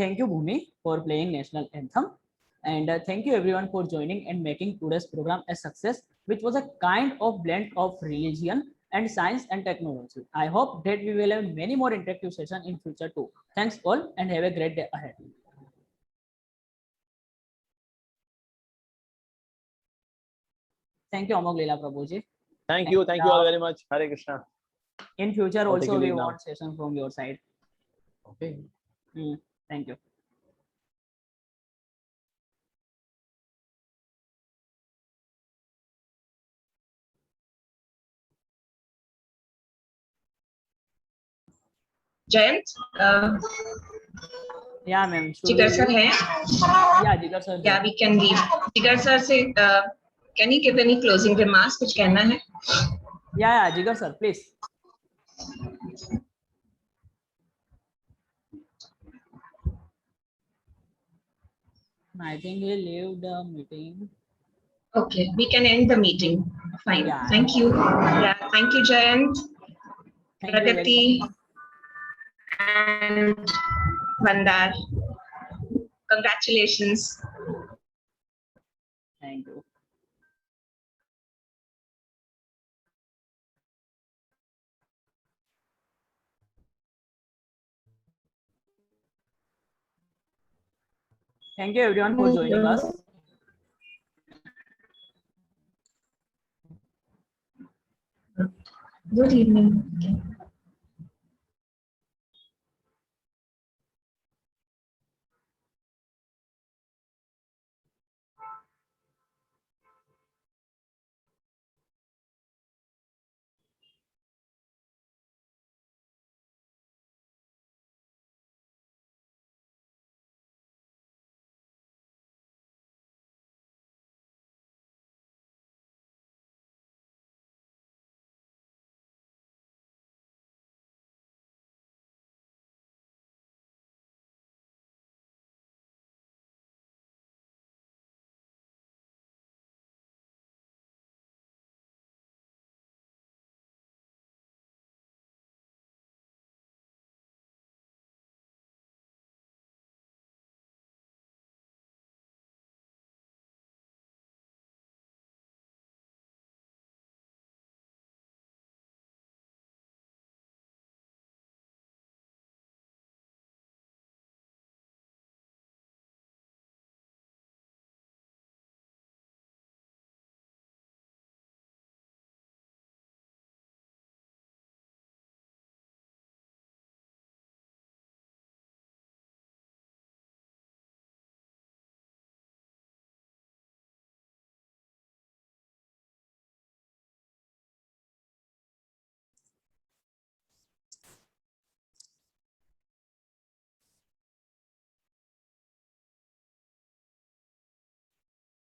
Thank you, Bhumi, for playing national anthem. And thank you everyone for joining and making today's program a success, which was a kind of blend of religion and science and technology. I hope that we will have many more interactive sessions in future too. Thanks all and have a great day ahead. Thank you, Amog Leela Prabhuji. Thank you all very much. Hare Krishna. In future I'll take also your we leave now. want session from your side. Okay. Thank you. Jayant, Yeah, ma'am. Should Jigar we sir leave? hai? Yeah, Jigar sir. Yeah, we can leave. Jigar sir say, can you give any closing remarks? कुछ कहना है? Yeah, Jigar sir, please. I think he leave the meeting. Okay, we can end the meeting. Fine. Yeah. Thank you. Yeah, thank you, Jayant, Thank you very Pragati, much. and Mandar. Congratulations. Thank you. Thank you everyone for joining us. Good evening.